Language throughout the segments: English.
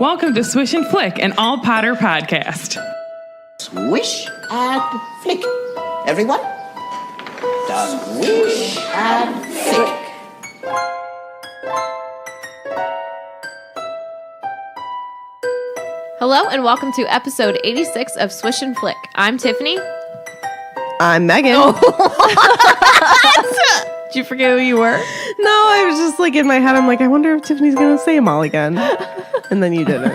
Welcome to Swish and Flick, an all Potter podcast. Swish and flick. Everyone? Swish and flick. Hello and welcome to episode 86 of Swish and Flick. I'm Tiffany. I'm Megan. Did you forget who you were? No, I was just like in my head, I'm like, I wonder if Tiffany's going to say them all again. And then you didn't.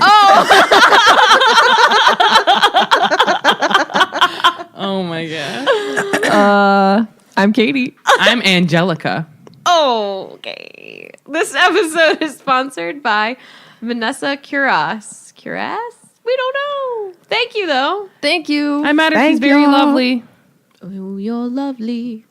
Oh my god. I'm Katie. I'm Angelica. Okay. This episode is sponsored by Vanessa Curas. Curas? We don't know. Thank you, though. Thank you. I met her. She's Thank very you. lovely. Oh, you're lovely.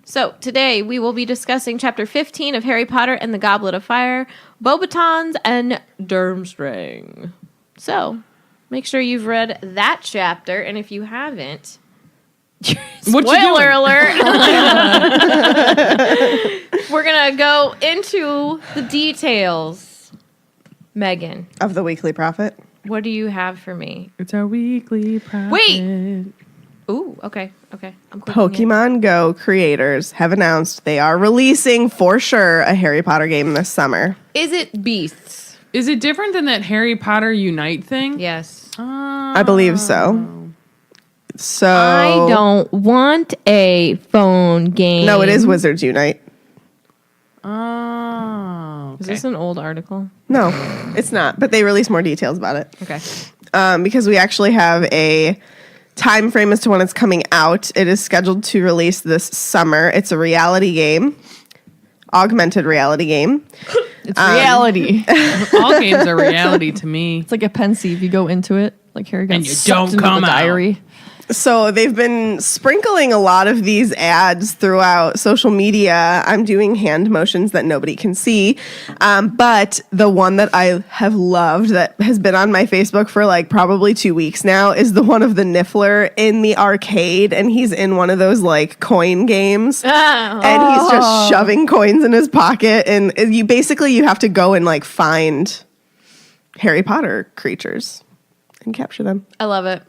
So, today we will be discussing Chapter 15 of Harry Potter and the Goblet of Fire, Beauxbatons and Durmstrang. So, make sure you've read that chapter, and if you haven't, What you spoiler doing? alert, we're going to go into the details. Megan, Of the Weekly Prophet. what do you have for me? It's our weekly profit. Wait. Ooh, okay. I'm clicking it. Pokemon Go creators have announced they are releasing, for sure, a Harry Potter game this summer. Is it Beasts? Is it different than that Harry Potter Unite thing? Yes. I believe so. So I don't want a phone game. No, it is Wizards Unite. Oh. Is this an old article? No, it's not. But they released more details about it. Okay. Because we actually have a time frame as to when it's coming out. It is scheduled to release this summer. It's a reality game, augmented reality game. It's reality. All games are reality to me. It's like a pensieve. You go into it, like Harry got And you sucked don't into come the out. diary. So they've been sprinkling a lot of these ads throughout social media. I'm doing hand motions that nobody can see. But the one that I have loved that has been on my Facebook for like probably 2 weeks now is the one of the Niffler in the arcade. And he's in one of those like coin games. And he's just shoving coins in his pocket. And you have to go and like find Harry Potter creatures and capture them. I love it.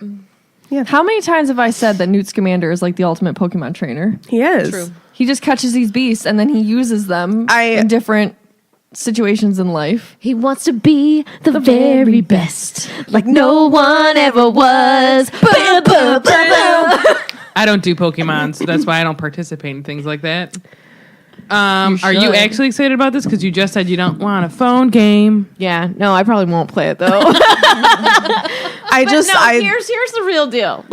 How many times have I said that Newt Scamander is like the ultimate Pokemon trainer? He is. True. He just catches these beasts and then he uses them in different situations in life. He wants to be the very best, like no one ever was. I don't do Pokemon, so that's why I don't participate in things like that. Are you actually excited about this? Because you just said you don't want a phone game. Yeah, no, I probably won't play it though. Here's the real deal.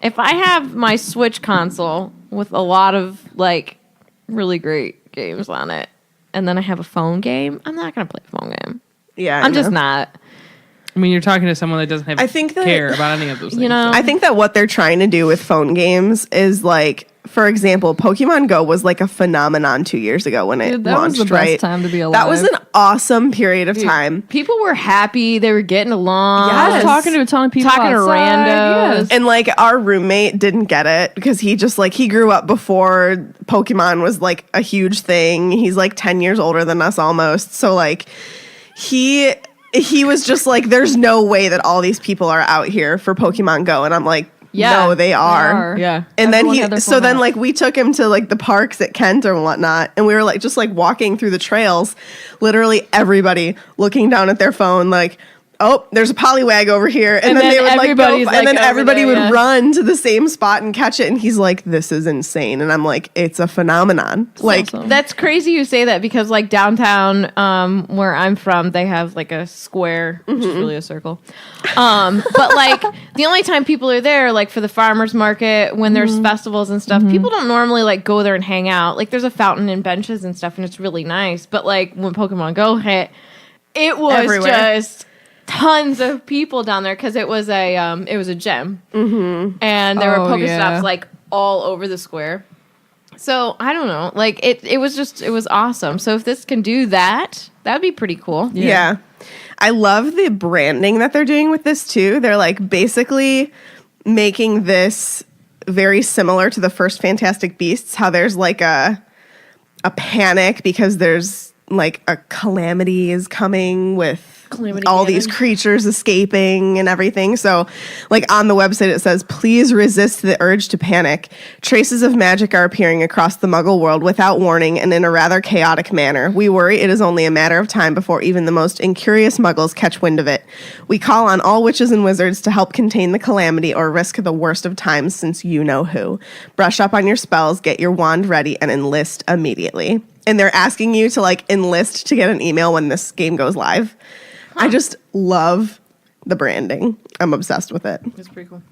If I have my Switch console with a lot of like really great games on it, and then I have a phone game, I'm not gonna play a phone game. Yeah, I'm just not. I mean, you're talking to someone that doesn't have care about any of those things. You know, I think that what they're trying to do with phone games is like, for example, Pokemon Go was like a phenomenon 2 years ago when it That launched, was the right? best time to be alive. That was an awesome period of time. people were happy. They were getting along. I was talking to a ton of people Talking to outside, randos. yes. And like our roommate didn't get it because he grew up before Pokemon was like a huge thing. He's like 10 years older than us almost. So like he was just like, there's no way that all these people are out here for Pokemon Go. And I'm like, no, they are. Yeah. And Everyone had then their phone out. like we took him to like the parks at Kent or whatnot, and we were like just like walking through the trails, literally everybody looking down at their phone like, oh, there's a Poliwag over here, and then they would like go, everybody's, and then like, over everybody there, would yeah. run to the same spot and catch it, and he's like, this is insane, and I'm like, it's a phenomenon. Like awesome. That's crazy you say that because like downtown where I'm from, they have like a square, which is really a circle. But like the only time people are there, like for the farmers market, when there's festivals and stuff, people don't normally like go there and hang out. Like there's a fountain and benches and stuff, and it's really nice. But like when Pokemon Go hit, it was Everywhere. just tons of people down there because it was a gym, and there were Pokestops like all over the square. So I don't know, like it was awesome. So if this can do that, that'd be pretty cool. yeah. I love the branding that they're doing with this too. They're like basically making this very similar to the first Fantastic Beasts, how there's like a panic because there's like a calamity is coming with all these creatures escaping and everything. So, like on the website, it says, please resist the urge to panic. Traces of magic are appearing across the Muggle world without warning and in a rather chaotic manner. We worry it is only a matter of time before even the most incurious Muggles catch wind of it. We call on all witches and wizards to help contain the calamity or risk the worst of times, since you know who. Brush up on your spells, get your wand ready, and enlist immediately. And they're asking you to like enlist to get an email when this game goes live. I just love the branding. I'm obsessed with it. That's pretty cool.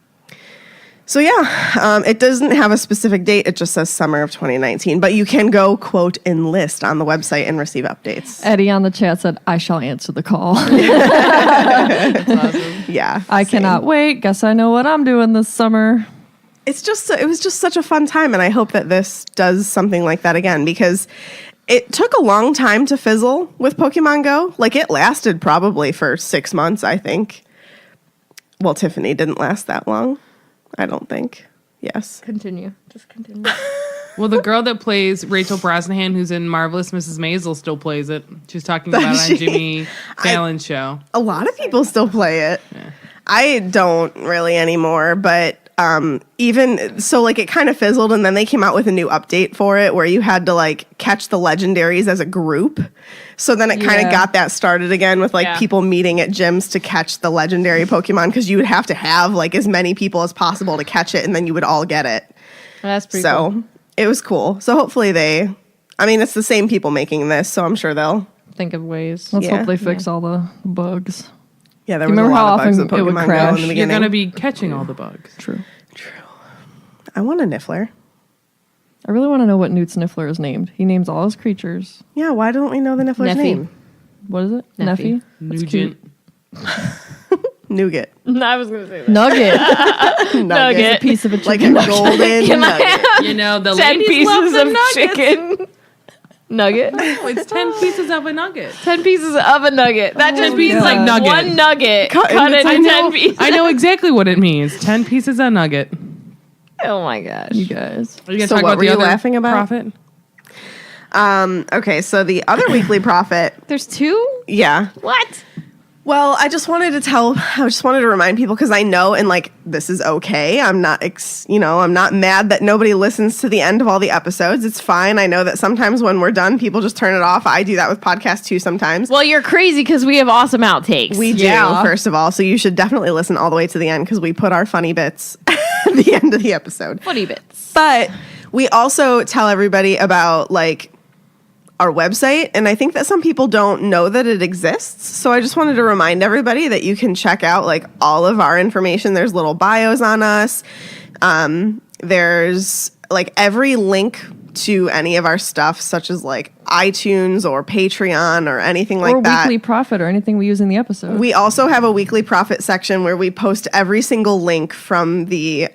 So yeah, it doesn't have a specific date. It just says summer of 2019. But you can go, quote, enlist on the website and receive updates. Eddie on the chat said, I shall answer the call. That's awesome. Yeah. I cannot wait. Guess I know what I'm doing this summer. It was just such a fun time. And I hope that this does something like that again, because it took a long time to fizzle with Pokemon Go. Like, it lasted probably for 6 months, I think. Well, Tiffany didn't last that long, I don't think. Yes. Continue. Just continue. Well, the girl that plays Rachel Brosnahan, who's in Marvelous Mrs. Maisel, still plays it. She's talking about it on Jimmy Fallon's show. A lot of people still play it. Yeah. I don't really anymore, but even so, like, it kind of fizzled, and then they came out with a new update for it where you had to like catch the legendaries as a group. So then it kind of got that started again with like people meeting at gyms to catch the legendary Pokemon, because you would have to have like as many people as possible to catch it, and then you would all get it. That's pretty cool. So it was cool. So hopefully it's the same people making this, so I'm sure they'll think of ways. Let's hope they fix all the bugs. Yeah, there was remember a lot how of bugs often with it would Pokemon Go crash? in the You're beginning. going to be catching all the bugs. True. I want a Niffler. I really want to know what Newt Sniffler is named. He names all his creatures. Yeah, why don't we know the Niffler's Neffy. name? What is it? Neffy. Nugent. Nougat. No, I was going to say that. Nugget. Nugget. A piece of a Like chicken a golden nugget. You know, the 10 ladies love pieces the of nuggets. chicken nugget. No, it's 10 pieces of a nugget. 10 pieces of a nugget. That just means like nugget. one nugget Cut cut into into 10 I know, pieces. I know exactly what it means. 10 pieces of nugget. Oh my gosh. You guys. Are you going to So talk what about were the you other laughing about? profit? Okay, so the other weekly profit, There's two? yeah. What? Well, I just wanted to remind people, because I know, and like, this is okay. I'm not, I'm not mad that nobody listens to the end of all the episodes. It's fine. I know that sometimes when we're done, people just turn it off. I do that with podcasts too sometimes. Well, you're crazy because we have awesome outtakes. We do, first of all. So you should definitely listen all the way to the end, because we put our funny bits at the end of the episode. Funny bits. But we also tell everybody about like our website, and I think that some people don't know that it exists. So I just wanted to remind everybody that you can check out like all of our information. There's little bios on us. There's like every link to any of our stuff, such as like iTunes or Patreon or anything like or that. weekly profit or anything we use in the episode. We also have a weekly profit section where we post every single link from the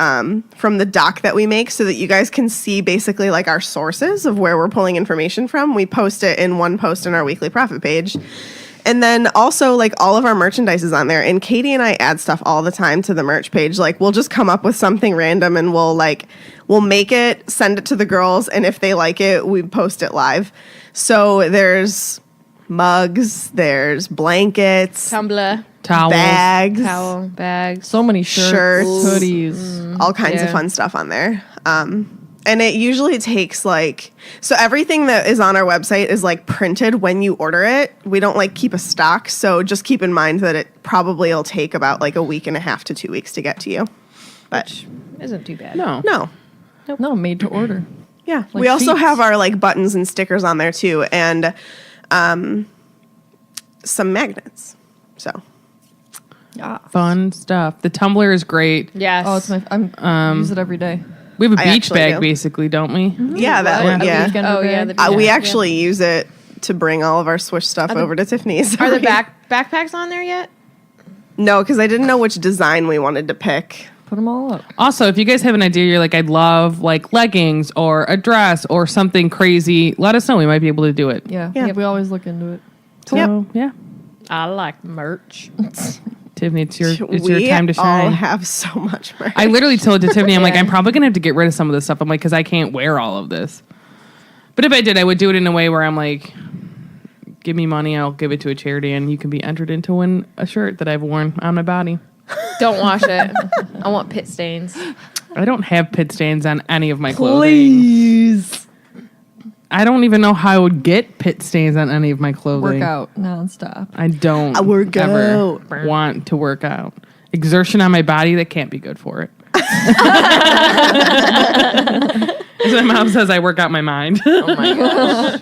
doc that we make, so that you guys can see basically like our sources of where we're pulling information from. We post it in one post in our weekly profit page. And then also like all of our merchandise is on there. And Katie and I add stuff all the time to the merch page. Like we'll just come up with something random and we'll make it, send it to the girls, and if they like it, we post it live. So there's mugs, there's blankets, Tumbler, Towels. bags, towel, bags. so many shirts, Shirts. hoodies. all kinds of fun stuff on there. And it usually takes so everything that is on our website is like printed when you order it. We don't like keep a stock. So just keep in mind that it probably will take about like a week and a half to 2 weeks to get to you. But Isn't too bad. No. No, made to order. yeah, Like we also sheets. have our like buttons and stickers on there too. And some magnets. So Yeah. Fun stuff. The tumbler is great. Yes. Oh, it's I use it every day. We have a I beach actually bag, do. basically, don't we? yeah, that one, A yeah. weekend Oh, yeah. bag. The We yeah. actually use it to bring all of our Swish stuff over to Tiffany's. Are the backpacks on there yet? No, because I didn't know which design we wanted to pick. Put them all up. Also, if you guys have an idea, you're like, I'd love like leggings or a dress or something crazy, let us know. We might be able to do it. Yeah. Yeah. We always look into it. So, yeah. I like merch. Tiffany, it's your We time to all shine. have so much merch. I literally told to Tiffany, I'm like, Yeah. I'm probably going to have to get rid of some of this stuff. I'm like, because I can't wear all of this. But if I did, I would do it in a way where I'm like, give me money. I'll give it to a charity, and you can be entered in to win a shirt that I've worn on my body. Don't wash it. I want pit stains. I don't have pit stains on any of my clothing. Please. I don't even know how I would get pit stains on any of my clothing. Work out nonstop. I don't ever want to work out. Exertion on my body, that can't be good for it. As my mom says, I work out my mind. Oh my gosh.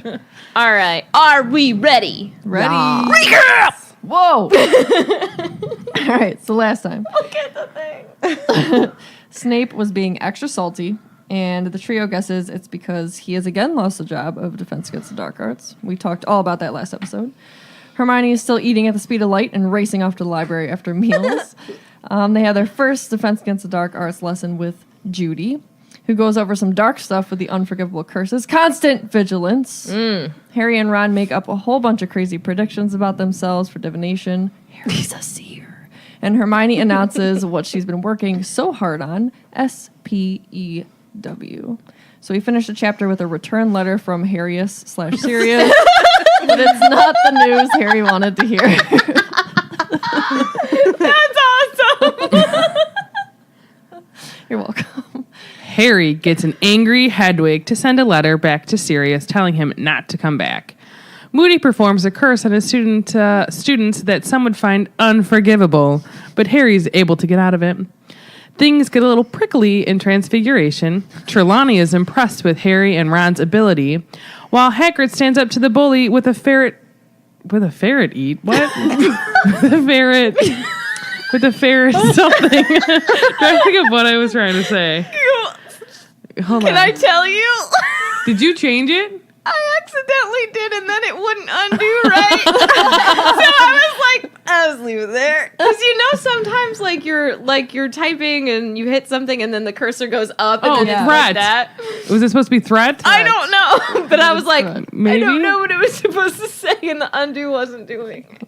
All right. Are we ready? Ready? Yeah. Whoa. All right, so last time. Look at the thing. Snape was being extra salty, and the trio guesses it's because he has again lost the job of Defense Against the Dark Arts. We talked all about that last episode. Hermione is still eating at the speed of light and racing off to the library after meals. They had their first Defense Against the Dark Arts lesson with Judy, who goes over some dark stuff with the unforgivable curses. Constant vigilance. Harry and Ron make up a whole bunch of crazy predictions about themselves for divination. Harry's a seer. And Hermione announces what she's been working so hard on, SPEW. So we finished the chapter with a return letter from Harrius/Sirius, but it's not the news Harry wanted to hear. That's awesome. You're welcome. Harry gets an angry Hedwig to send a letter back to Sirius telling him not to come back. Moody performs a curse on his students that some would find unforgivable, but Harry's able to get out of it. Things get a little prickly in Transfiguration. Trelawney is impressed with Harry and Ron's ability, while Hagrid stands up to the bully with a ferret... With a ferret eat? What? With a ferret... With a ferret something. Trying to think of what I was trying to say. Hold on. Can I tell you? Did you change it? I accidentally did, and then it wouldn't undo right. So I was leave it there. Because sometimes you're typing and you hit something, and then the cursor goes up. And then threat. Like that. Was it supposed to be threat? I don't know, but I was like, Maybe? I don't know what it was supposed to say, and the undo wasn't doing it.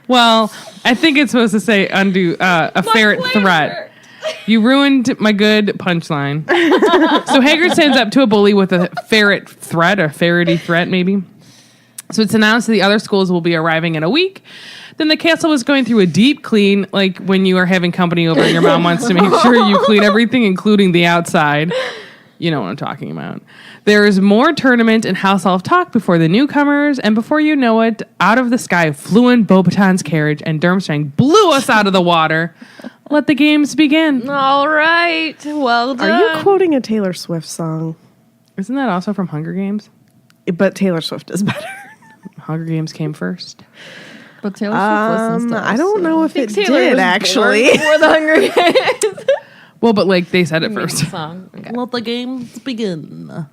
Well, I think it's supposed to say undo a ferret threat. You ruined my good punchline. So Hagrid stands up to a bully with a ferret threat, or ferrety threat, maybe. So it's announced that the other schools will be arriving in a week. Then the castle was going through a deep clean, like when you are having company over and your mom wants to make sure you clean everything, including the outside. You know what I'm talking about. There is more tournament and house elf talk before the newcomers, and before you know it, out of the sky flew in Beauxbaton's carriage, and Durmstrang blew us out of the water. Let the games begin. All right. Well done. Are you quoting a Taylor Swift song? Isn't that also from Hunger Games? But Taylor Swift is better. Hunger Games came first. But Taylor Swift listens to us, I don't know if it Taylor did, was actually. born before the Hungry Games. Well, but like they said it first. Song. Okay. Let the games begin. No.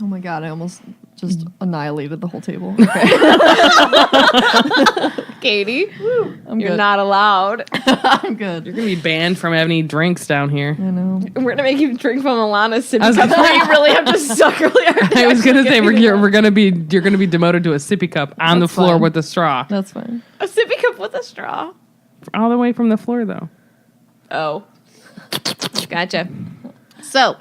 Oh my god, I almost just annihilated the whole table. Katie, I'm you're good. not allowed. I'm good. You're gonna be banned from having any drinks down here. I know. We're gonna make you drink from Alana's sippy was cup gonna- where you really have to suck really hard. I was gonna say you're gonna be demoted to a sippy cup on the That's floor fine. with a straw. That's fine. A sippy cup with a straw. All the way from the floor though. Oh. Gotcha. So,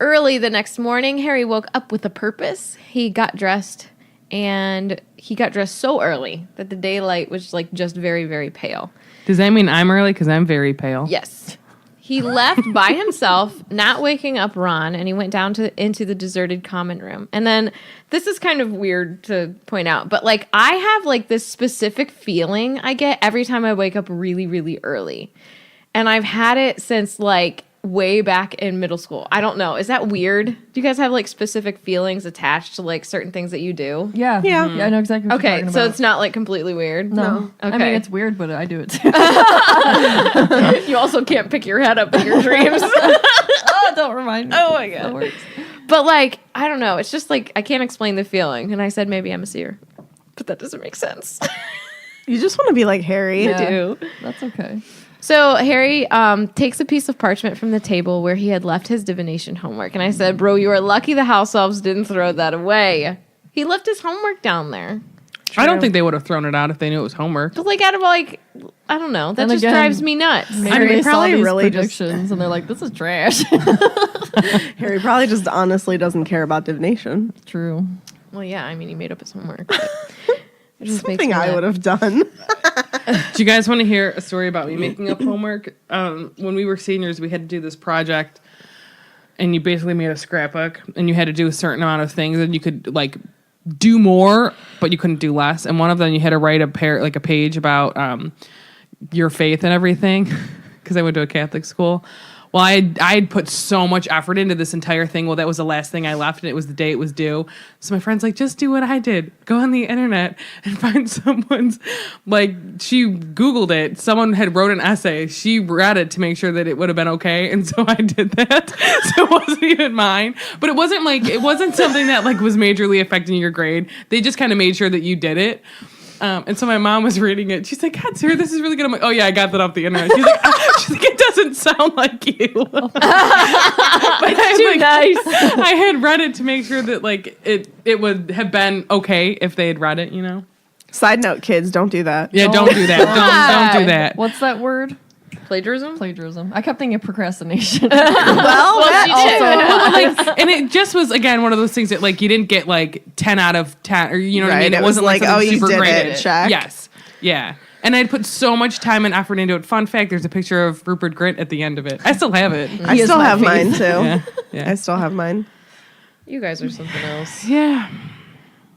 early the next morning, Harry woke up with a purpose. He got dressed, and he got dressed so early that the daylight was like just very, very pale. Does that mean I'm early? Because I'm very pale. Yes. He left by himself, not waking up Ron, and he went down into the deserted common room. And then, this is kind of weird to point out, but like I have like this specific feeling I get every time I wake up really, really early. And I've had it since like way back in middle school. I don't know. Is that weird? Do you guys have like specific feelings attached to like certain things that you do? Yeah. Yeah. Yeah, I know exactly what you're Okay, talking so about. it's not like completely weird. No. Okay. I mean, it's weird, but I do it too. You also can't pick your head up in your dreams. Oh, don't remind me. Oh my That god. works. But like, I don't know. It's just like I can't explain the feeling. And I said maybe I'm a seer. But that doesn't make sense. You just want to be like Harry. Yeah. I do. That's okay. So Harry takes a piece of parchment from the table where he had left his divination homework. And I said, bro, you are lucky the house elves didn't throw that away. He left his homework down there. I don't think they would have thrown it out if they knew it was homework. But like out of like, I don't know. That And just again, drives me nuts. Maybe they they saw probably these really just- predictions and they're like, this is trash. Harry probably just honestly doesn't care about divination. True. Well, yeah. I mean, he made up his homework. But it just makes Something me I mad. would have done. Do you guys want to hear a story about me making up homework? When we were seniors, we had to do this project, and you basically made a scrapbook, and you had to do a certain amount of things, and you could like do more, but you couldn't do less. And one of them, you had to write a page about your faith and everything, because I went to a Catholic school. Well, I'd put so much effort into this entire thing. Well, that was the last thing I left, and it was the day it was due. So my friend's like, just do what I did. Go on the internet and find someone's, like, she Googled it. Someone had wrote an essay. She read it to make sure that it would have been okay. And so I did that. So it wasn't even mine. But it wasn't something that, like, was majorly affecting your grade. They just kind of made sure that you did it. And so my mom was reading it. She's like, God, Sarah, this is really good. I'm like, oh, yeah, I got that off the internet. She's like, it doesn't sound like you. But Too nice. I had read it to make sure that, like, it would have been okay if they had read it, you know? Side note, kids, don't do that. Yeah, don't do that. Don't do that. What's that word? Plagiarism. Plagiarism. I kept thinking of procrastination. Well, that she did. Like, and it just was, again, one of those things that, like, you didn't get, like, 10 out of 10, or, you know what I Right, mean? it was like, something oh, you super did graded. it, check. Yes. Yeah. And I'd put so much time and effort into it. Fun fact, there's a picture of Rupert Grint at the end of it. I still have it. I still have mine too. Yeah. Yeah. I still have mine. You guys are something else. Yeah.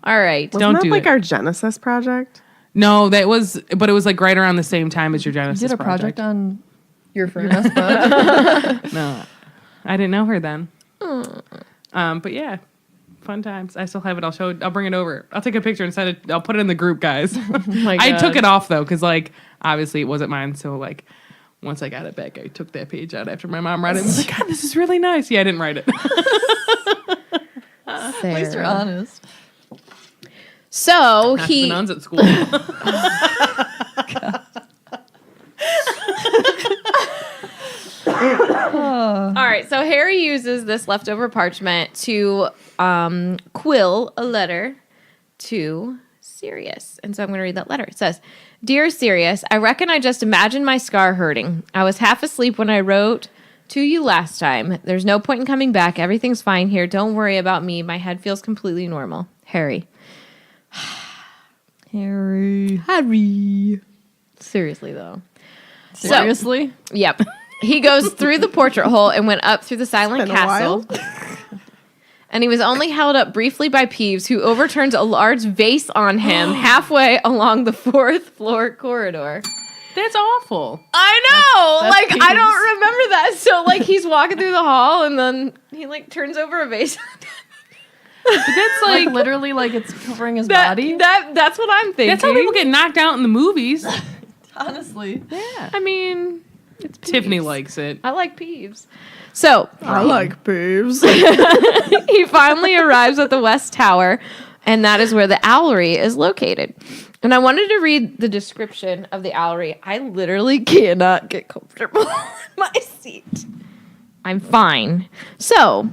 All right. Wasn't Don't that do like it. our Genesis project? No, but it was like right around the same time as your Genesis You did a project on Your your friend. best bud. No, I didn't know her then. But yeah, fun times. I still have it. I'll bring it over. I'll take a picture and send it. I'll put it in the group, guys. my I God. took it off though, because like obviously it wasn't mine. So like once I got it back, I took that page out after my mom read it. I was like, God, this is really nice. Yeah, I didn't write it. At least you're honest. So Ask the he nuns at school. All right, so Harry uses this leftover parchment to quill a letter to Sirius. And so I'm going to read that letter. It says, Dear Sirius, I reckon I just imagined my scar hurting. I was half asleep when I wrote to you last time. There's no point in coming back. Everything's fine here. Don't worry about me. My head feels completely normal. Harry. Harry. Seriously, though. Seriously? Yep. He goes through the portrait hole and went up through the silent Been a castle. while. And he was only held up briefly by Peeves, who overturns a large vase on him halfway along the 4th floor corridor. That's awful. I know! That's like, I Peeves. don't remember that. So, like, he's walking through the hall and then he, like, turns over a vase. But that's Like like literally like it's covering his body? That's what I'm thinking. that's how people get knocked out in the movies. Honestly. Yeah. I mean, it's Peeves. Tiffany likes it. I like Peeves. So, I like boobs. he finally arrives at the West Tower, and that is where the owlery is located. And I wanted to read the description of the owlery. I literally cannot get comfortable in my seat. I'm fine. So,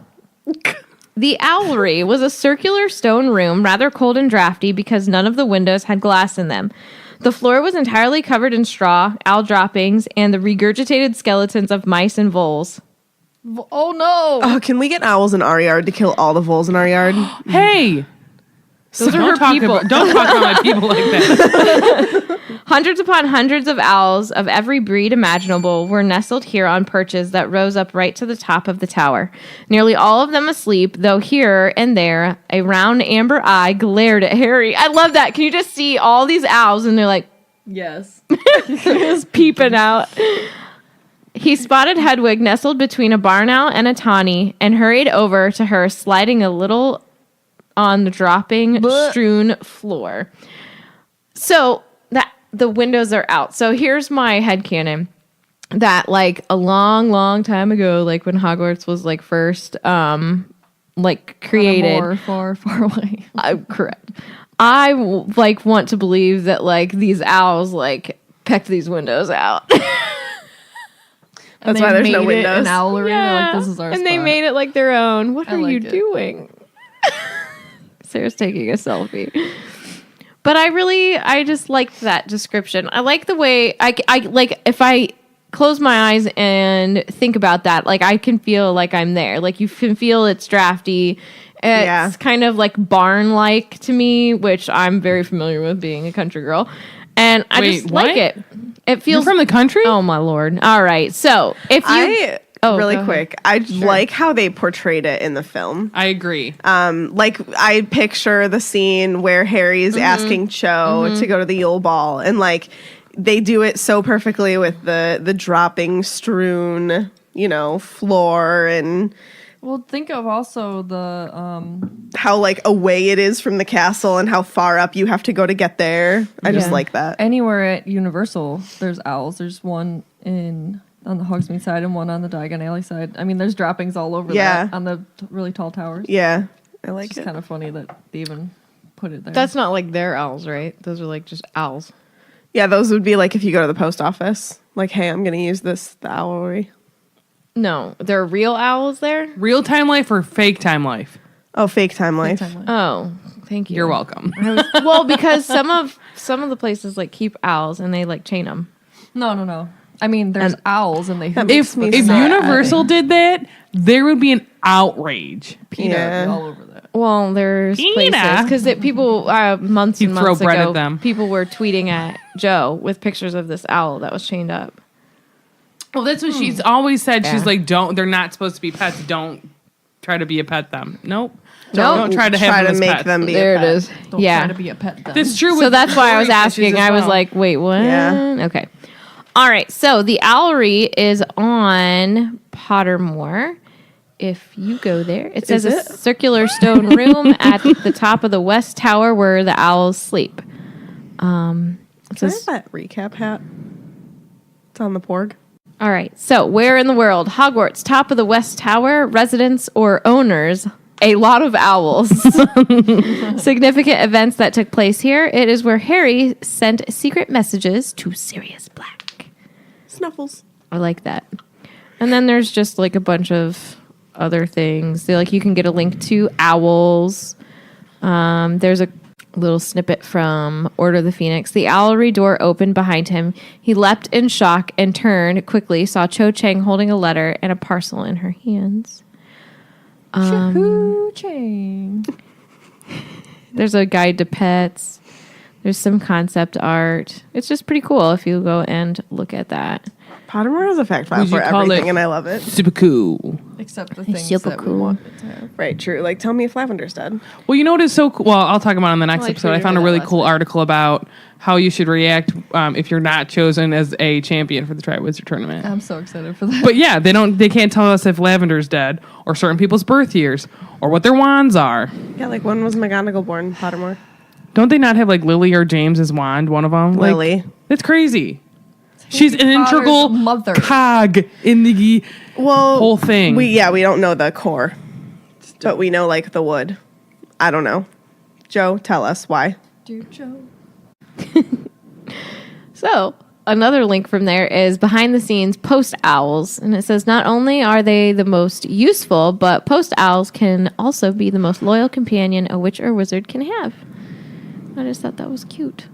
the owlery was a circular stone room, rather cold and drafty because none of the windows had glass in them. The floor was entirely covered in straw, owl droppings, and the regurgitated skeletons of mice and voles. Oh no. Oh, can we get owls in our yard to kill all the voles in our yard? Hey, Those are don't her talk people. don't talk about my people like that. Hundreds upon hundreds of owls of every breed imaginable were nestled here on perches that rose up right to the top of the tower. Nearly all of them asleep, though here and there a round amber eye glared at Harry. I love that. Can you just see all these owls and they're like Yes. just peeping out? He spotted Hedwig nestled between a barn owl and a tawny and hurried over to her, sliding a little on the dropping, strewn floor. So that the windows are out. So here's my headcanon. That like a long, long time ago, like when Hogwarts was like first like created. Far, far away. Correct. I like want to believe that like these owls like pecked these windows out. That's why there's no windows. An owlery. They're like, this is our and spot. they made it like their own. What I are like you it. doing? Sarah's taking a selfie. But I just liked that description. I like the way I like if I close my eyes and think about that, like I can feel like I'm there. Like you can feel it's drafty. It's kind of like barn-like to me, which I'm very familiar with being a country girl. And I just like it. It feels You're from the country? Oh my Lord. All right. So if you really quick, I like how they portrayed it in the film. I agree. Like I picture the scene where Harry's asking Cho to go to the Yule Ball, and like they do it so perfectly with the dropping strewn, floor, and Well, think of also the how like away it is from the castle and how far up you have to go to get there. I just like that. anywhere at Universal, there's owls. There's one on the Hogsmeade side and one on the Diagon Alley side. I mean, there's droppings all over that on the really tall towers. Yeah, I like It's it. kind of funny that they even put it there. That's not like their owls, right? Those are like just owls. Yeah, those would be like if you go to the post office. Like, hey, I'm going to use the owlery. No, there are real owls there. Real time life or fake time life? Oh, fake time life. Oh, thank you. You're welcome. Well, because some of the places like keep owls and they like chain them. No. I mean, there's owls and they hoot. If me if sad. Universal did that, there would be an outrage. Peanut Yeah. all over that. Well, there's places because people months You and throw months bread ago, at them. people were tweeting at Joe with pictures of this owl that was chained up. Well, that's what she's always said. Yeah. She's like, they're not supposed to be pets. Don't try to be a pet them. Nope. Nope. Don't try to have them as make pets. them be There a it pet. is. Don't try to be a pet then. That's true. So with that's why I was furry fishes asking. as I was well. like, wait, what? Yeah. Okay. All right. So the Owlery is on Pottermore. If you go there, it says a circular stone room at the top of the West Tower where the owls sleep. It Can I says, have that recap hat? It's on the porg. all right. So where in the world? Hogwarts, top of the West Tower, residents or owners, a lot of owls. Significant events that took place here. It is where Harry sent secret messages to Sirius Black. Snuffles. I like that. And then there's just like a bunch of other things. You can get a link to owls. There's a little snippet from Order of the Phoenix. The owlery door opened behind him. He leapt in shock and turned quickly, saw Cho Chang holding a letter and a parcel in her hands. Chang. There's a guide to pets. There's some concept art. It's just pretty cool if you go and look at that. Pottermore has a fact file Would you for call everything, it- and I love it. Super cool. Except the things super that we cool. want it to have. Right, true. Like, tell me if Lavender's dead. Well, you know what is so cool? Well, I'll talk about it in the next Well, I episode. I tweeted found a about really that cool last night. article about how you should react if you're not chosen as a champion for the Triwizard Tournament. I'm so excited for that. But yeah, they can't tell us if Lavender's dead or certain people's birth years or what their wands are. Yeah, like when was McGonagall born? Pottermore. Don't they not have like Lily or James's wand? One of them. Like, Lily. It's crazy. She's an Potter's integral mother. cog in the whole thing. We don't know the core, but we know like the wood. I don't know. Joe, tell us why. Dear Joe. So another link from there is behind the scenes post owls. And it says not only are they the most useful, but post owls can also be the most loyal companion a witch or wizard can have. I just thought that was cute.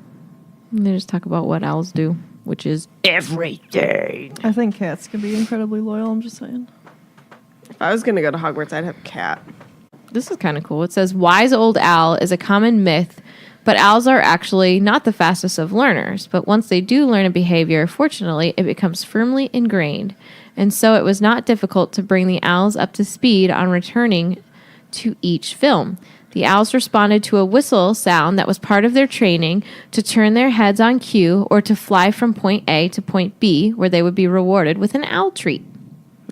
And they just talk about what owls do, which is everything. I think cats can be incredibly loyal. I'm just saying. If I was gonna go to Hogwarts, I'd have a cat. This is kind of cool. It says wise old owl is a common myth, but owls are actually not the fastest of learners. But once they do learn a behavior, fortunately, it becomes firmly ingrained. And so it was not difficult to bring the owls up to speed on returning to each film. The owls responded to a whistle sound that was part of their training to turn their heads on cue or to fly from point A to point B, where they would be rewarded with an owl treat.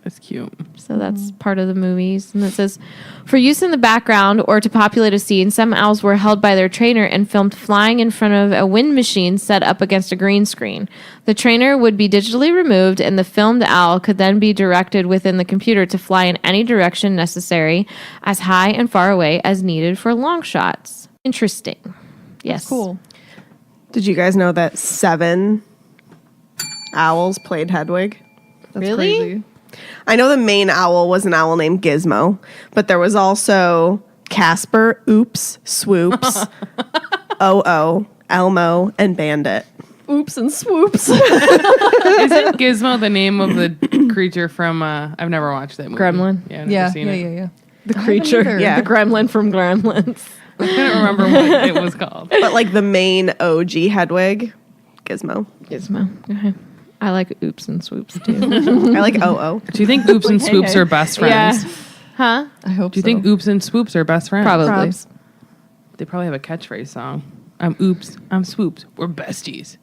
That's cute. So that's part of the movies. And it says, for use in the background or to populate a scene, some owls were held by their trainer and filmed flying in front of a wind machine set up against a green screen. The trainer would be digitally removed, and the filmed owl could then be directed within the computer to fly in any direction necessary, as high and far away as needed for long shots. Interesting. Yes. Cool. Did you guys know that 7 owls played Hedwig? That's Really? crazy. I know the main owl was an owl named Gizmo, but there was also Casper, Oops, Swoops, OO, Elmo, and Bandit. Oops and swoops. Isn't Gizmo the name of the creature from? I've never watched that movie. Gremlin? Yeah, I've never seen it. yeah. The creature. either. Yeah. The gremlin from Gremlins. I couldn't remember what it was called. But like the main OG Hedwig, Gizmo. Gizmo. Okay. I like oops and swoops too. I like OO. Do you think Oops and Swoops are best friends? Yeah. Huh? I hope Do you think Oops and Swoops are best friends? Probably. Probs. They probably have a catchphrase song. I'm Oops, I'm Swoops, we're besties.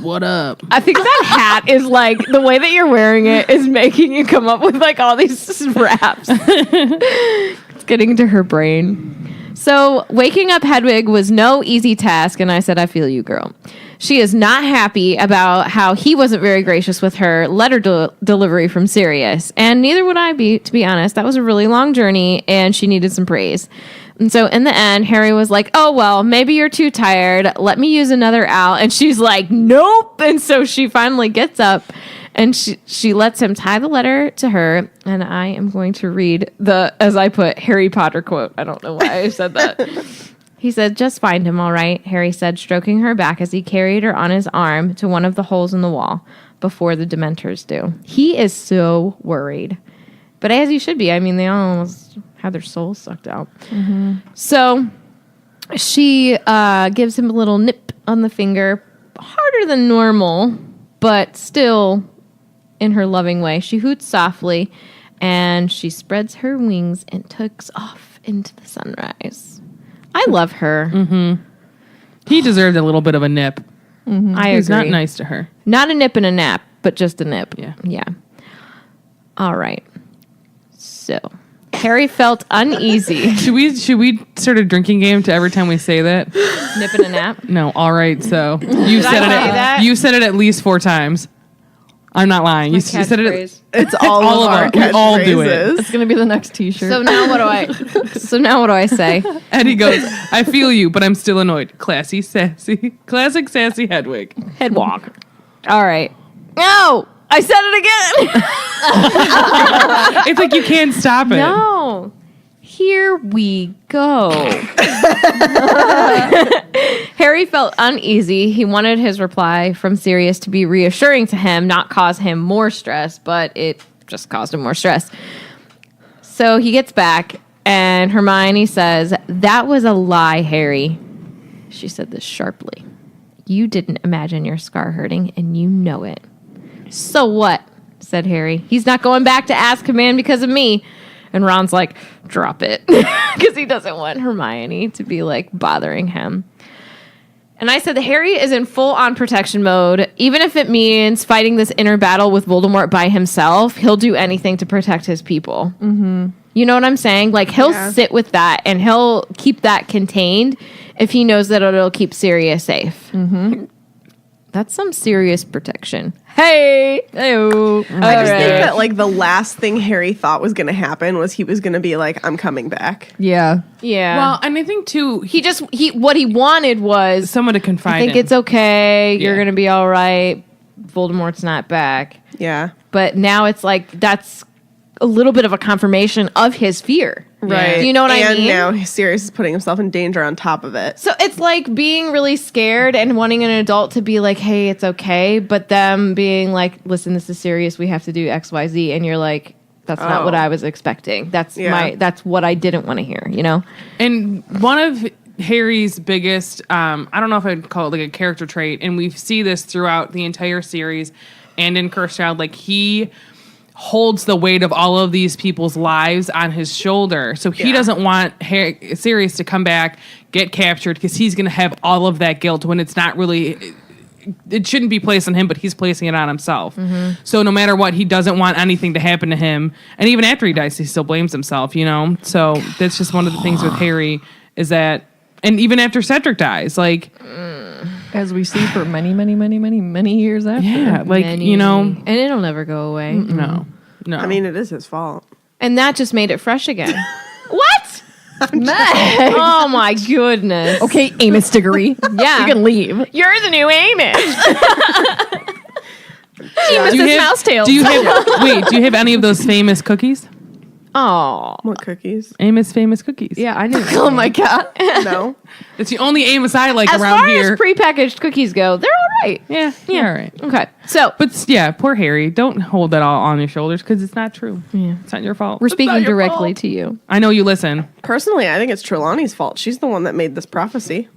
What up? I think that hat is like the way that you're wearing it is making you come up with like all these raps. It's getting into her brain. So waking up Hedwig was no easy task, and I said, I feel you, girl. She is not happy about how he wasn't very gracious with her letter delivery from Sirius, and neither would I be, to be honest. That was a really long journey, and she needed some praise. And so in the end, Harry was like, oh, well, maybe you're too tired. Let me use another owl. And she's like, nope. And so she finally gets up and she lets him tie the letter to her. And I am going to read the, as I put, Harry Potter quote. I don't know why I said that. He said, just find him, all right, Harry said, stroking her back as he carried her on his arm to one of the holes in the wall before the Dementors do. He is so worried. But as you should be. I mean, they almost had their souls sucked out. Mm-hmm. So she gives him a little nip on the finger, harder than normal, but still in her loving way. She hoots softly, and she spreads her wings and takes off into the sunrise. I love her. Mm-hmm. He deserved a little bit of a nip. Mm-hmm. I agree. He's not nice to her. Not a nip and a nap, but just a nip. Yeah. Yeah. All right. So Harry felt uneasy. Should we start a drinking game to every time we say that? Nip and a nap. No, all right. So you said I it. say that? You said it at least 4 times. I'm not lying. You said it. It's all All of our of them. We all do it. catchphrases. It's going to be the next t-shirt. So now what do I say? Eddie goes, I feel you, but I'm still annoyed. Classy, sassy, classic sassy Hedwig. Head walk. All right. No, I said it again. It's like you can't stop it. No. Here we go. Harry felt uneasy. He wanted his reply from Sirius to be reassuring to him, not cause him more stress, but it just caused him more stress. So he gets back, and Hermione says, that was a lie, Harry. She said this sharply. You didn't imagine your scar hurting, and you know it. So what? Said Harry. He's not going back to Azkaban because of me. And Ron's like, drop it. Because he doesn't want Hermione to be like bothering him. And I said that Harry is in full on protection mode. Even if it means fighting this inner battle with Voldemort by himself, he'll do anything to protect his people. Mm-hmm. You know what I'm saying? Like he'll sit with that and he'll keep that contained if he knows that it'll keep Sirius safe. Mm-hmm. That's some serious protection. Hey! Hey-o. I just think that like the last thing Harry thought was going to happen was he was going to be like, I'm coming back. yeah. Yeah. Well, and I think too, What he wanted was someone to confide I think in. it's okay. You're Yeah. going to be all right. Voldemort's not back. Yeah. But now it's like that's a little bit of a confirmation of his fear. Right. Do you know what I And mean? now Sirius is putting himself in danger on top of it. So it's like being really scared and wanting an adult to be like, hey, it's okay. But them being like, listen, this is serious. We have to do X, Y, Z. And you're like, that's not what I was expecting. That's that's what I didn't want to hear, you know? And one of Harry's biggest, I don't know if I'd call it like a character trait, and we see this throughout the entire series and in Cursed Child, like he holds the weight of all of these people's lives on his shoulder. So he doesn't want Sirius to come back, get captured, because he's going to have all of that guilt when it's not really... It shouldn't be placed on him, but he's placing it on himself. Mm-hmm. So no matter what, he doesn't want anything to happen to him. And even after he dies, he still blames himself, you know? So that's just one of the things with Harry is that... And even after Cedric dies, like... As we see for many, many, many, many, many years after. Yeah, like, you know... And it'll never go away. No. I mean, it is his fault. And that just made it fresh again. What? Meg! Oh my goodness. Okay, Amos Diggory. Yeah. You can leave. You're the new Amos. Amos Do you is have- mouse tails. Do you have any of those famous cookies? Oh. What cookies? Amos Famous Cookies. Yeah, I knew. Oh my God. No. It's the only Amos I like As around far here. as prepackaged cookies go, they're all right. yeah, all right. Okay. So But yeah, poor Harry. Don't hold that all on your shoulders because it's not true. Yeah. It's not your fault. we're It's not speaking your directly fault. to you. I know you listen. Personally, I think it's Trelawney's fault. She's the one that made this prophecy.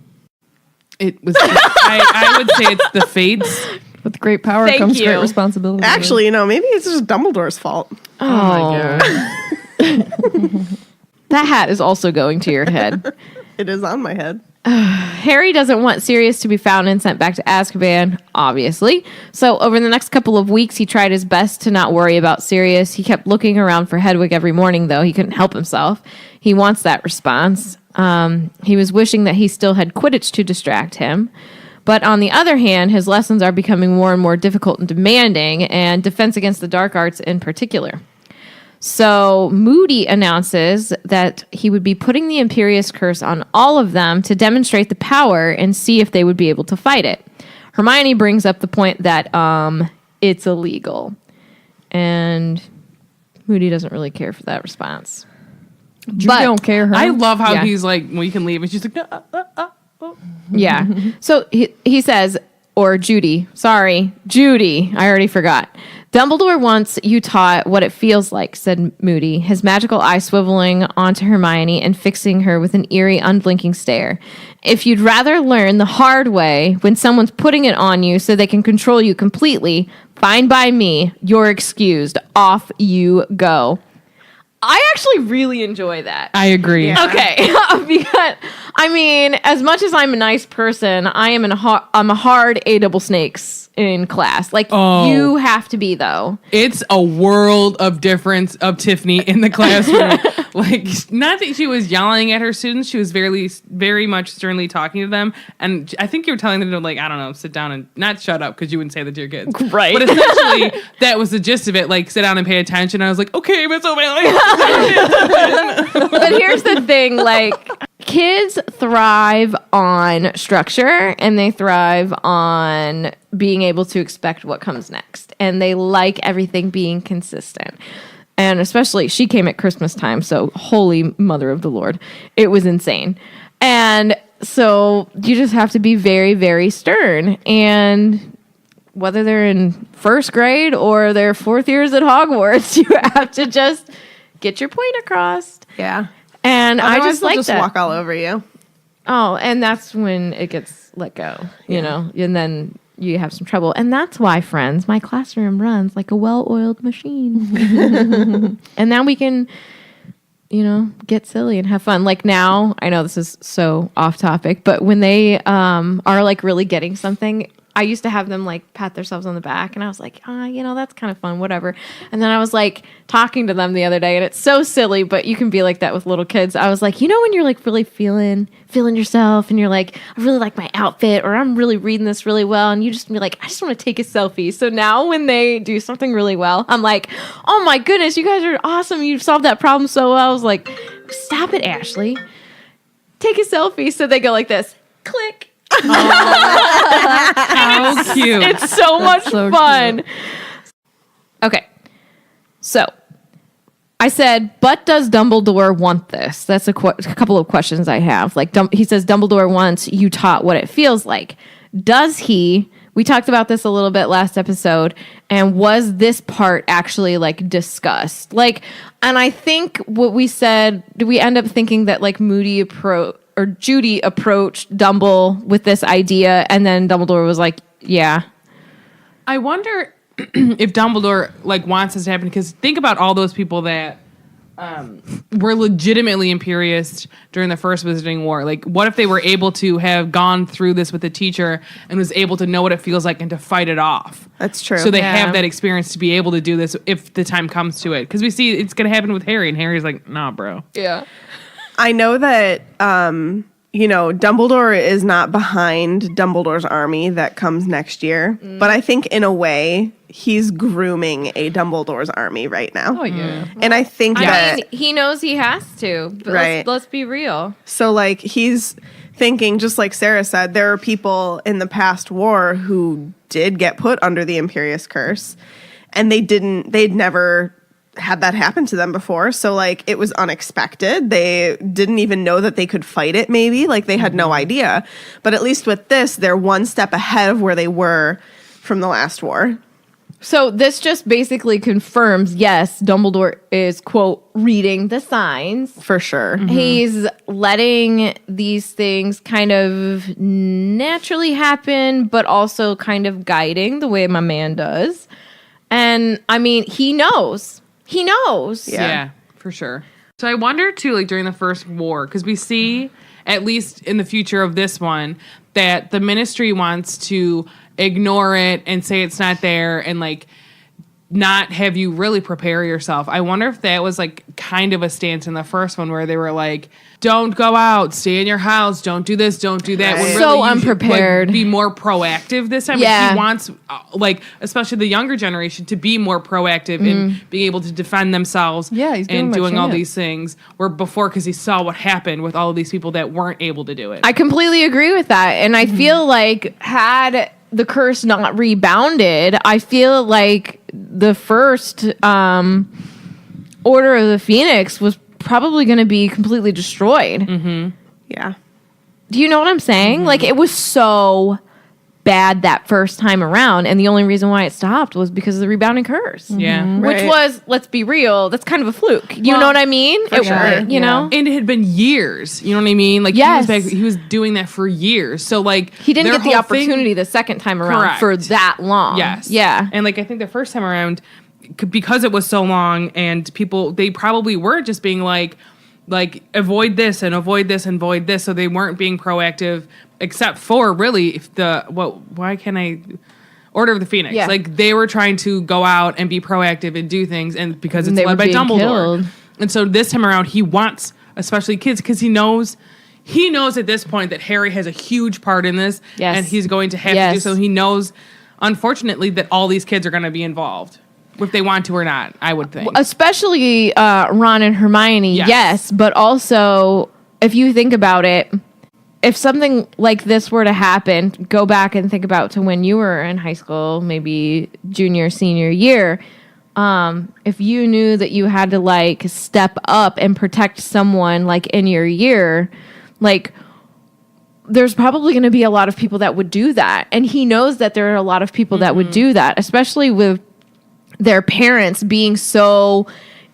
It was. I would say it's the fates. With great power Thank comes you. great responsibility. Actually, maybe it's just Dumbledore's fault. Oh my god. That hat is also going to your head. It is on my head. Harry doesn't want Sirius to be found and sent back to Azkaban, obviously. So over the next couple of weeks, he tried his best to not worry about Sirius. He kept looking around for Hedwig every morning, though. He couldn't help himself. He wants that response. He was wishing that he still had Quidditch to distract him. But on the other hand, his lessons are becoming more and more difficult and demanding, and Defense Against the Dark Arts in particular. So Moody announces that he would be putting the Imperious Curse on all of them to demonstrate the power and see if they would be able to fight it. Hermione brings up the point that it's illegal. And Moody doesn't really care for that response. You don't care, huh? I love how Yeah. he's like, well, you can leave, and she's like, no. Yeah. So he says, or Judy, sorry, Judy, I already forgot. Dumbledore wants you taught what it feels like, said Moody, his magical eye swiveling onto Hermione and fixing her with an eerie, unblinking stare. If you'd rather learn the hard way when someone's putting it on you so they can control you completely, fine by me, you're excused. Off you go. I actually really enjoy that. I agree. Yeah. Okay, because I mean, as much as I'm a nice person, I'm a hard A double snakes in class. Like you have to be though. It's a world of difference of Tiffany in the classroom. Like, not that she was yelling at her students, she was very much sternly talking to them. And I think you were telling them to, like, I don't know, sit down and not shut up because you wouldn't say that to your kids. Right. But essentially, that was the gist of it. Like, sit down and pay attention. I was like, okay, Miss O'Malley. But here's the thing, like kids thrive on structure and they thrive on being able to expect what comes next. And they like everything being consistent. And especially she came at Christmas time, so holy mother of the Lord. It was insane. And so you just have to be very, very stern. And whether they're in first grade or their fourth years at Hogwarts, you have to just get your point across. Yeah. And I Otherwise, just they'll like just that. walk all over you. Oh, and that's when it gets let go, you know, and then you have some trouble. And that's why, friends, my classroom runs like a well-oiled machine. And now we can, you know, get silly and have fun. Like now, I know this is so off topic, but when they are like really getting something, I used to have them like pat themselves on the back, and I was like, you know, that's kind of fun, whatever. And then I was like talking to them the other day, and it's so silly, but you can be like that with little kids. I was like, you know, when you're like really feeling yourself, and you're like, I really like my outfit, or I'm really reading this really well, and you just be like, I just want to take a selfie. So now when they do something really well, I'm like, oh my goodness, you guys are awesome. You solved that problem so well. I was like, stop it, Ashley. Take a selfie. So they go like this, click. How cute. It's so much so fun. Okay. So I said, but does Dumbledore want this? That's a couple of questions I have. Like he says Dumbledore wants you taught what it feels like. Does he? We talked about this a little bit last episode. And was this part actually like discussed? Like, and I think what we said, did we end up thinking that like Judy approached Dumble with this idea, and then Dumbledore was like, yeah. I wonder if Dumbledore like wants this to happen, because think about all those people that were legitimately imperious during the first Visiting War. Like, what if they were able to have gone through this with the teacher and was able to know what it feels like and to fight it off? That's true. So they Yeah. have that experience to be able to do this if the time comes to it. Because we see it's going to happen with Harry, and Harry's like, nah, bro. Yeah. I know that, you know, Dumbledore is not behind Dumbledore's army that comes next year. But I think in a way, he's grooming a Dumbledore's army right now. Oh, yeah. And I think I that... mean, he knows he has to. But Right. let's be real. So, like, he's thinking, just like Sarah said, there are people in the past war who did get put under the Imperious Curse, and they'd never had that happen to them before. So like it was unexpected. They didn't even know that they could fight it, maybe. Like they had no idea. But at least with this, they're one step ahead of where they were from the last war. So this just basically confirms, yes, Dumbledore is, quote, reading the signs. For sure. He's letting these things kind of naturally happen, but also kind of guiding the way my man does. And I mean, he knows. He knows. Yeah, for sure. So I wonder too, like during the first war, because we see, at least in the future of this one, that the Ministry wants to ignore it and say it's not there and like not have you really prepare yourself. I wonder if that was like kind of a stance in the first one where they were like, don't go out, stay in your house, don't do this, don't do that. Right. When So really you should, unprepared. like, be more proactive this time. Yeah. He wants, like, especially the younger generation, to be more proactive in being able to defend themselves Yeah, he's giving and them a doing all chance. these things. Where before, because he saw what happened with all of these people that weren't able to do it. I completely agree with that. And I feel like had the curse not rebounded, I feel like the first Order of the Phoenix was probably going to be completely destroyed. Yeah. Do you know what I'm saying? Like, it was so bad that first time around, and the only reason why it stopped was because of the rebounding curse. Yeah. Which Right. was, let's be real, that's kind of a fluke. You Well, know what I mean? for sure. You know? And it had been years. You know what I mean? Like Yes. he was doing that for years. So like He didn't their get the whole thing- opportunity the second time around Correct. for that long. Yes. Yeah. And like I think the first time around, because it was so long, and they probably were just being like avoid this and avoid this and avoid this, so they weren't being proactive, except for really if why can't I Order of the Phoenix? Yeah. Like they were trying to go out and be proactive and do things, and because And it's they led were by being Dumbledore, killed. and so this time around he wants especially kids because he knows at this point that Harry has a huge part in this, Yes. and he's going to have to do Yes. so. He knows, unfortunately, that all these kids are going to be involved, if they want to or not, I would think. Especially Ron and Hermione, Yes. yes. But also, if you think about it, if something like this were to happen, go back and think about to when you were in high school, maybe junior, senior year. If you knew that you had to like step up and protect someone like in your year, like there's probably going to be a lot of people that would do that. And he knows that there are a lot of people that would do that, especially with their parents being so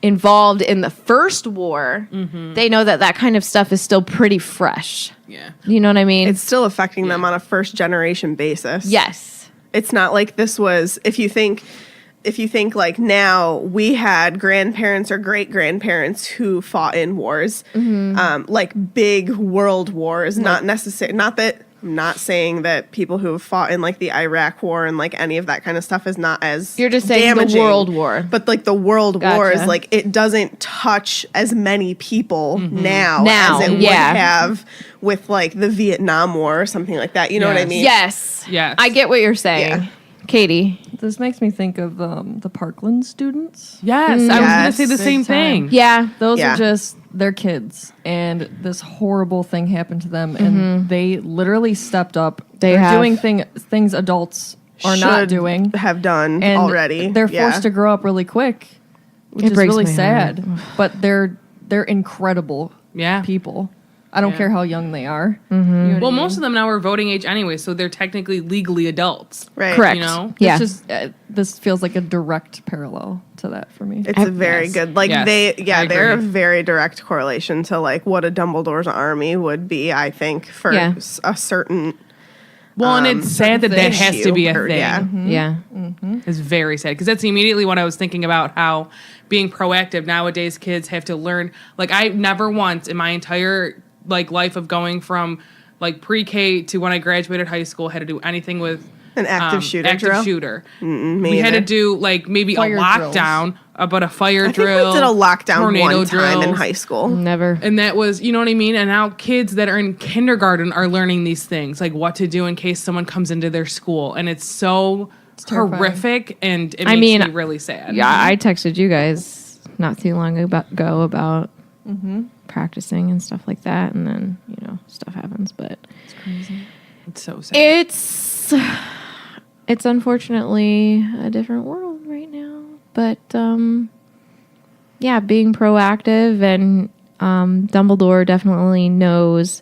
involved in the first war. They know that kind of stuff is still pretty fresh. Yeah. You know what I mean? It's still affecting them on a first generation basis. yes. It's not like this was, if you think like now we had grandparents or great grandparents who fought in wars, like big world wars, not necessarily, I'm not saying that people who have fought in like the Iraq war and like any of that kind of stuff is not as You're just saying the damaging. world war. But like the world war is Gotcha. like it doesn't touch as many people now Now, as it yeah. would have with like the Vietnam War or something like that. You know what I Yes. mean? Yes. Yes. I get what you're saying. Yeah. Katie. This makes me think of the Parkland students. Yes, I was going to Yes. say the same Big time. thing. Yeah. Those Yeah. are just their kids, and this horrible thing happened to them, and they literally stepped up. They They're have. doing things adults are not Should doing, have done and already. they're Yeah. forced to grow up really quick, which It is breaks really my sad. But they're incredible Yeah. people. I don't Yeah. care how young they are. Well, most of them now are voting age anyway, so they're technically legally adults. Right. Correct. You know? Yeah. It's just this feels like a direct parallel to that for me. It's a very Yes. good, like Yes, I they're a agree. very direct correlation to like what a Dumbledore's army would be. I think for Yeah. a certain. Well, and it's sad that that has to be a issue, or- thing. yeah. Yeah. It's very sad because that's immediately what I was thinking about, how being proactive nowadays kids have to learn. Like I never once in my entire like life of going from like pre-K to when I graduated high school had to do anything with An active shooter drill? We had to either. do like maybe Fire a lockdown, but a fire I think drill. we did a lockdown tornado one time in drills. high school. Never. And that was, you know what I mean? And now kids that are in kindergarten are learning these things, like what to do in case someone comes into their school. And it's so terrifying. horrific, and it I makes mean, me really sad. Yeah, I texted you guys not too long ago about practicing and stuff like that, and then stuff happens. But It's so sad. it's unfortunately a different world right now. But being proactive, and Dumbledore definitely knows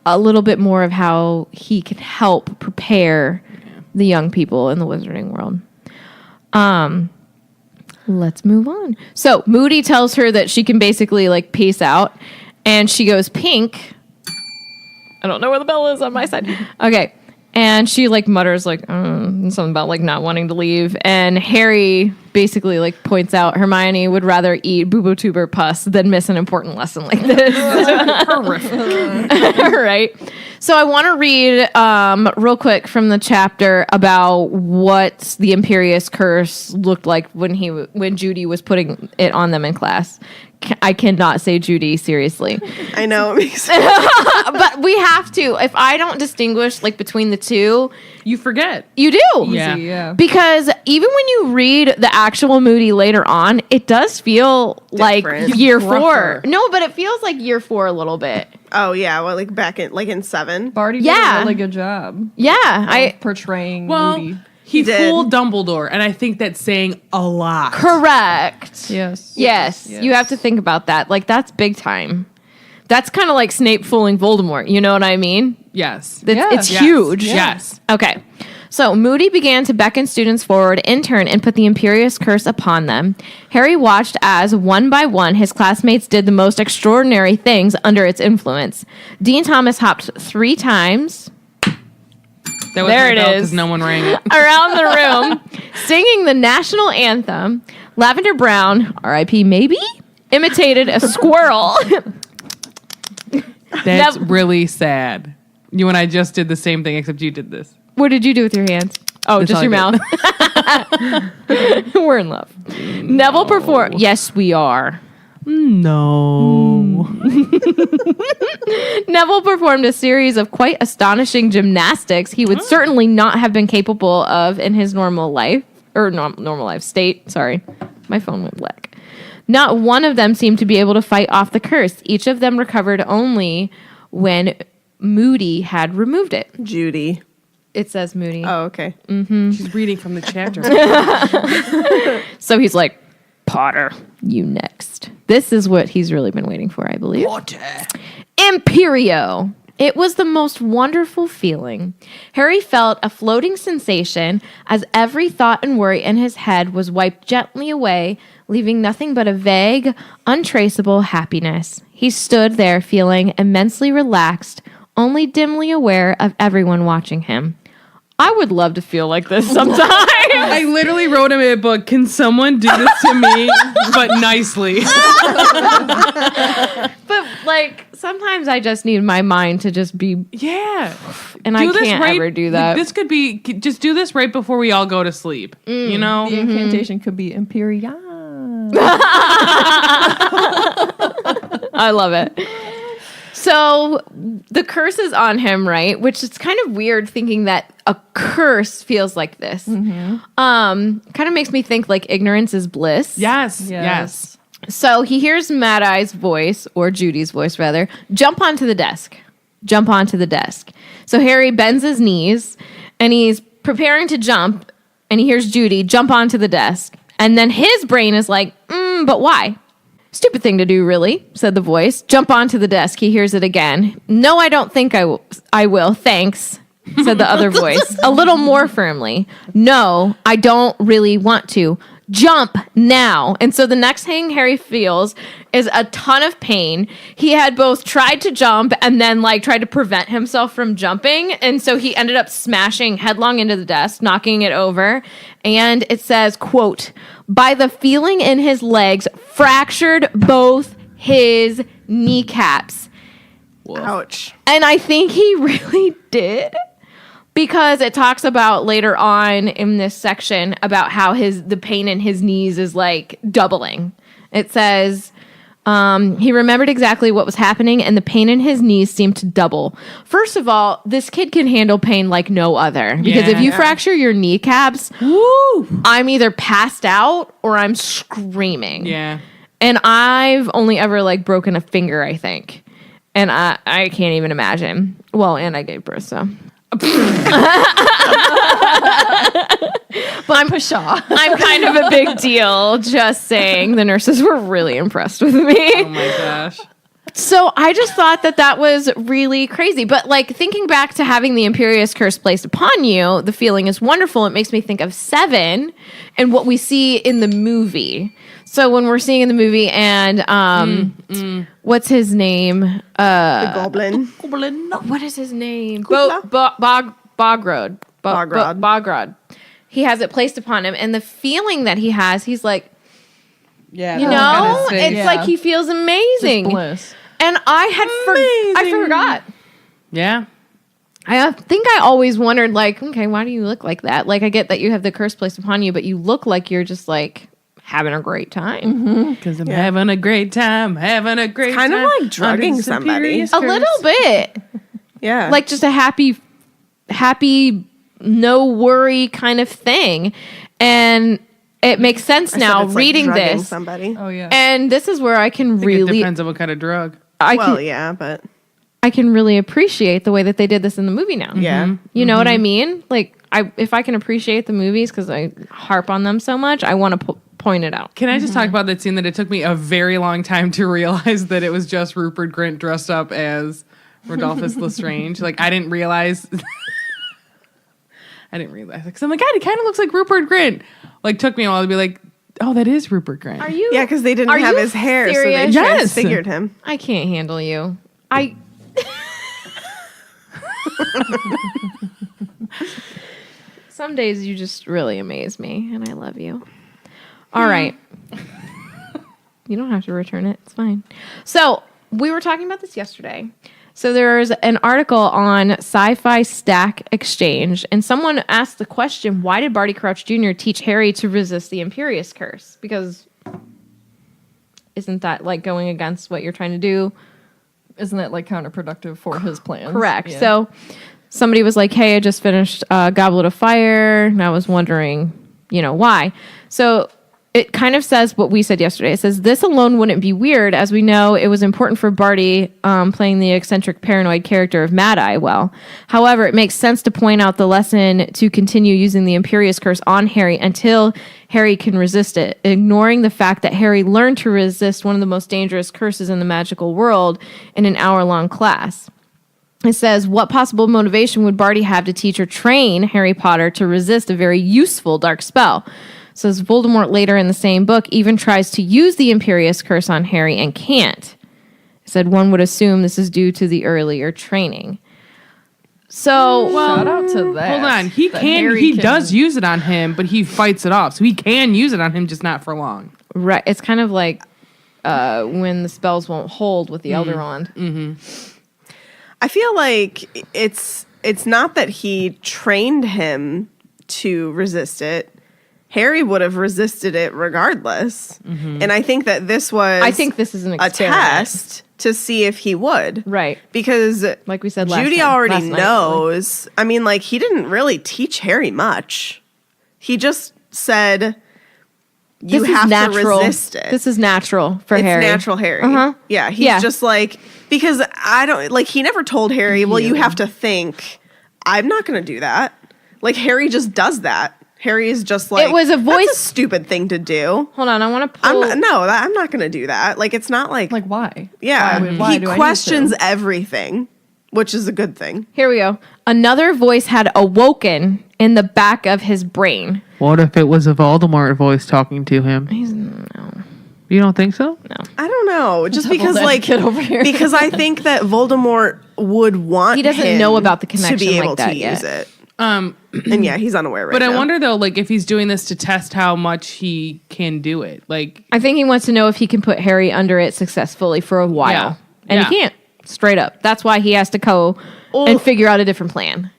a little bit more of how he can help prepare the young people in the wizarding world. Let's move on. So Moody tells her that she can basically like peace out, and she goes pink. I don't know where the bell is on my side. Okay. And she like mutters like something about like not wanting to leave. And Harry basically like points out Hermione would rather eat boobotuber pus than miss an important lesson like this. Horrific. Right. So I want to read real quick from the chapter about what the Imperious Curse looked like when Judy was putting it on them in class. I cannot say Judy, seriously. I know. It makes But we have to. If I don't distinguish like between the two, You forget. you do. Yeah. Yeah. Because even when you read the actual Moody later on, it does feel like Different. year Rougher. 4. No, but it feels like year 4 a little bit. Oh yeah, well, like back in 7. Barty did Yeah. a really good job Yeah, portraying Well, Moody. he did. fooled Dumbledore, and I think that's saying a lot. correct. Yes. Yes, you have to think about that. Like, that's big time. That's kind of like Snape fooling Voldemort. You know what I mean? Yes. It's Yes. huge. Yes. Okay. So Moody began to beckon students forward in turn and put the Imperious Curse upon them. Harry watched as, one by one, his classmates did the most extraordinary things under its influence. Dean Thomas hopped 3 times That was There my it bell is. 'cause no one rang it. around the room, singing the national anthem. Lavender Brown, R.I.P. maybe, imitated a squirrel. That's That- really sad. You and I just did the same thing, except you did this. What did you do with your hands? Oh, That's just all your I mouth. We're in love. Neville performed. Yes, we are. No. Neville performed a series of quite astonishing gymnastics he would certainly not have been capable of in his normal life, or normal life state. Sorry, my phone went black. Not one of them seemed to be able to fight off the curse. Each of them recovered only when Moody had removed it. Judy. It says Moody. Oh, okay. She's reading from the chapter. So he's like, Potter, you next. This is what he's really been waiting for, I believe. Imperio. It was the most wonderful feeling. Harry felt a floating sensation as every thought and worry in his head was wiped gently away, leaving nothing but a vague, untraceable happiness. He stood there feeling immensely relaxed, only dimly aware of everyone watching him. I would love to feel like this sometime. I literally wrote him a book. Can someone do this to me, but nicely? But like sometimes I just need my mind to just be, Yeah. and Do I this can't ever do that. This could be, just do this right before we all go to sleep. You know? The incantation could be Imperial. I love it. So the curse is on him, right? Which is kind of weird thinking that a curse feels like this. Kind of makes me think like ignorance is bliss. Yes. So he hears Mad Eye's voice, or Judy's voice rather, jump onto the desk. Jump onto the desk. So Harry bends his knees and he's preparing to jump, and he hears Judy jump onto the desk. And then his brain is like, but why? Stupid thing to do, really, said the voice. Jump onto the desk. He hears it again. No, I don't think I will. Thanks, said the other voice, a little more firmly. No, I don't really want to. Jump now. And so the next thing Harry feels is a ton of pain. He had both tried to jump and then like tried to prevent himself from jumping. And so he ended up smashing headlong into the desk, knocking it over. And it says, quote, by the feeling in his legs, fractured both his kneecaps. Ouch. And I think he really did. Because it talks about later on in this section about how the pain in his knees is like doubling. It says he remembered exactly what was happening and the pain in his knees seemed to double. First of all, this kid can handle pain like no other. Because if you fracture your kneecaps, I'm either passed out or I'm screaming. Yeah. And I've only ever like broken a finger, I think. And I can't even imagine. Well, and I gave birth, so. But I'm kind of a big deal. Just saying, the nurses were really impressed with me. Oh my gosh. So I just thought that was really crazy. But like thinking back to having the Imperious Curse placed upon you, the feeling is wonderful. It makes me think of Seven and what we see in the movie. So when we're seeing in the movie and what's his name? The goblin. What is his name? Kukla? Bogrod. Bogrod. Bogrod. He has it placed upon him, and the feeling that he has, he's like, Yeah. you that know, was kinda sick. it's like he feels amazing. Just bliss. And I forgot. Yeah. I think I always wondered, like, okay, why do you look like that? Like, I get that you have the curse placed upon you, but you look like you're just like having a great time. Because I'm having a great time. Having a great Kind of time. like drugging under the somebody. Imperious A Curse. little bit. Yeah. Like just a happy, no worry kind of thing. And it makes sense I said now it's like reading drugging this. somebody. Oh yeah. And this is where I can I think really, it depends on what kind of drug. Yeah, but I can really appreciate the way that they did this in the movie now. yeah. You know what I mean? Like, if I can appreciate the movies because I harp on them so much, I want to point it out. Can I just talk about that scene that it took me a very long time to realize that it was just Rupert Grint dressed up as Rodolphus Lestrange? Like, I didn't realize. Because I'm like, God, he kind of looks like Rupert Grint. Like, took me a while to be like, oh, that is Rupert Grint. Are you? Yeah, because they didn't Are have you his hair, so serious? they Yes. transfigured him. I can't handle you. Some days you just really amaze me, and I love you. All right. You don't have to return it. It's fine. So we were talking about this yesterday. So there's an article on Sci-Fi Stack Exchange, and someone asked the question, why did Barty Crouch Jr. teach Harry to resist the Imperious Curse? Because isn't that like going against what you're trying to do? Isn't that like counterproductive for his plans? Correct. Yeah. So somebody was like, hey, I just finished Goblet of Fire, and I was wondering, why? So it kind of says what we said yesterday. It says, this alone wouldn't be weird, as we know it was important for Barty playing the eccentric paranoid character of Mad Eye well. However, it makes sense to point out the lesson to continue using the Imperious Curse on Harry until Harry can resist it, ignoring the fact that Harry learned to resist one of the most dangerous curses in the magical world in an hour-long class. It says, what possible motivation would Barty have to teach or train Harry Potter to resist a very useful dark spell? It says Voldemort later in the same book even tries to use the Imperious Curse on Harry and can't. It said one would assume this is due to the earlier training. So, Shout out to that. Hold on. He That can. Harry He does use it on him, but he fights it off. So he can use it on him, just not for long. right, it's kind of like when the spells won't hold with the Elder Wand. I feel like it's not that he trained him to resist it. Harry would have resisted it regardless. And I think that this was I think this is an a experiment. test to see if he would. Right. Because Like we said last Judy time- already last night, knows. I mean, like, he didn't really teach Harry much. He just said, you This is have natural. to resist it. This is natural for It's Harry. natural Harry. Uh-huh. Yeah, he's Yeah. just like, because I don't, like, he never told Harry, well, you have to think, I'm not going to do that. Like, Harry just does that. Harry is just like, It was a voice- that's a stupid thing to do. Hold on, I want to pull. I'm not going to do that. Like, it's not like, Like why? yeah, Why he do I need questions to? everything, which is a good thing. Here we go. Another voice had awoken in the back of his brain. What if it was a Voldemort voice talking to him? You don't think so? I don't know, just because Devil's like advocate over here. because I think that Voldemort would want He doesn't him know about the to connection be like able that to yet. use it. And yeah, he's unaware right But now. I wonder though, like if he's doing this to test how much he can do it. Like, I think he wants to know if he can put Harry under it successfully for a while. Yeah. And Yeah. he can't. Straight up. That's why he has to go and figure out a different plan.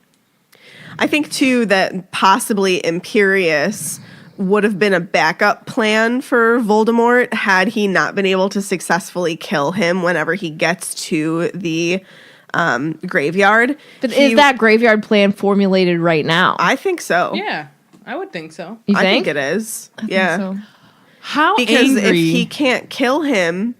I think too that possibly Imperious would have been a backup plan for Voldemort had he not been able to successfully kill him whenever he gets to the graveyard. But is that graveyard plan formulated right now? I think so. yeah, I would think so. You I think? think it is. Yeah. So How Because angry? if he can't kill him,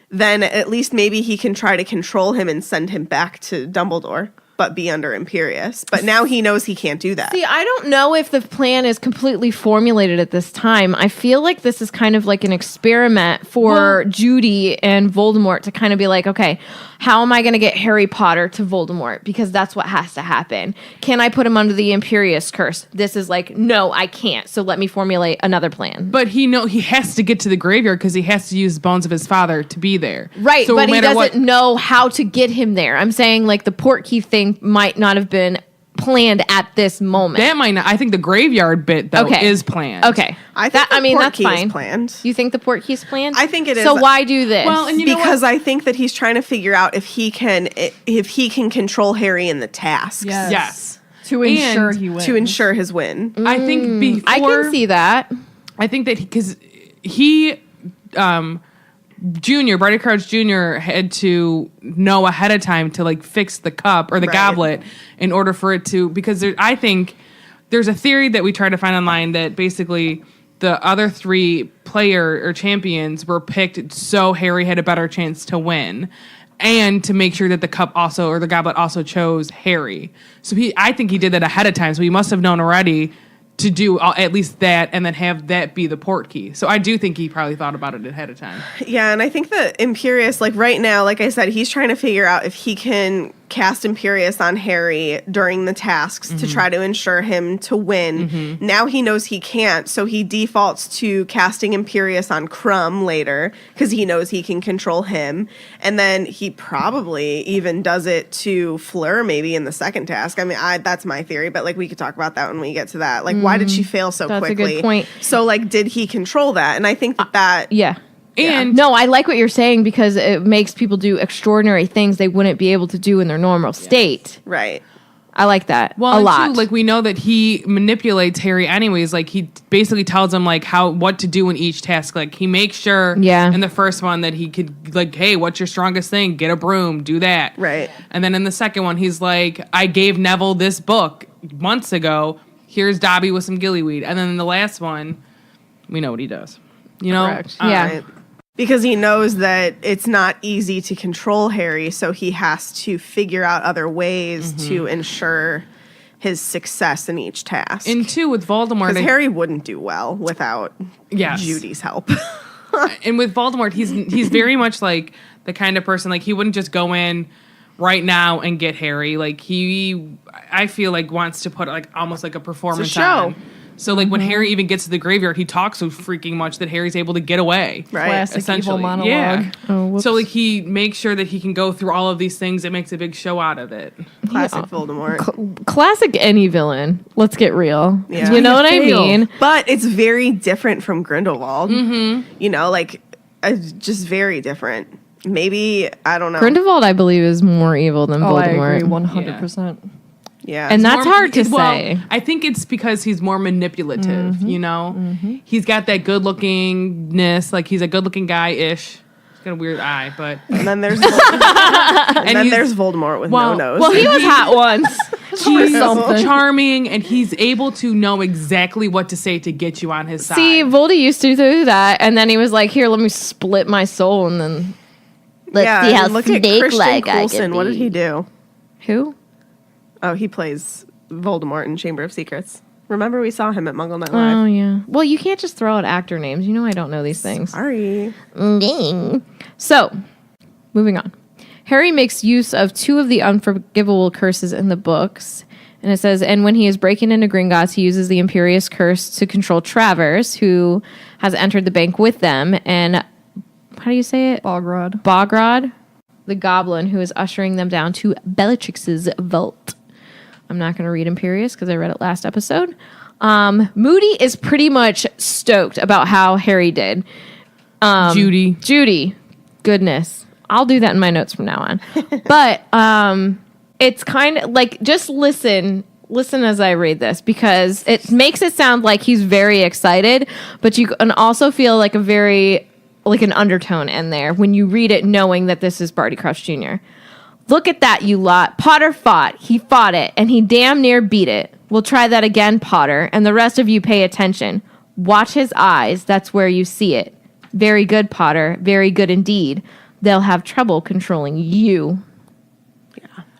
then at least maybe he can try to control him and send him back to Dumbledore. but be under Imperius. But now he knows he can't do that. See, I don't know if the plan is completely formulated at this time. I feel like this is kind of like an experiment for Judy and Voldemort to kind of be like, okay, how am I going to get Harry Potter to Voldemort? Because that's what has to happen. Can I put him under the Imperius curse? This is like, no, I can't. So let me formulate another plan. But he has to get to the graveyard because he has to use the bones of his father to be there. Right, So but no he matter doesn't know how to get him there. I'm saying like the Portkey thing might not have been planned at this moment. That might not. I think the graveyard bit though Okay. is planned. Okay. I think that's Portkey fine. is planned. You think the Portkey's planned? I think it is. So why do this? Well, and you know Because I think that he's trying to figure out if he can control Harry in the tasks Yes. To ensure And he wins. to ensure his win. I think before I can see that. I think that because he, Junior, Barty Crouch Jr. had to know ahead of time to like fix the cup or the Right. goblet in order for it to, because I think there's a theory that we try to find online that basically the other three player or champions were picked so Harry had a better chance to win. And to make sure that the cup also, or the goblet also chose Harry. So I think he did that ahead of time. So he must have known already to do at least that and then have that be the Portkey. So I do think he probably thought about it ahead of time. Yeah, and I think that Imperius, like right now, like I said, he's trying to figure out if he can cast Imperius on Harry during the tasks to try to ensure him to win. Now he knows he can't, so he defaults to casting Imperius on Krum later because he knows he can control him. And then he probably even does it to Fleur maybe in the second task. I mean, that's my theory, but like we could talk about that when we get to that. Like, why did she fail so That's a quickly? good point. So like, did he control that? And I think that Yeah. And No, I like what you're saying because it makes people do extraordinary things they wouldn't be able to do in their normal state. right. I like that well, a and lot. too, like we know that he manipulates Harry anyways. Like he basically tells him like what to do in each task. Like he makes sure Yeah. in the first one that he could like, hey, what's your strongest thing? Get a broom, do that. Right. And then in the second one, he's like, I gave Neville this book months ago. Here's Dobby with some gillyweed. And then in the last one, we know what he does. You know? Correct. Yeah. Right. Because he knows that it's not easy to control Harry, so he has to figure out other ways to ensure his success in each task. And two, with Voldemort, Because Harry wouldn't do well without Yes. Judy's help. and with Voldemort, he's very much like the kind of person, like he wouldn't just go in right now and get Harry. Like I feel like wants to put like almost like a performance show. on. So like when Harry even gets to the graveyard, he talks so freaking much that Harry's able to get away. Right. Classic evil Essentially, monologue. yeah. Oh, whoops. So like he makes sure that he can go through all of these things. It makes a big show out of it. Classic Voldemort. Classic any villain. Let's get real. Yeah. You know what I Fail. mean? But it's very different from Grindelwald. You know, like, just very different. Maybe, I don't know. Grindelwald, I believe, is more evil than Oh, I Voldemort. agree 100%. Yeah. And that's hard to well, say. I think it's because he's more manipulative, you know? He's got that good lookingness, like he's a good looking guy-ish. He's got a weird eye, but and then there's and then he's- there's Voldemort with well- no nose. Well, he was hot once. he's something. charming and he's able to know exactly what to say to get you on his side. See, Voldy used to do that, and then he was like, "Here, let me split my soul, and then let's see how look at snake-like Christian I can Coulson. What did be." he do? Who? Oh, he plays Voldemort in Chamber of Secrets. Remember, we saw him at Muggle Night Live. Oh yeah. Well, you can't just throw out actor names. You know I don't know these things. Sorry. Dang. So, moving on. Harry makes use of two of the unforgivable curses in the books. And it says, and when he is breaking into Gringotts, he uses the Imperious Curse to control Travers, who has entered the bank with them. And how do you say it? Bogrod. Bogrod, the goblin who is ushering them down to Bellatrix's vault. I'm not going to read Imperious because I read it last episode. Moody is pretty much stoked about how Harry did. Judy. Goodness. I'll do that in my notes from now on. But it's kind of like, just listen as I read this, because it makes it sound like he's very excited, but you can also feel like an undertone in there when you read it knowing that this is Barty Crouch Jr. Look at that, you lot. Potter fought. He fought it, and he damn near beat it. We'll try that again, Potter, and the rest of you pay attention. Watch his eyes. That's where you see it. Very good, Potter. Very good indeed. They'll have trouble controlling you.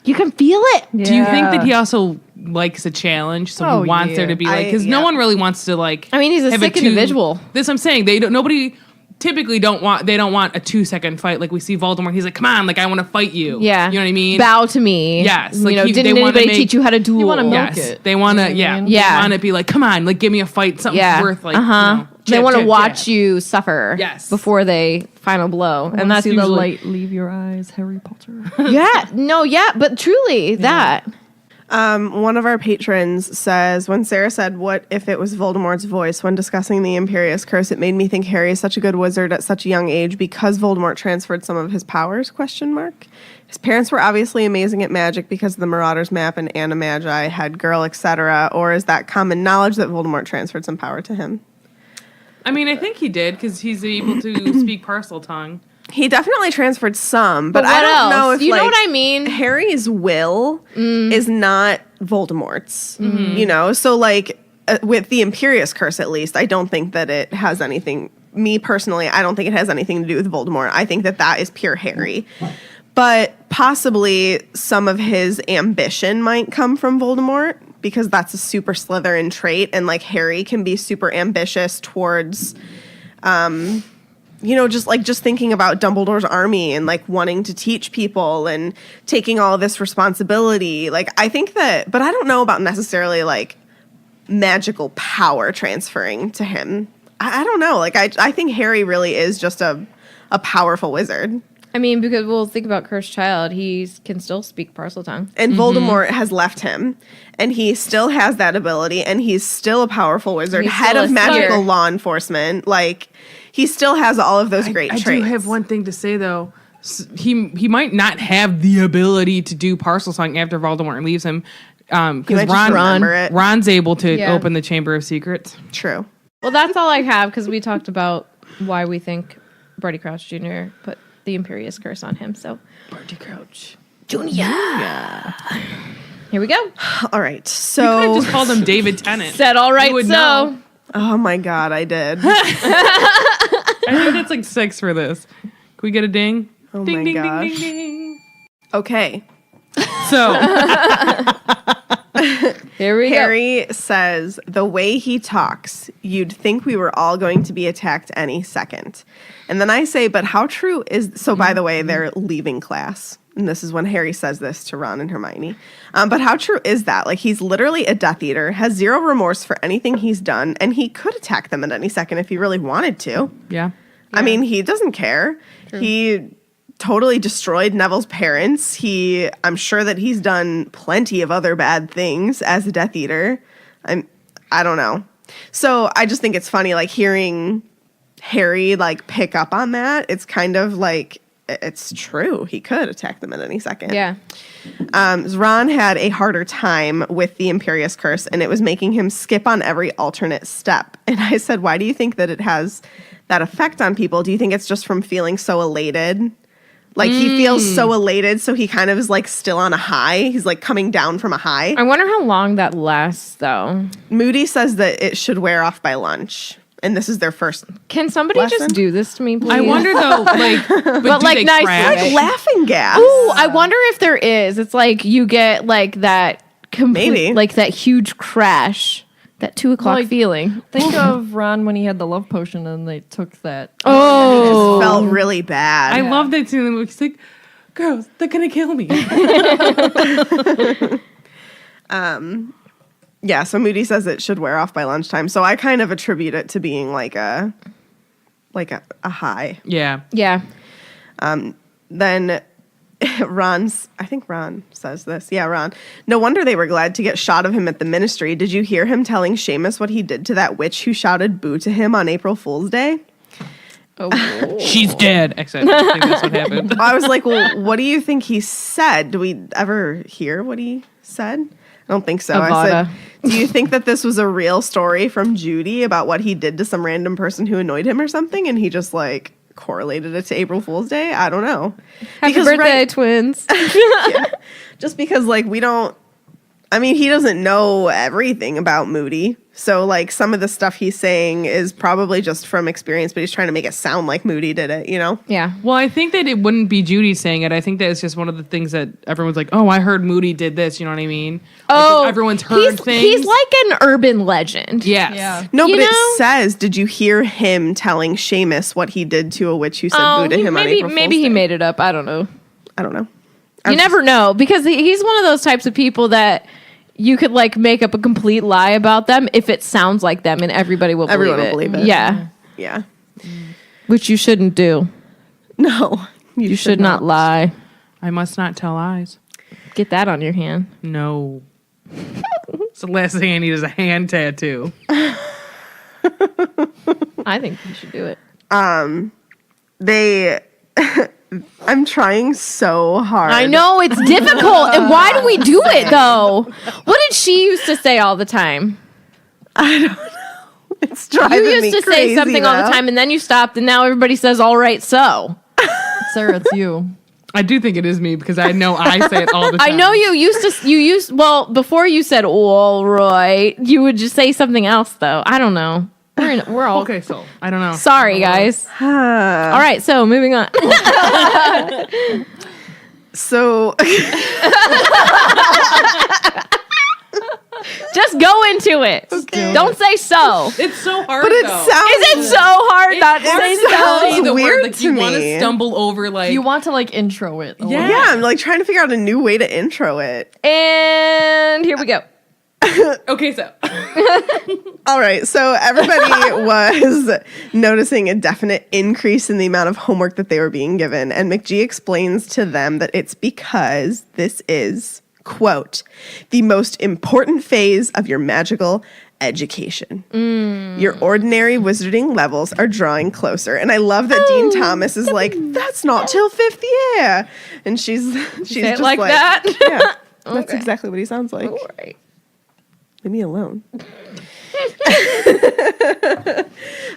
You can feel it. Do you think that he also likes a challenge? So he wants there to be like, because no one really wants to like. I mean, he's a have sick individual. This I'm saying. Nobody typically don't want a 2-second fight like we see Voldemort. He's like, come on, like I want to fight you. Yeah. You know what I mean? Bow to me. Yes. Like, Like didn't anybody teach you how to duel? You want to milk Yes. it. They want to. You know what I mean? They Yeah. want to be like, come on, like give me a fight. Something's worth like. They want to watch you suffer. Yes. Before they final blow, and that's see usually the light leave your eyes, Harry Potter. but truly that. One of our patrons says, when Sarah said, what if it was Voldemort's voice when discussing the Imperious Curse, it made me think Harry is such a good wizard at such a young age because Voldemort transferred some of his powers, ? His parents were obviously amazing at magic because of the Marauders map and Animagi, Head Girl, etc. Or is that common knowledge that Voldemort transferred some power to him? I mean, I think he did because he's able to speak parcel tongue. He definitely transferred some, but what I don't else? know if You know like, what I mean? Harry's will is not Voldemort's, you know? So like with the Imperious Curse, at least, I don't think that it has anything, me personally, I don't think it has anything to do with Voldemort. I think that is pure Harry. But possibly some of his ambition might come from Voldemort because that's a super Slytherin trait. And like Harry can be super ambitious towards, just thinking about Dumbledore's army and like wanting to teach people and taking all of this responsibility. Like I think that, but I don't know about necessarily like magical power transferring to him. I don't know. Like I think Harry really is just a powerful wizard. I mean, because we'll think about Cursed Child. He can still speak parcel tongue. And Voldemort has left him. And he still has that ability. And he's still a powerful wizard. He's Head still of a magical seer. law enforcement. Like, he still has all of those great I traits. do have one thing to say though. He might not have the ability to do parcel tongue after Voldemort leaves him. might Because just remember it. Ron's able to Yeah. open the Chamber of Secrets. True. Well, that's all I have because we talked about why we think Barty Crouch Jr. put the Imperious Curse on him. So, Barty Crouch. here we go. All right. I So, just called him David Tennant. Said all right, You would so. know. oh my God, I did. I think that's like 6 for this. Can we get a ding? Oh ding, my ding, gosh. ding, ding, ding. Okay. So, Here we go. Harry says, the way he talks, you'd think we were all going to be attacked any second. And then I say, but how true is... So, by the way, they're leaving class. And this is when Harry says this to Ron and Hermione. But how true is that? Like, he's literally a Death Eater, has zero remorse for anything he's done, and he could attack them at any second if he really wanted to. yeah. I mean, he doesn't care. He totally destroyed Neville's parents. I'm sure that he's done plenty of other bad things as a Death Eater. I don't know. So I just think it's funny, like hearing Harry like pick up on that. It's kind of like it's true. He could attack them at any second. Yeah. Ron had a harder time with the Imperious Curse, and it was making him skip on every alternate step. And I said, why do you think that it has that effect on people? Do you think it's just from feeling so elated? Like he feels so elated, so he kind of is like still on a high. He's like coming down from a high. I wonder how long that lasts, though. Moody says that it should wear off by lunch. And this is their first. Can somebody Lesson? just do this to me, please? I wonder though, like, but do like, they nice, crash? like, Laughing gas. Ooh, I wonder if there is. It's like you get like that complete, Maybe. like that huge crash, that 2 o'clock Like- feeling. Think of Ron when he had the love potion and they took that. Oh, It felt really bad. I love that scene in the movie. He's like, girls, they're gonna kill me. Yeah, so Moody says it should wear off by lunchtime. So I kind of attribute it to being like a high. Yeah. yeah. Then I think Ron says this. Yeah, Ron. No wonder they were glad to get shot of him at the ministry. Did you hear him telling Seamus what he did to that witch who shouted boo to him on April Fool's Day? Oh, She's dead. Except I think that's what happened. I was like, well, what do you think he said? Do we ever hear what he said? I don't think so. I Avada. said, do you think that this was a real story from Judy about what he did to some random person who annoyed him or something? And he just like correlated it to April Fool's Day? I don't know. happy Because, birthday, right- twins. Just because like we don't I mean, he doesn't know everything about Moody. So, like, some of the stuff he's saying is probably just from experience, but he's trying to make it sound like Moody did it, you know? Yeah. Well, I think that it wouldn't be Judy saying it. I think that it's just one of the things that everyone's like, oh, I heard Moody did this. You know what I mean? Oh, Like, everyone's heard things. He's like an urban legend. Yes. Yeah. No, You but know? it says, did you hear him telling Seamus what he did to a witch who said boo to him on maybe April Fool's maybe he Day? made it up. I don't know. I don't know. You never know, because he's one of those types of people that you could like make up a complete lie about them if it sounds like them, and everybody will Everyone believe will it. believe it. Yeah, Yeah. which you shouldn't do. No. You should not lie. I must not tell lies. Get that on your hand. No. It's the last thing I need is a hand tattoo. I think you should do it. They... I'm trying so hard. I know it's difficult, and why do we do it though? What did she used to say all the time? It's driving You me used to crazy, say something all the though. time, and then you stopped, and now everybody says, "All right, so." Sarah, it's you. I do think it is me because I know I say it all the time. I know well, before you said all right, you would just say something else though. I don't know. We're all Okay, so I don't know. sorry, guys. All right, so moving on. So... Just go into it. Don't say so. It's so hard. But it though. sounds... Is it so hard not to say It's hard to so? say the weird word. Like, to you want me. to stumble over like You want to like intro it. a Yeah. little. Yeah, I'm like trying to figure out a new way to intro it. And here we go. Okay, so All right, so everybody was noticing a definite increase in the amount of homework that they were being given, and McGee explains to them that it's because this is, quote, the most important phase of your magical education. Your ordinary wizarding levels are drawing closer. And I love that Dean Thomas is like, that's not till 5th year. And she's Say it just like that? Yeah, that's exactly what he sounds like. All right. Leave me alone.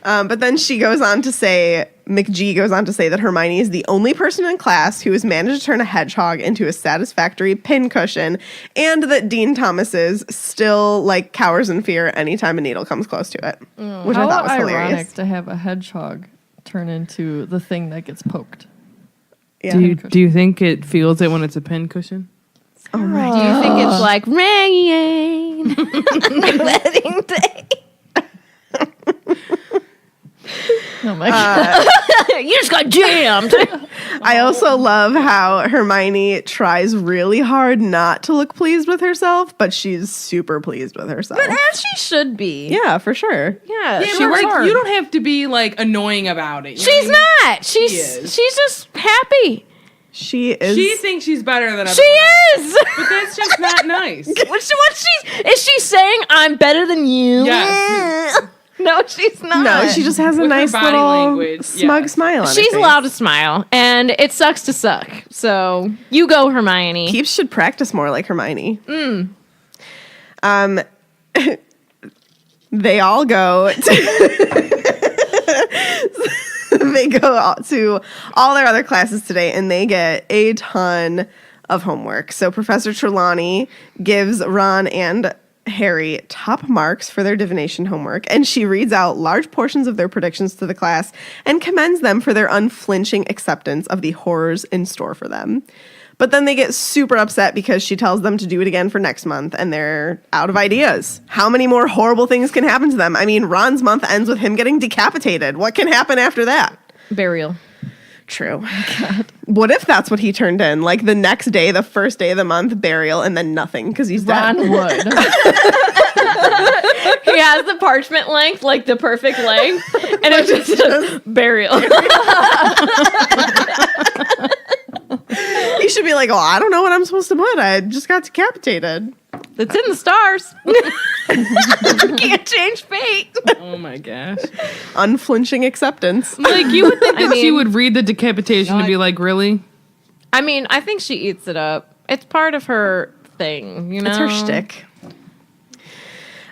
But then she goes on to say, McGee goes on to say that Hermione is the only person in class who has managed to turn a hedgehog into a satisfactory pincushion, and that Dean Thomas is still like cowers in fear anytime a needle comes close to it, which I How thought was ironic hilarious. to have a hedgehog turn into the thing that gets poked. Yeah. do you think it feels it when it's a pin cushion? Do you think it's like rain? Wedding day. Oh my god. You just got jammed. I also love how Hermione tries really hard not to look pleased with herself, but she's super pleased with herself. But as she should be. Yeah, for sure. Yeah. Yeah, she but works like, hard. you don't have to be like annoying about it. you know She's what I mean? not. She's is. she's just happy. She is. She thinks she's better than everyone. She is. But that's just not nice. Is she saying I'm better than you? Yes. No, she's not. No, she just has a With her nice body little language, smug yes. smile on her She's face. allowed to smile, and it sucks to suck. So you go, Hermione. Peeps should practice more like Hermione. They all go they go to all their other classes today, and they get a ton of homework. So Professor Trelawney gives Ron and Harry top marks for their divination homework, and she reads out large portions of their predictions to the class and commends them for their unflinching acceptance of the horrors in store for them. But then they get super upset because she tells them to do it again for next month, and they're out of ideas. How many more horrible things can happen to them? I mean, Ron's month ends with him getting decapitated. What can happen after that? Burial. True. What if that's what he turned in? Like the next day, the first day of the month, burial, and then nothing because he's dead. Ron would. He has the parchment length, like the perfect length, and it just says burial. He should be like, oh, I don't know what I'm supposed to put. I just got decapitated. It's in the stars. Can't change fate. Oh my gosh. Unflinching acceptance. Like, you would think that she mean- would read the decapitation and be like, really? I mean, I think she eats it up. It's part of her thing, you know? It's her shtick.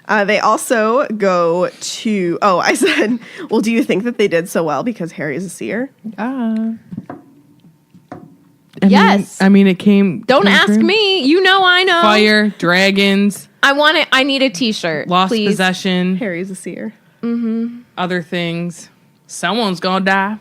They also go to... Oh, I said, well, do you think that they did so well because Harry's a seer? And Yes. I mean, it came. Don't came ask through. me. You know I know. Fire, dragons, I want it. I need a t-shirt. lost please. possession, Harry's a seer. other things. Someone's gonna die.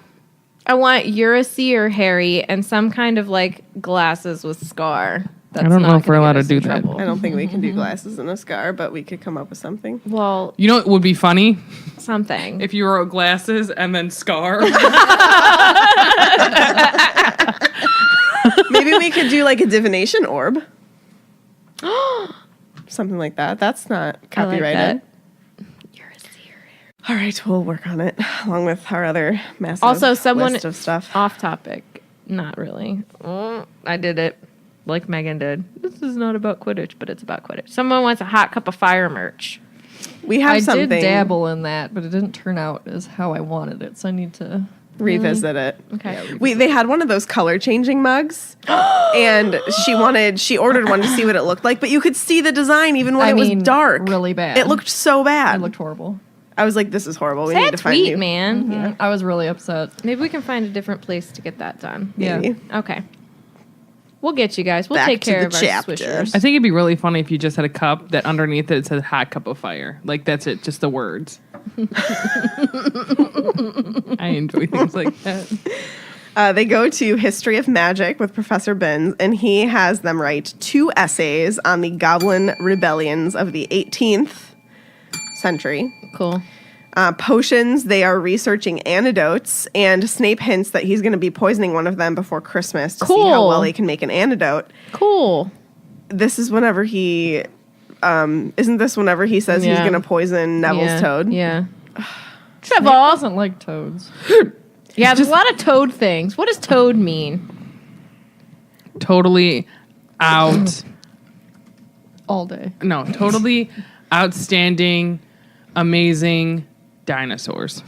I want you're a seer, Harry, and some kind of like glasses with scar. That's I don't know not if we're gonna allowed get to us do in that. trouble. I don't think we can do glasses and a scar, but we could come up with something. Well, You know what would be funny? something. If you wrote glasses and then scar. Maybe we could do like a divination orb. Something like that. That's not I like copyrighted. that. You're a seer. All right, we'll work on it along with our other massive Also, someone list of stuff. off topic. Not really. I did it like Megan did. This is not about Quidditch, but it's about Quidditch. Someone wants a hot cup of fire merch. We have I something. did dabble in that, but it didn't turn out as how I wanted it. So I need to. Revisit it. Okay. They had one of those color changing mugs, and she ordered one to see what it looked like, but you could see the design even when I it mean, was dark. really bad. It looked so bad. It looked horrible. I was like, this is horrible. We need Sad to find tweet, you. man. I was really upset. Maybe we can find a different place to get that done. Maybe. Yeah. Okay. We'll get you guys. We'll Back take to care the of our chapter. swishers. I think it'd be really funny if you just had a cup that underneath it said hot cup of fire. Like that's it, just the words. I enjoy things like that. They go to History of Magic with Professor Binns, and he has them write 2 essays on the Goblin rebellions of the 18th century. Cool. Potions, they are researching antidotes, and Snape hints that he's going to be poisoning one of them before Christmas to see how Cool. well he can make an antidote. Cool. This is whenever he, isn't this whenever he says he's Yeah. going to poison Neville's toad? Yeah. Snape Trevor. doesn't like toads. Yeah, there's a lot of toad things. What does toad mean? Totally out. All day. No, totally outstanding, amazing dinosaurs.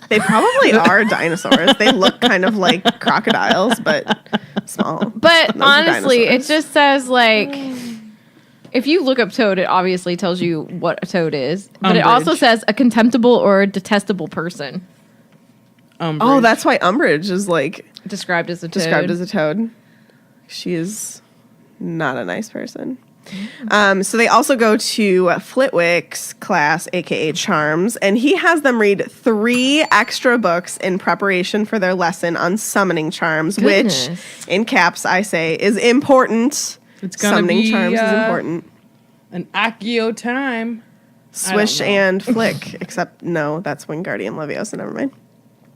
They probably are dinosaurs. They look kind of like crocodiles, but small. But Those are honestly, it dinosaurs. just says like if you look up toad, it obviously tells you what a toad is. But it also Umbridge. says a contemptible or detestable person Oh, that's why Umbridge is like described as a toad. described as a toad. She is not a nice person. So they also go to Flitwick's class, aka Charms, and he has them read 3 extra books in preparation for their lesson on summoning charms, Goodness. which in caps I say is important. It's gonna Summoning be, charms is important. an Accio time. Swish know. and Flick, except no, that's Wingardium Leviosa. Never mind.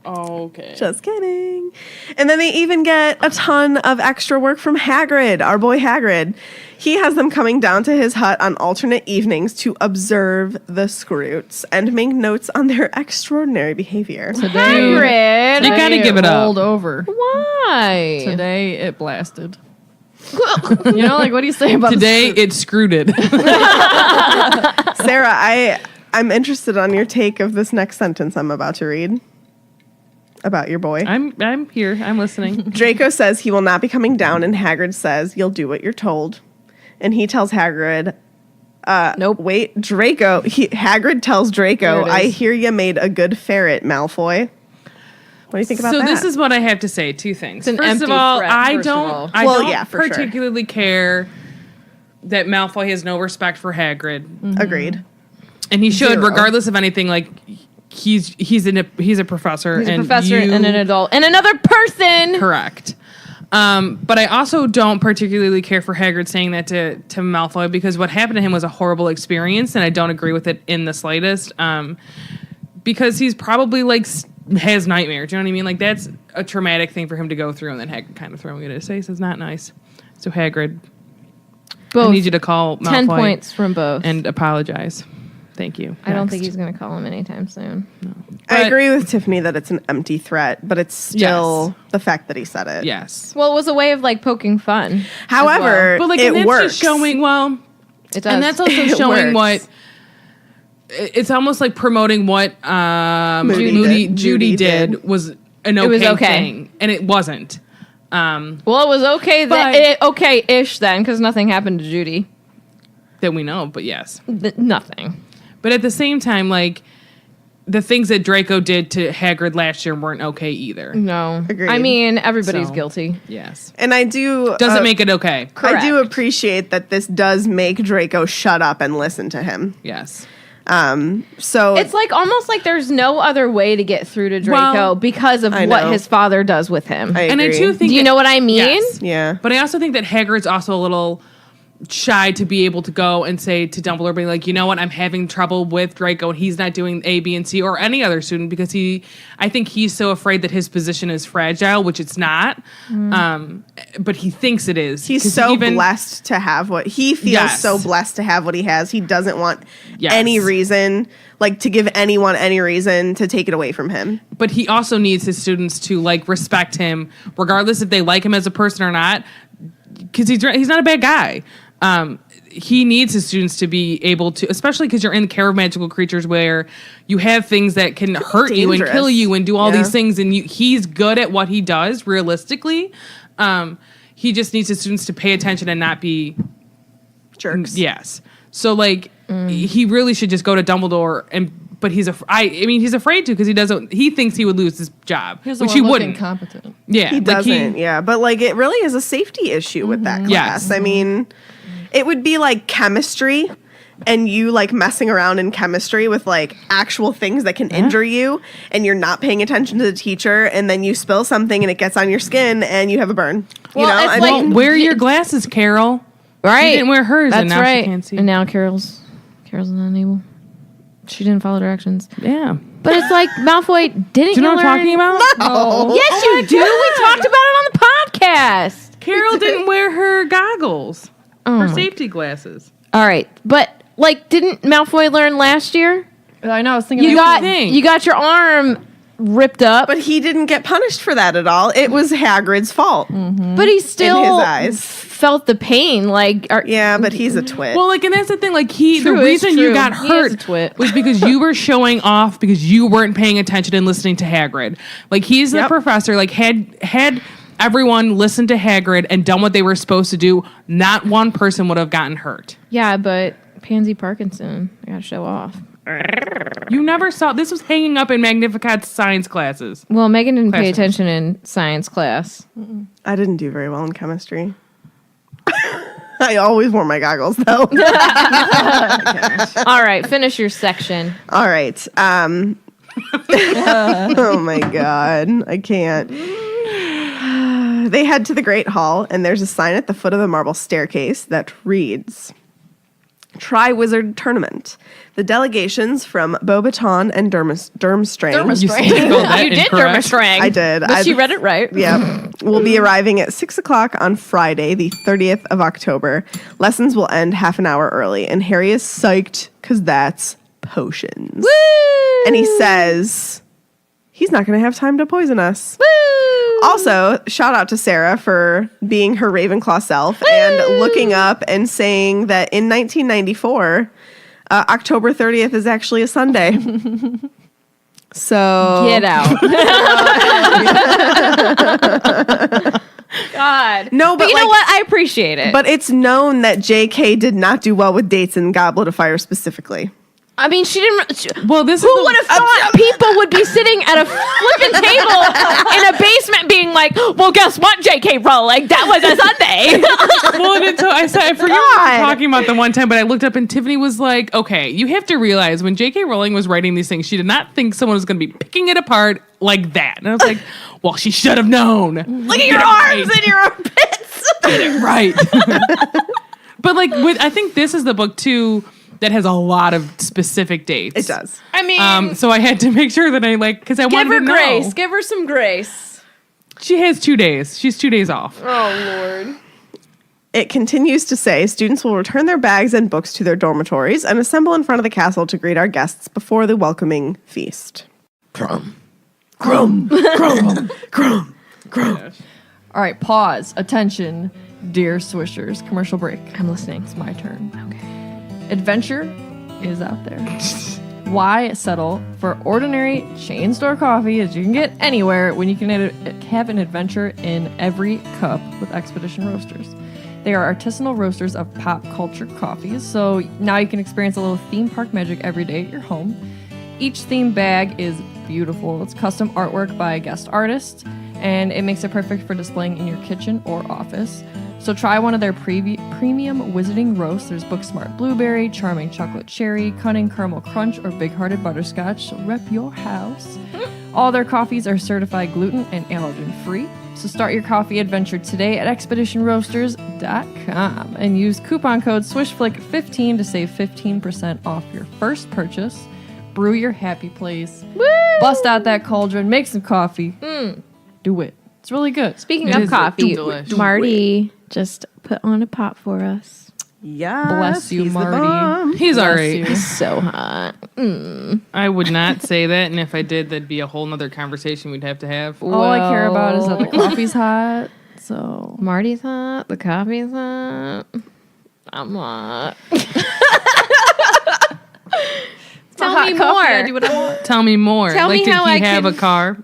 Okay. Just kidding. And then they even get a ton of extra work from Hagrid, our boy Hagrid. He has them coming down to his hut on alternate evenings to observe the Scroots and make notes on their extraordinary behavior. Hagrid. You gotta give it up. Rolled over. Why? Today it blasted. You know, like what do you say about Today it screwed it. Sarah, I'm interested on your take of this next sentence I'm about to read about your boy. I'm here. I'm listening. Draco says he will not be coming down, and Hagrid says, "You'll do what you're told." And he tells Hagrid, Nope. Wait, Draco. Hagrid tells Draco, There it "I is. hear you made a good ferret, Malfoy." What do you think about So that? this is what I have to say. 2 things. It's an First of empty all, threat, I first of all. don't. I Well, don't yeah, for sure. particularly care that Malfoy has no respect for Hagrid, Agreed. and he should, Zero. regardless of anything. Like he's a professor. He's a and professor you- and an adult and another person. Correct. But I also don't particularly care for Hagrid saying that to Malfoy, because what happened to him was a horrible experience, and I don't agree with it in the slightest. Because he's probably like has nightmares. You know what I mean? Like that's a traumatic thing for him to go through, and then Hagrid kind of throwing it in his face is not nice. So Hagrid, Both. I need you to call Malfoy 10 points from both. and apologize. Thank you. I don't Next. think he's going to call him anytime soon. I But- agree with Tiffany that it's an empty threat, but it's still the fact that he said it. Yes. Well, it was a way of like poking fun. However, But like, it and that's works. just showing. Well, It does. and that's also It showing works. what. It's almost like promoting what Judy Judy did. did was an okay, was okay. thing, and it wasn't. well, it was okay. But- Okay-ish then, because nothing happened to Judy. That we know, but yes. Nothing. But at the same time, like the things that Draco did to Hagrid last year weren't okay either. No. Agreed. I mean, everybody's So, guilty. Yes. And I do Doesn't make it okay. I do appreciate that this does make Draco shut up and listen to him. Yes. So It's like almost like there's no other way to get through to Draco Well, because of I what know. his father does with him. And I agree. do think Do you know what I mean? Yes. Yeah. But I also think that Hagrid's also a little shy to be able to go and say to Dumbledore, being like, you know what, I'm having trouble with Draco and he's not doing A, B, and C or any other student because I think he's so afraid that his position is fragile, which it's not. But he thinks it is. He's 'Cause so blessed to have what he feels Yes. so blessed to have what he has. He doesn't want Yes. any reason, like to give anyone any reason to take it away from him. But he also needs his students to like respect him, regardless if they like him as a person or not, because he's not a bad guy. He needs his students to be able to, especially because you're in the care of magical creatures where you have things that can hurt you and dangerous. kill you and do all Yeah. these things, and he's good at what he does. Realistically, he just needs his students to pay attention and not be Jerks. yes. So like he really should just go to Dumbledore but he's he's afraid to because he thinks he would lose his job, He doesn't which he wanna look wouldn't. incompetent. Yeah, He doesn't, yeah. But like it really is a safety issue with that class. Yes. I mean, it would be like chemistry and you like messing around in chemistry with like actual things that can injure you and you're not paying attention to the teacher and then you spill something and it gets on your skin and you have a burn. Well, you know, it's I like- mean, Wear your glasses, Carol. Right. She didn't wear hers, That's and now right. she can't see. And now Carol's not able. She didn't follow directions. Yeah. But it's like Malfoy didn't. Do you know what I'm talking about? No. Yes, you do. We talked about it on the podcast. Carol didn't wear her goggles, Oh her my- safety glasses. All right, but like, didn't Malfoy learn last year? I know. I was thinking. You about got think. you got your arm ripped up, but he didn't get punished for that at all. It was Hagrid's fault. but he still In his eyes. felt the pain. Like, Yeah, but he's a twit. Well, like, and that's the thing. Like, True, the it's reason you true. got He is a hurt twit. was because you were showing off because you weren't paying attention and listening to Hagrid. Like, he's the Yep. professor. Like, had everyone listened to Hagrid and done what they were supposed to do, not one person would have gotten hurt. yeah, but Pansy Parkinson, I gotta show off. You never saw this was hanging up in Magnificat's science classes. Well, Megan didn't pay Classrooms. attention in science class. I didn't do very well in chemistry. I always wore my goggles though. All right, finish your section. All right. Oh my God. I can't. They head to the Great Hall, and there's a sign at the foot of the marble staircase that reads Tri-Wizard Tournament. The delegations from Beauxbatons and Durmstrang. You spelled that You did incorrect. Durmstrang. I did. But she read it right. Yeah. We'll be arriving at 6 o'clock on Friday, the 30th of October. Lessons will end half an hour early, and Harry is psyched because that's potions. Woo! And he says he's not going to have time to poison us. Woo! Also, shout out to Sarah for being her Ravenclaw self and looking up and saying that in 1994, October 30th is actually a Sunday. So Get out. God. No, but you know like- what? I appreciate it. But it's known that J.K. did not do well with dates in Goblet of Fire specifically. I mean, she didn't. Well, this Who is would have thought people would be sitting at a flipping table in a basement being like, well, guess what, J.K. Rowling? That was a Sunday. Well, and until I forget what we were God. talking about the one time, but I looked up and Tiffany was like, okay, you have to realize when J.K. Rowling was writing these things, she did not think someone was going to be picking it apart like that. And I was like, well, she should have known. Look at your arms and your armpits. Right. But like, I think this is the book too that has a lot of specific dates. It does. I mean, So I had to make sure that I because I give wanted her to know. grace. Give her some grace. She has 2 days. She's 2 days off. Oh, Lord. It continues to say students will return their bags and books to their dormitories and assemble in front of the castle to greet our guests before the welcoming feast. Krum. All right, pause. Attention, dear Swishers. Commercial break. I'm listening. It's my turn. Okay. Adventure is out there. Why settle for ordinary chain store coffee as you can get anywhere when you can have an adventure in every cup with Expedition Roasters? They are artisanal roasters of pop culture coffees, so now you can experience a little theme park magic every day at your home. Each theme bag is beautiful. It's custom artwork by a guest artist, and it makes it perfect for displaying in your kitchen or office. So try one of their premium wizarding roasts. There's Booksmart Blueberry, Charming Chocolate Cherry, Cunning Caramel Crunch, or Big Hearted Butterscotch. So rep your house. All their coffees are certified gluten and allergen free. So start your coffee adventure today at expeditionroasters.com and use coupon code SwishFlick15 to save 15% off your first purchase. Brew your happy place. Woo! Bust out that cauldron. Make some coffee. Do it. It's really good. Speaking It of is coffee, delish. Marty just put on a pot for us. Yes, Bless you, he's the Marty. bomb. He's all right. It's so hot. I would not say that, and if I did, that'd be a whole nother conversation we'd have to have. All I care about is that the coffee's hot. So Marty's hot. The coffee's hot. I'm hot. Tell me more. I do what I want. Tell me more. Tell me did how he I have can- a car?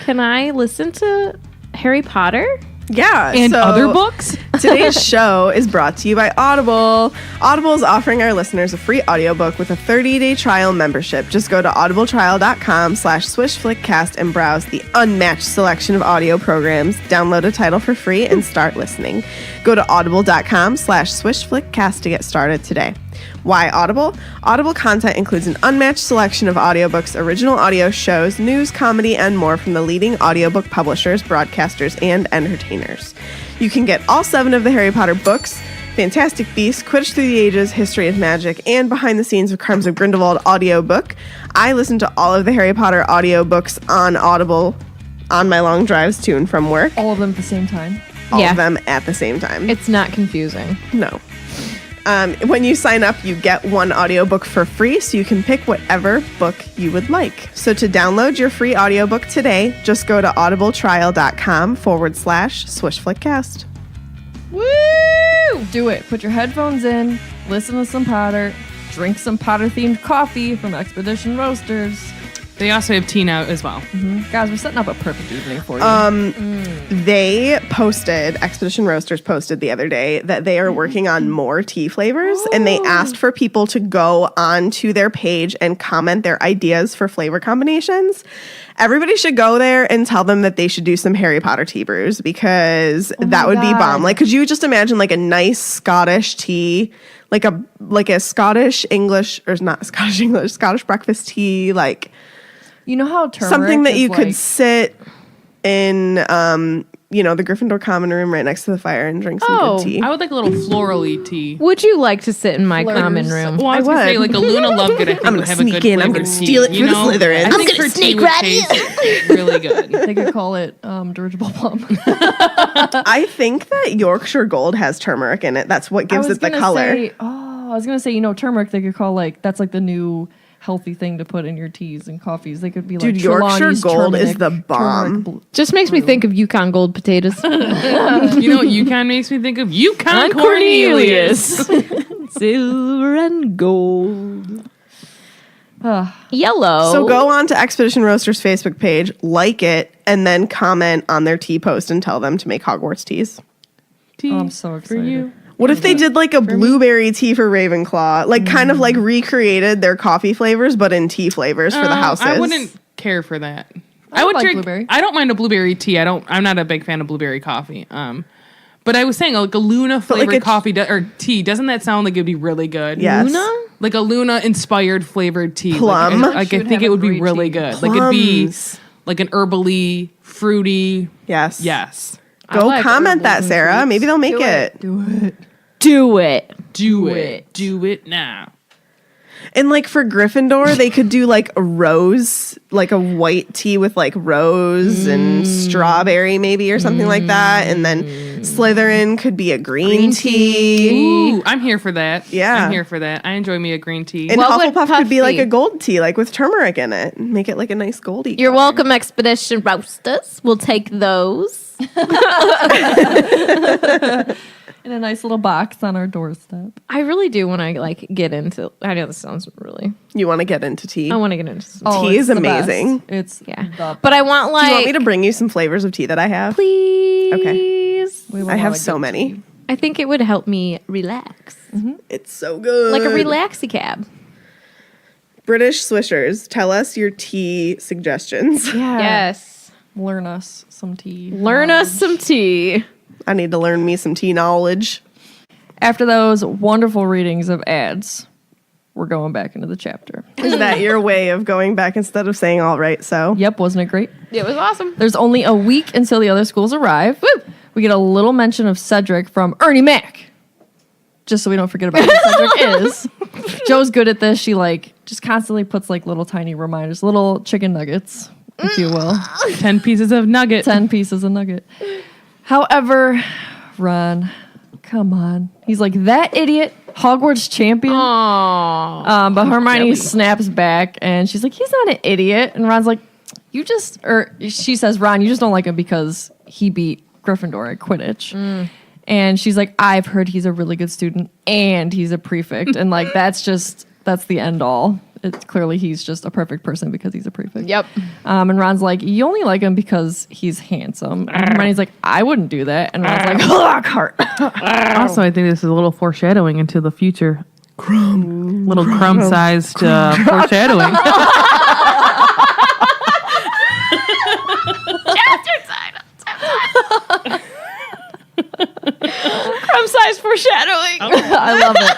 Can I listen to Harry Potter? Yeah, And so other books? Today's show is brought to you by Audible. Audible is offering our listeners a free audiobook with a 30-day trial membership. Just go to audibletrial.com/swishflickcast and browse the unmatched selection of audio programs. Download a title for free and start listening. Go to audible.com/swishflickcast to get started today. Why Audible? Audible content includes an unmatched selection of audiobooks, original audio shows, news, comedy, and more from the leading audiobook publishers, broadcasters, and entertainers. You can get all 7 of the Harry Potter books, Fantastic Beasts, Quidditch Through the Ages, History of Magic, and Behind the Scenes of Crimes of Grindelwald audiobook. I listen to all of the Harry Potter audiobooks on Audible on my long drives to and from work. All of them at the same time. All Yeah. of them at the same time. It's not confusing. No. When you sign up, you get 1 audiobook for free, so you can pick whatever book you would like. So to download your free audiobook today, just go to audibletrial.com/swishflickcast. Woo! Do it. Put your headphones in, listen to some Potter, drink some Potter-themed coffee from Expedition Roasters. They also have tea now as well. Guys, we're setting up a perfect evening for you. They posted, Expedition Roasters posted the other day that they are working on more tea flavors, and they asked for people to go onto their page and comment their ideas for flavor combinations. Everybody should go there and tell them that they should do some Harry Potter tea brews, because that would be God. bomb. Like, could you just imagine like a nice Scottish tea, like a Scottish English, or not Scottish English, Scottish breakfast tea, like you know how turmeric something that is you could like- sit in, the Gryffindor common room right next to the fire and drink some Oh, good tea. I would like a little floral-y tea. Would you like to sit in my Flirters. common room? Well, I was I going to say, would. like, a Luna Lovegood, I think, I'm would gonna have a sneak good in. I'm flavored gonna tea, steal it you for the know? Slytherins. I I'm think gonna her tea sneak would right taste really good. They could call it dirigible plum. I think that Yorkshire Gold has turmeric in it. That's what gives it the color. I was gonna say, turmeric. They could call that's like the new healthy thing to put in your teas and coffees. They could be like Dude, Yorkshire Trelawney's Gold is turmeric- the bomb. turmeric bl- Just makes me think of Yukon Gold potatoes. You know what UConn makes me think of? UConn Cornelius. Silver and gold. Ah, Yellow. So go on to Expedition Roasters Facebook page, like it, and then comment on their tea post and tell them to make Hogwarts teas. Tea I'm so for excited. you. What if they did like a blueberry tea for Ravenclaw? Like kind of like recreated their coffee flavors, but in tea flavors for the houses. I wouldn't care for that. I would like drink blueberry. I don't mind a blueberry tea. I'm not a big fan of blueberry coffee. But I was saying like a Luna flavored like a- coffee or tea. Doesn't that sound like it'd be really good? Yes. Luna? Like a Luna inspired flavored tea. Plum? Like I She would think have it a would be great really tea. good. Like it'd be Plums. like an herbally, fruity. Yes. Yes. Go like comment that, herbals and Sarah. fruits. Maybe they'll make Do it. Do it. Do it. Do it. Do it now. And like for Gryffindor, they could do like a rose, like a white tea with like rose and strawberry maybe or something like that. And then Slytherin could be a green tea. Ooh, I'm here for that. Yeah. I'm here for that. I enjoy me a green tea. And What would Hufflepuff Puff could be like be? a gold tea, like with turmeric in it. Make it like a nice goldy. You're color. welcome, Expedition Roasters. We'll take those. In a nice little box on our doorstep. I really do want to like get into. I know this sounds really. You want to get into tea? I want to get into. Some Tea it's is the best. amazing. It's Yeah, the but I want like. Do you want me to bring you some flavors of tea that I have? Please. Okay. we have a I lot have of so good many. tea. I think it would help me relax, It's so good. like a relaxy cab. British Swishers, tell us your tea suggestions. Yeah. Yes. Learn us some tea. Learn us some tea. I need to learn me some tea knowledge. After those wonderful readings of ads, we're going back into the chapter. Is that your way of going back instead of saying all right, so? Yep, wasn't it great? It was awesome. There's only a week until the other schools arrive. Woo! We get a little mention of Cedric from Ernie Mac. Just so we don't forget about who Cedric is. Joe's good at this. She just constantly puts little tiny reminders, little chicken nuggets, if you will. 10 pieces of nugget. 10 pieces of nugget. However, Ron, come on. He's like, that idiot, Hogwarts champion. Aww. But Hermione snaps back and she's like, he's not an idiot. And Ron's like, she says, Ron, you just don't like him because he beat Gryffindor at Quidditch. And she's like, I've heard he's a really good student and he's a prefect. And that's the end all. It's clearly he's just a perfect person because he's a prefect. Yep. And Ron's like, you only like him because he's handsome. And Hermione's like, I wouldn't do that. And Ron's like, Cart. Also, I think this is a little foreshadowing into the future. Little Krum-Sized foreshadowing. Krum-Sized foreshadowing. I love it.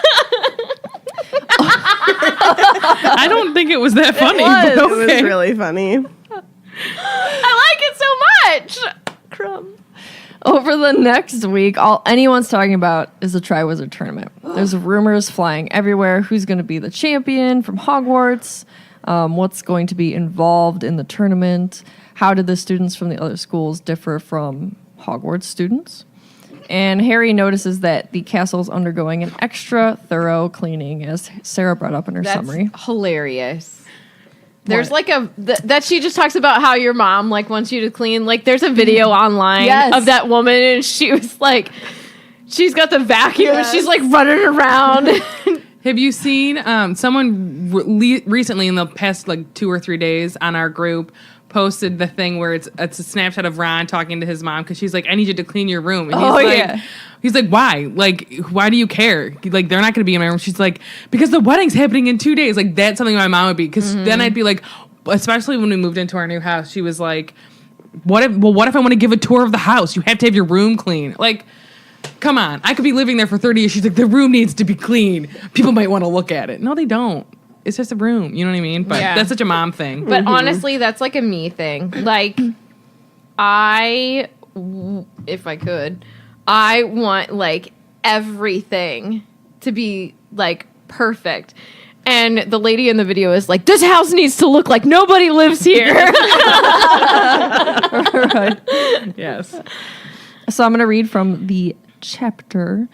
I don't think it was that funny. was. But It was okay. really funny. I like it so much. Crumb. Over the next week, all anyone's talking about is the Triwizard Tournament. There's rumors flying everywhere. Who's going to be the champion from Hogwarts? What's going to be involved in the tournament? How did the students from the other schools differ from Hogwarts students? And Harry notices that the castle is undergoing an extra thorough cleaning, as Sarah brought up in her summary. Hilarious. There's that she just talks about how your mom wants you to clean. There's a video online Yes. of that woman, and she was like, she's got the vacuum, and she's running around. Have you seen someone recently in the past 2 or 3 days on our group posted the thing where it's a snapshot of Ron talking to his mom because she's like, I need you to clean your room. And he's like, why? Why do you care? They're not going to be in my room. She's like, because the wedding's happening in 2 days. That's something my mom would be. Because then I'd be like, especially when we moved into our new house, she was like, what if I want to give a tour of the house? You have to have your room clean. Come on. I could be living there for 30 years. She's like, the room needs to be clean. People might want to look at it. No, they don't. It's just a room. You know what I mean? But that's such a mom thing. But honestly, that's a me thing. If I could, I want everything to be perfect. And the lady in the video is like, this house needs to look like nobody lives here. Right. Yes. So I'm going to read from the chapter.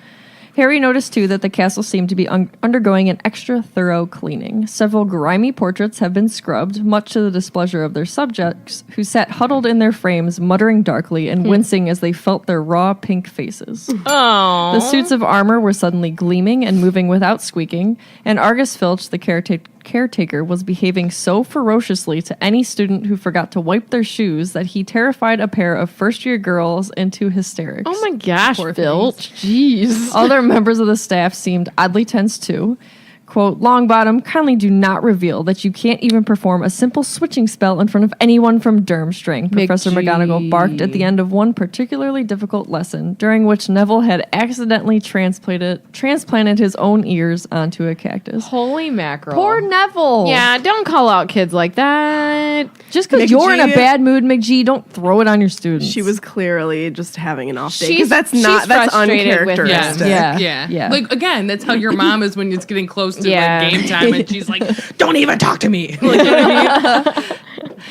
Harry noticed, too, that the castle seemed to be undergoing an extra thorough cleaning. Several grimy portraits have been scrubbed, much to the displeasure of their subjects, who sat huddled in their frames, muttering darkly and wincing as they felt their raw pink faces. Oh. The suits of armor were suddenly gleaming and moving without squeaking, and Argus Filch, the caretaker, was behaving so ferociously to any student who forgot to wipe their shoes that he terrified a pair of first-year girls into hysterics. Oh my gosh, Poor Filch. Jeez. Other members of the staff seemed oddly tense too. Quote, Longbottom, kindly do not reveal that you can't even perform a simple switching spell in front of anyone from Durmstrang, Professor McGonagall barked at the end of one particularly difficult lesson, during which Neville had accidentally transplanted his own ears onto a cactus. Holy mackerel. Poor Neville. Yeah, don't call out kids like that. Just because you're in a bad mood, McGee, don't throw it on your students. She was clearly just having an off day She's- because that's she's frustrated with uncharacteristic. Yeah. Yeah. Again, that's how your mom is when it's getting close to game time and she's like, don't even talk to me. You know what I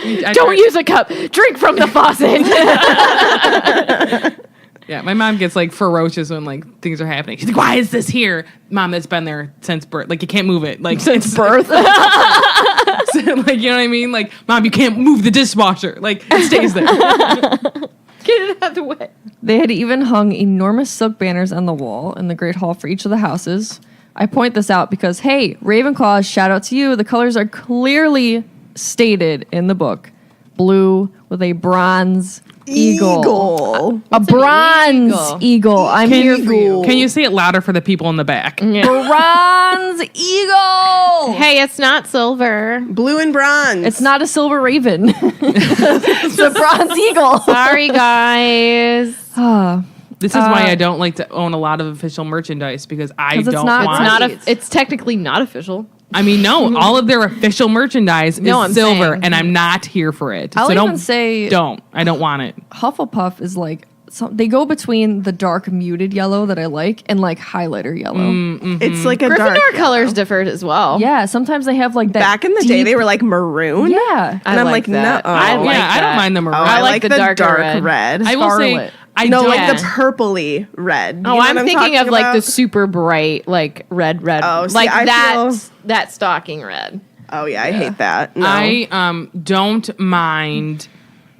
mean? Don't use a cup. Drink from the faucet. Yeah, my mom gets ferocious when things are happening. She's like, why is this here? Mom, that's been there since birth. You can't move it. Since birth. you know what I mean? Mom, you can't move the dishwasher. It stays there. Get it out of the way. They had even hung enormous silk banners on the wall in the Great Hall for each of the houses. I point this out because, hey, Ravenclaw, shout out to you. The colors are clearly stated in the book. Blue with a bronze eagle. A bronze eagle. I'm here for you. Can you say it louder for the people in the back? Bronze eagle. Hey, it's not silver. Blue and bronze. It's not a silver raven. It's a bronze eagle. Sorry, guys. This is why I don't like to own a lot of official merchandise because I 'Cause it's don't not- want. it's not It's technically not official. I mean, no, all of their official merchandise No, is I'm silver, saying. and I'm not here for it. I'll so even don't say- I don't want it. Hufflepuff is like they go between the dark muted yellow that I like and like highlighter yellow. It's like a dark Gryffindor yellow. colors differed as well. Yeah, sometimes they have like that. Back in the day, deep- they were like maroon. Yeah. And I'm like, that. no. I like Yeah, I don't that. mind the maroon. I like like the the darker dark red. I will say, Scarlet. I no, don't. like Yeah. the purpley red. You Oh, know I'm what thinking talking of like the about? super bright, like red. Oh, see, like I that stocking red. Oh yeah, I hate that. No. I don't mind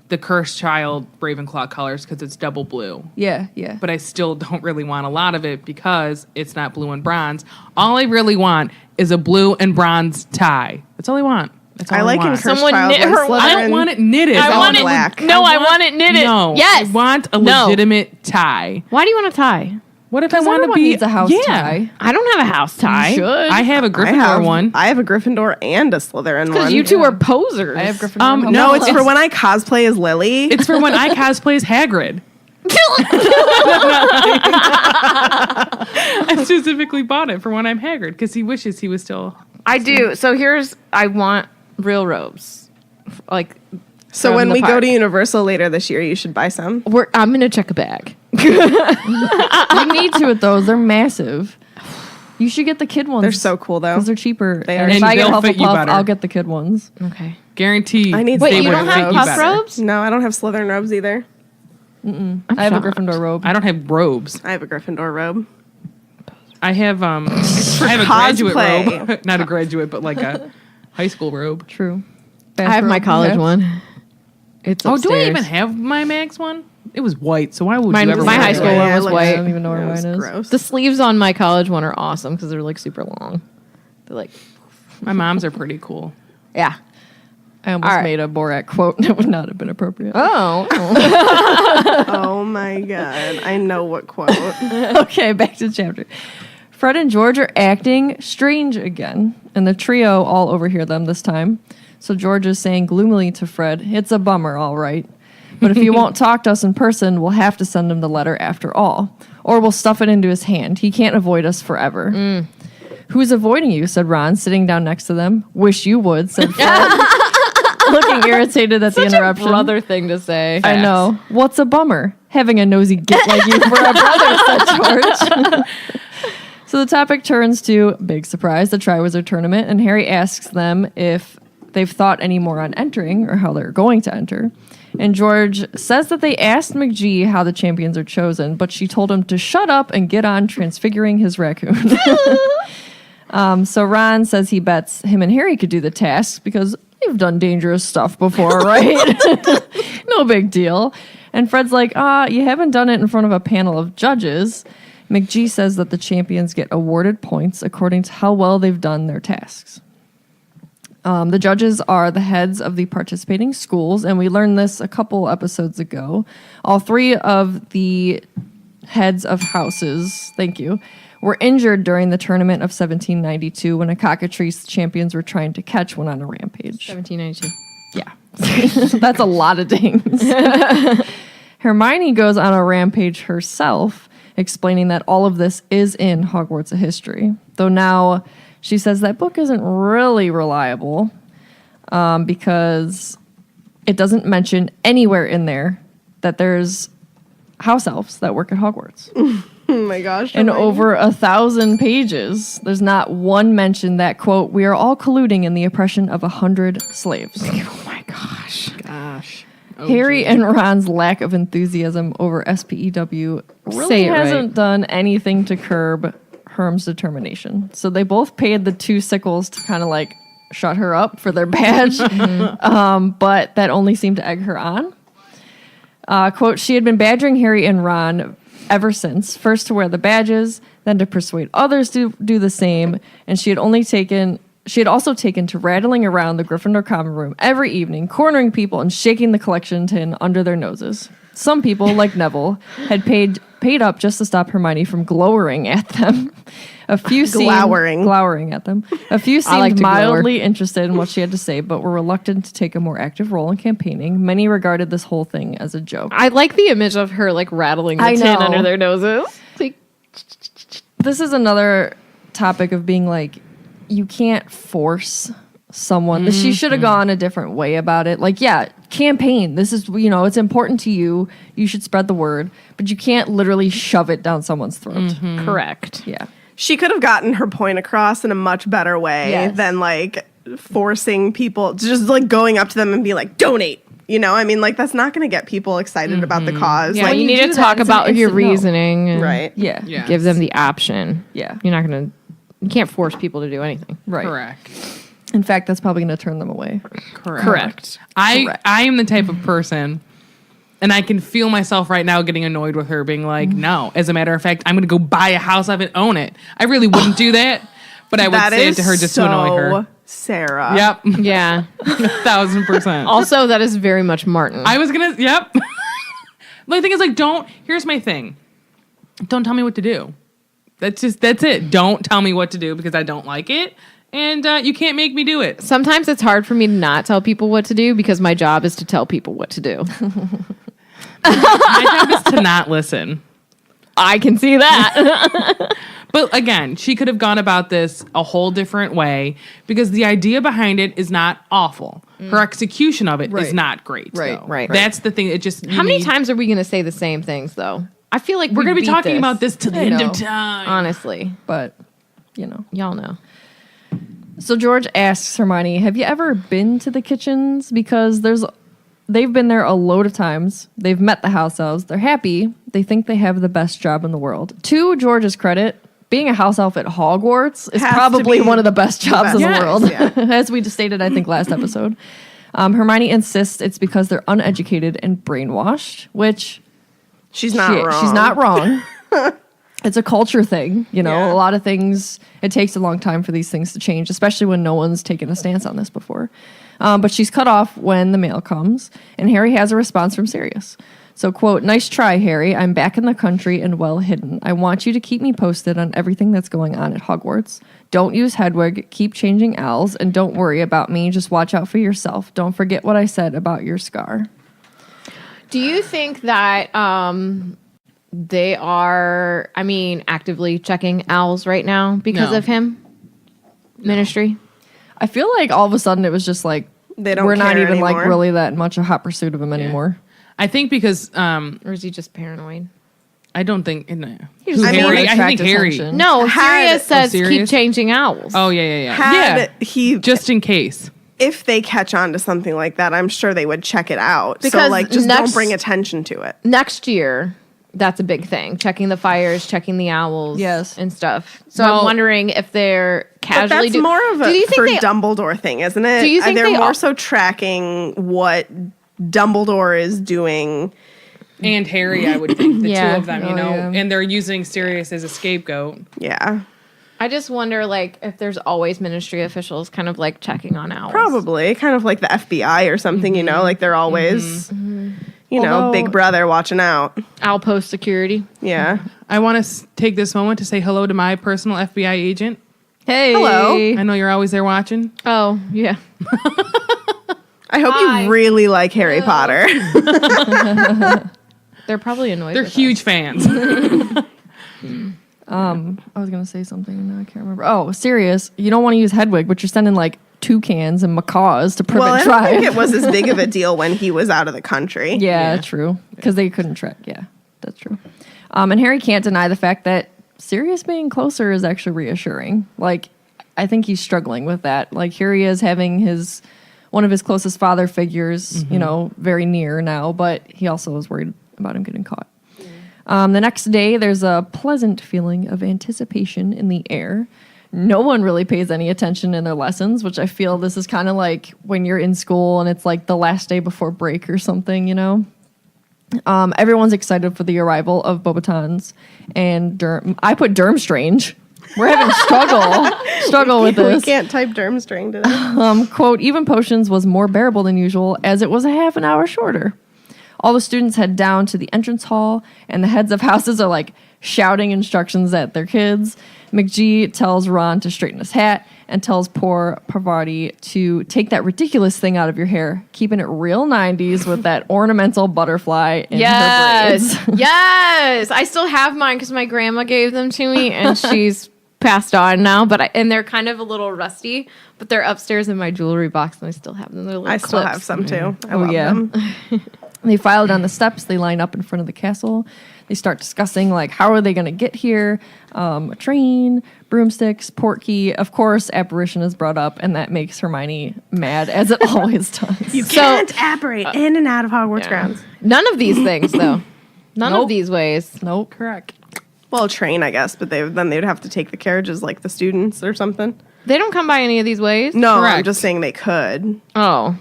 the Cursed Child Ravenclaw colors because it's double blue. Yeah. But I still don't really want a lot of it because it's not blue and bronze. All I really want is a blue and bronze tie. That's all I want. That's all I like in want. Cursed Someone Child knit when her- Slytherin- I don't want it knitted. I all want it black. No, I want it knitted. No, Yes. I want a No. legitimate tie. Why do you want a tie? What if I 'Cause want to everyone be needs a house tie. I don't have a house tie. You should. I have a Gryffindor one. I have a Gryffindor and a Slytherin Because one. you two are posers. I have Gryffindor. No, it's for when I cosplay as Lily. It's for when I cosplay as Hagrid. I specifically bought it for when I'm Hagrid because he wishes he was still. I do. So I want real robes. Like So from when the we go park. to Universal later this year, you should buy some. I'm gonna check a bag. You need to with those. They're massive. You should get the kid ones. They're so cool though. because they're cheaper. They and are. if And I get they'll fit you Hufflepuff, better. I'll get the kid ones. Okay. Guarantee. I need Wait, They you would don't fit have you puff better. robes? No, I don't have Slytherin robes either. I have a Gryffindor robe. I don't have robes. I have a Gryffindor robe. I have I have a graduate cosplay. robe, not a graduate, but like a high school robe. True. I have my college one. It's Oh, do I upstairs. even have my Max one? It was white, so why would Mine- you ever? my wear high it? school one it was looks- white. I don't even know where That was mine is. gross. The sleeves on my college one are awesome because they're like super long. They're like, My mom's are pretty cool. yeah. I almost All right. made a Borat quote that would not have been appropriate. Oh. Oh my god, I know what quote. Okay, back to the chapter. Fred and George are acting strange again, and the trio all overhear them this time. So George is saying gloomily to Fred, "It's a bummer, all right. But if he won't talk to us in person, we'll have to send him the letter after all. Or we'll stuff it into his hand. He can't avoid us forever." "Who's avoiding you?" said Ron, sitting down next to them. "Wish you would," said Fred, looking irritated at the interruption. Brother thing to say. I know. "What's a bummer? Having a nosy git like you for a brother," said George. So the topic turns to, big surprise, the Triwizard Tournament, and Harry asks them if they've thought any more on entering or how they're going to enter. And George says that they asked McGee how the champions are chosen, but she told him to shut up and get on transfiguring his raccoon. So Ron says he bets him and Harry could do the tasks because they've done dangerous stuff before, right? No big deal. And Fred's like, you haven't done it in front of a panel of judges. McGee says that the champions get awarded points according to how well they've done their tasks. The judges are the heads of the participating schools, and we learned this a couple episodes ago. All three of the heads of houses, thank you, were injured during the tournament of 1792 when a cockatrice champions were trying to catch one on a rampage. 1792. Yeah. That's a lot of dings. Hermione goes on a rampage herself, explaining that all of this is in Hogwarts of History. Though now she says that book isn't really reliable because it doesn't mention anywhere in there that there's house elves that work at Hogwarts. Oh my gosh. In Hermione. over 1,000 pages, there's not one mention that, quote, "we are all colluding in the oppression of 100 slaves." Oh my gosh. Harry and Ron's lack of enthusiasm over SPEW really Say it right. hasn't done anything to curb Herm's determination. So they both paid the 2 sickles to kind of like shut her up for their badge, but that only seemed to egg her on. Quote, "She had been badgering Harry and Ron ever since, first to wear the badges, then to persuade others to do the same, and she had also taken to rattling around the Gryffindor common room every evening, cornering people and shaking the collection tin under their noses. Some people, like Neville, had paid paid up just to stop Hermione from glowering at them. A few glowering at them. A few seemed like to mildly interested in what she had to say, but were reluctant to take a more active role in campaigning. Many regarded this whole thing as a joke. I like the image of her like rattling the I tin know. under their noses. Like, This is another topic of being like, you can't force someone. She should have gone a different way about it. Like, yeah, campaign. This is, it's important to you. You should spread the word, but you can't literally shove it down someone's throat. correct. Yeah. She could have gotten her point across in a much better way Yes. than like forcing people to just like going up to them and be like, donate. I mean, like that's not going to get people excited about the cause. Yeah, Like, you need do to that, talk it's an about your instant no. reasoning. And right. Yeah. Yeah. Give them the option. Yeah. You're not going to, you can't force people to do anything. Right. Correct. In fact, that's probably going to turn them away. Correct. I am the type of person, and I can feel myself right now getting annoyed with her being like, no. As a matter of fact, I'm going to go buy a house of it, own it. I really wouldn't do that, but I would That say it is to her just to annoy her. Sarah. Yep. Yeah. 1,000%. Also, that is very much Martin. I was going to, yep. The thing is, like, here's my thing. Don't tell me what to do. That's it. Don't tell me what to do because I don't like it. And you can't make me do it. Sometimes it's hard for me to not tell people what to do because my job is to tell people what to do. My job is to not listen. I can see that. But again, she could have gone about this a whole different way because the idea behind it is not awful. Her execution of it is Right. not great. Right, though. right. That's the thing. It just How many times are we going to say the same things, though? I feel like we're going to be beat talking about this till the I end know. of time. Honestly. But, Y'all know. So George asks Hermione, have you ever been to the kitchens? Because they've been there a load of times. They've met the house elves. They're happy. They think they have the best job in the world. To George's credit, being a house elf at Hogwarts is Has to probably be one of the best jobs in the best. world. Yes, As we just stated, I think, last episode. Hermione insists it's because they're uneducated and brainwashed, which She's not wrong. she's not wrong. It's a culture thing, Yeah. A lot of things, it takes a long time for these things to change, especially when no one's taken a stance on this before. But she's cut off when the mail comes, and Harry has a response from Sirius. So, quote, nice try, Harry. I'm back in the country and well hidden. I want you to keep me posted on everything that's going on at Hogwarts. Don't use Hedwig, keep changing owls, and don't worry about me. Just watch out for yourself. Don't forget what I said about your scar. Do you think that they are, actively checking owls right now because No. of him? Ministry? I feel like all of a sudden it was just like, They don't we're not care even like anymore. really that much a hot pursuit of him anymore. I think because Or is he just paranoid? I don't think just who wanted Harry. to I attract think Harry. attention. No, Had- Sirius says keep Sirius? changing owls. Oh yeah. Had he Just in case. if they catch on to something like that, I'm sure they would check it out. So Because like just next- don't bring attention to it. Next year, that's a big thing. Checking the fires, checking the owls, Yes. and stuff. So Well- I'm wondering if they're But casually that's more of do a you think for they, Dumbledore thing, isn't it? Do you think they're they more all- so tracking what Dumbledore is doing? And Harry, I would think the Yeah. two of them, Oh, yeah. and they're using Sirius as a scapegoat. Yeah, I just wonder, like, if there's always ministry officials kind of like checking on owls. probably kind of like the FBI or something. Like they're always, Although- Big Brother watching out. Owl post security. Yeah. I want to take this moment to say hello to my personal FBI agent. Hey. Hello. I know you're always there watching. Oh yeah. I hope Hi. you really like Harry Potter. They're probably annoyed. They're with huge us. fans. I was gonna say something and now I can't remember. Oh, Sirius, you don't want to use Hedwig, but you're sending like toucans and macaws to Well, I Privet don't Drive. think it was as big of a deal when he was out of the country. Yeah, true. Because they couldn't track. Yeah, that's true. And Harry can't deny the fact that Sirius being closer is actually reassuring. Like, I think he's struggling with that. Like, here he is having one of his closest father figures, very near now, but he also is worried about him getting caught. The next day, there's a pleasant feeling of anticipation in the air. No one really pays any attention in their lessons, which I feel this is kind of like when you're in school and it's like the last day before break or something, Everyone's excited for the arrival of Beauxbatons and I put Durmstrang. We're having struggle with We this. can't type Durmstrang today. Quote, even potions was more bearable than usual as it was a half an hour shorter. All the students head down to the entrance hall, and the heads of houses are like shouting instructions at their kids. McGee tells Ron to straighten his hat and tells poor Parvati to take that ridiculous thing out of your hair, keeping it real 90s with that ornamental butterfly in her braids. Yes. I still have mine because my grandma gave them to me and she's passed on now. And they're kind of a little rusty, but they're upstairs in my jewelry box and I still have them. They're little I still clips. have some too. I love them. They file down the steps. They line up in front of the castle. They start discussing, like, how are they going to get here? A train, broomsticks, portkey. Of course, apparition is brought up, and that makes Hermione mad, as it always does. You can't apparate in and out of Hogwarts grounds. None of these things, though. None of these ways. Nope. Correct. Well, train, I guess, but then they'd have to take the carriages like the students or something. They don't come by any of these ways? No, I'm Correct. just saying they could. Oh.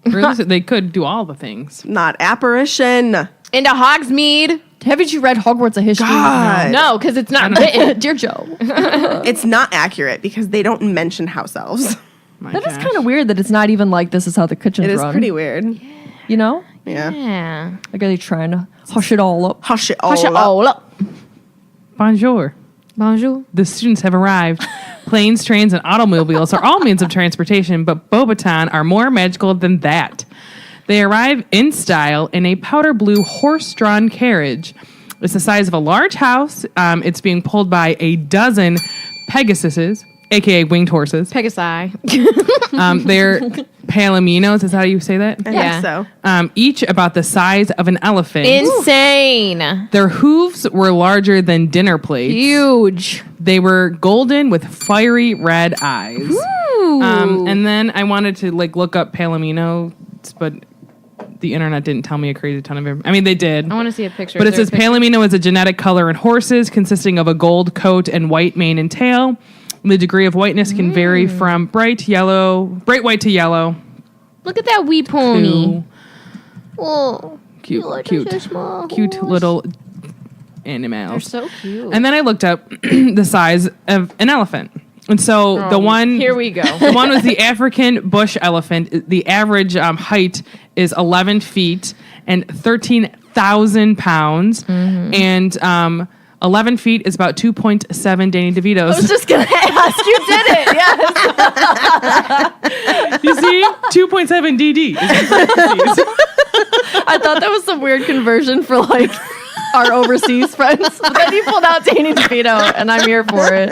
Really, they could do all the things. Not apparition. Into Hogsmeade? Haven't you read Hogwarts: A History? God. No, because it's not written. Dear Joe. It's not accurate because they don't mention house elves. My That is gosh. kind of weird that it's not even like this is how the kitchen's It is run. pretty weird. You know? Yeah. Yeah. Like, are they trying to hush it all up? Hush it all Hush it up. all up. Bonjour. Bonjour. The students have arrived. Planes, trains, and automobiles are all means of transportation, but Beauxbatons are more magical than that. They arrive in style in a powder blue horse-drawn carriage. It's the size of a large house. It's being pulled by a dozen Pegasuses, a.k.a. winged horses. Pegasi. They're palominos. Is that how you say that? I Yeah. think so. Each about the size of an elephant. Insane. Their hooves were larger than dinner plates. Huge. They were golden with fiery red eyes. And then I wanted to look up palomino, but the internet didn't tell me a crazy ton of it. I mean, they did. I want to see a picture. But it Is there says a picture? palomino is a genetic color in horses consisting of a gold coat and white mane and tail. The degree of whiteness can vary from bright white to yellow. Look at that wee pony. to Oh, cute small. little They're animals. so cute. And then I looked up the size of an elephant. And so the one Here we go. the one was the African bush elephant. The average height is 11 feet and 13,000 pounds. And 11 feet is about 2.7 Danny DeVitos. I was just going to ask. You did it. Yes. You see? 2.7 DD. I thought that was some weird conversion for like our overseas friends. But then you pulled out Danny DeVito, and I'm here for it.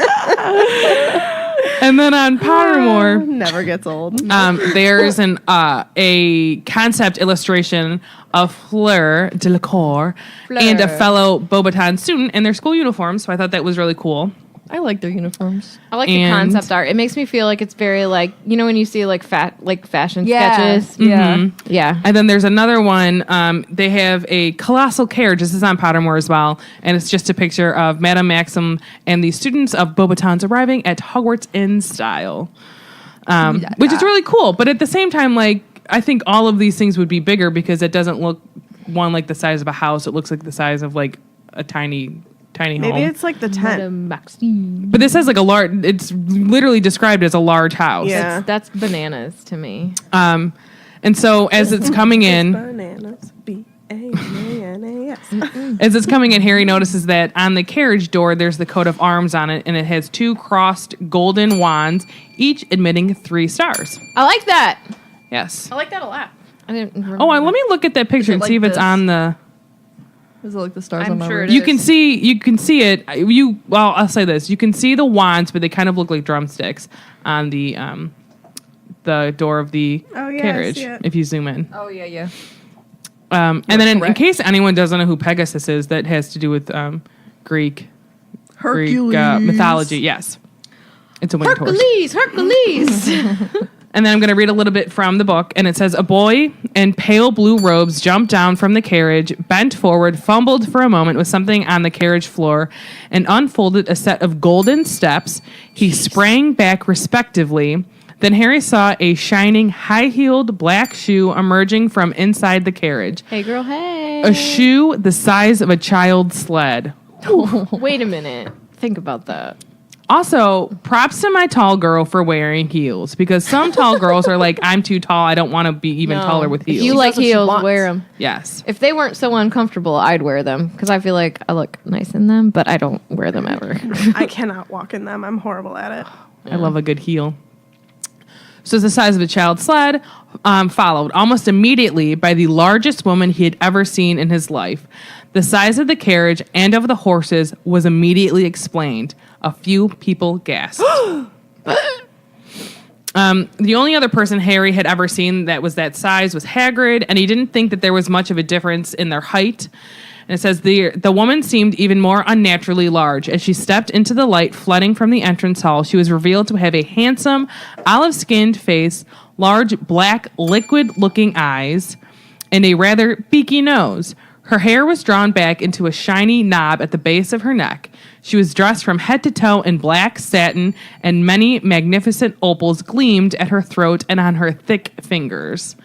And then on Pottermore, Never gets old. there's a concept illustration of Fleur Delacour and a fellow Beauxbaton student in their school uniforms. So I thought that was really cool. I like their uniforms. I like the And- concept art. It makes me feel like it's very when you see fashion Yeah. sketches. Yeah. Yeah. And then there's another one. They have a colossal carriage. This is on Pottermore as well. And it's just a picture of Madame Maxim and the students of Beauxbatons arriving at Hogwarts in style. Which is really cool. But at the same time, I think all of these things would be bigger because it doesn't look, one, like the size of a house. It looks like the size of a tiny home. Maybe it's like the tent. But this has a large, it's literally described as a large house. Yeah. That's bananas to me. And so as it's coming in, Bananas. B-A-N-A-N-A-S. as it's coming in, Harry notices that on the carriage door, there's the coat of arms on it, and it has 2 crossed golden wands, each admitting 3 stars. I like that. Yes. I like that a lot. I didn't remember Oh, let me look at that picture and like see if it's this? on the. Is it like the stars I'm on my sure wrist? it You can see it. Well, I'll say this: you can see the wands, but they kind of look like drumsticks on the door of the Oh, yeah, I carriage. see it. If you zoom in. Oh, yeah. And then in correct. case anyone doesn't know who Pegasus is, that has to do with Greek Hercules. mythology. Yes. It's a winged horse. Hercules. And then I'm going to read a little bit from the book. And it says, a boy in pale blue robes jumped down from the carriage, bent forward, fumbled for a moment with something on the carriage floor, and unfolded a set of golden steps. He sprang back respectively. Then Harry saw a shining, high-heeled black shoe emerging from inside the carriage. Hey, girl, hey. A shoe the size of a child's sled. Wait a minute. Think about that. Also, props to my tall girl for wearing heels because some tall girls are like, I'm too tall. I don't want to be even taller with If heels. you like That's what she heels, wants. wear them. Yes. If they weren't so uncomfortable, I'd wear them because I feel like I look nice in them, but I don't wear them ever. I cannot walk in them. I'm horrible at it. I love a good heel. So it's the size of a child's sled, followed almost immediately by the largest woman he had ever seen in his life. The size of the carriage and of the horses was immediately explained. A few people gasped. The only other person Harry had ever seen that was that size was Hagrid, and he didn't think that there was much of a difference in their height. And it says the woman seemed even more unnaturally large. As she stepped into the light flooding from the entrance hall, she was revealed to have a handsome, olive-skinned face, large, black, liquid-looking eyes, and a rather beaky nose. Her hair was drawn back into a shiny knob at the base of her neck. She was dressed from head to toe in black satin, and many magnificent opals gleamed at her throat and on her thick fingers.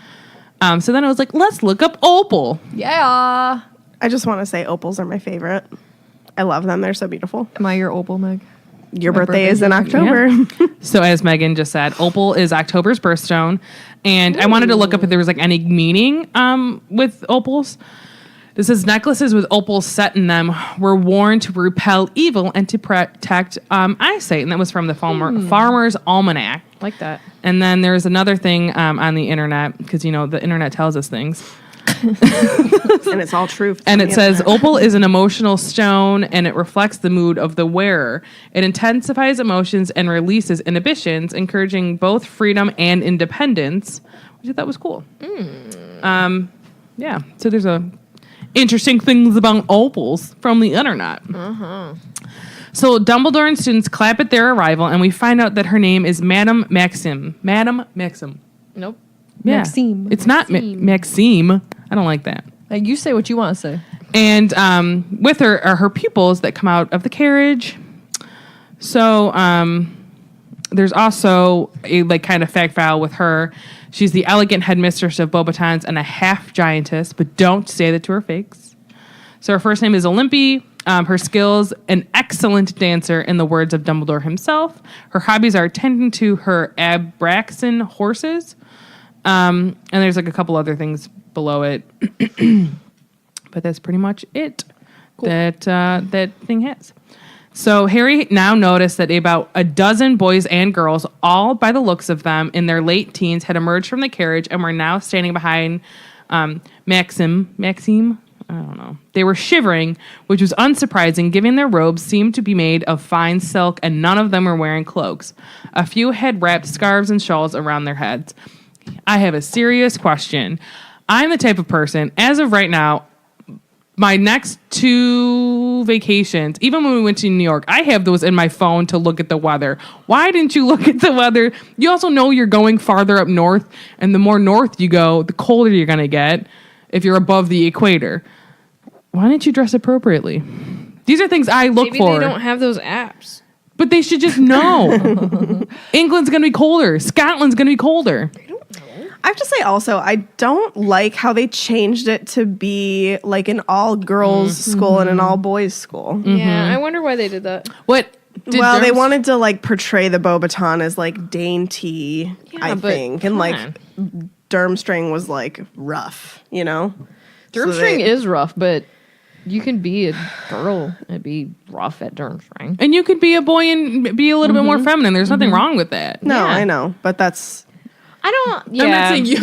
So then I was like, let's look up opal. Yeah. I just want to say opals are my favorite. I love them. They're so beautiful. Am I your opal, Meg? Your My birthday is in birthday's October. So as Megan just said, opal is October's birthstone. And I wanted to look up if there was like any meaning with opals. This says necklaces with opals set in them were worn to repel evil and to protect eyesight. And that was from the Farmer's Almanac. Like that. And then there's another thing on the internet, because, you know, the internet tells us things. And it's all true. And it says opal is an emotional stone and it reflects the mood of the wearer. It intensifies emotions and releases inhibitions, encouraging both freedom and independence, which I thought was cool. Yeah. So there's interesting things about opals from the internet. So Dumbledore and students clap at their arrival, and we find out that her name is Madame Maxim. Madame Maxim. Nope. Yeah. Maxime. It's not Maxime. I don't like that. Like, you say what you want to say. And with her are her pupils that come out of the carriage. So there's also a like kind of fact file with her. She's the elegant headmistress of Beauxbatons and a half giantess, but don't say that to her face. So her first name is Olympe. Her skills, an excellent dancer in the words of Dumbledore himself. Her hobbies are tending to her Abraxan horses. And there's like a couple other things below it. But that's pretty much it that thing has. So Harry now noticed that about a dozen boys and girls, all by the looks of them in their late teens, had emerged from the carriage and were now standing behind Maxime. I don't know. They were shivering, which was unsurprising, given their robes seemed to be made of fine silk and none of them were wearing cloaks. A few had wrapped scarves and shawls around their heads. I have a serious question. I'm the type of person, as of right now, my next 2 vacations, even when we went to New York, I have those in my phone to look at the weather. Why didn't you look at the weather? You also know you're going farther up north, and the more north you go, the colder you're going to get if you're above the equator. Why didn't you dress appropriately? These are things I look Maybe for. they don't have those apps. But they should just know. England's going to be colder. Scotland's going to be colder. I have to say also, I don't like how they changed it to be like an all girls school and an all boys school. Yeah, I wonder why they did that. What? Did Well, they Durms- wanted to like portray the Beauxbaton as like dainty, I but think. come And like on. Durmstrang was like rough, you know? So Durmstrang they- is rough, but you can be a girl and be rough at Durmstrang. And you could be a boy and be a little bit more feminine. There's nothing wrong with that. No, Yeah. I know, but that's I don't. Yeah.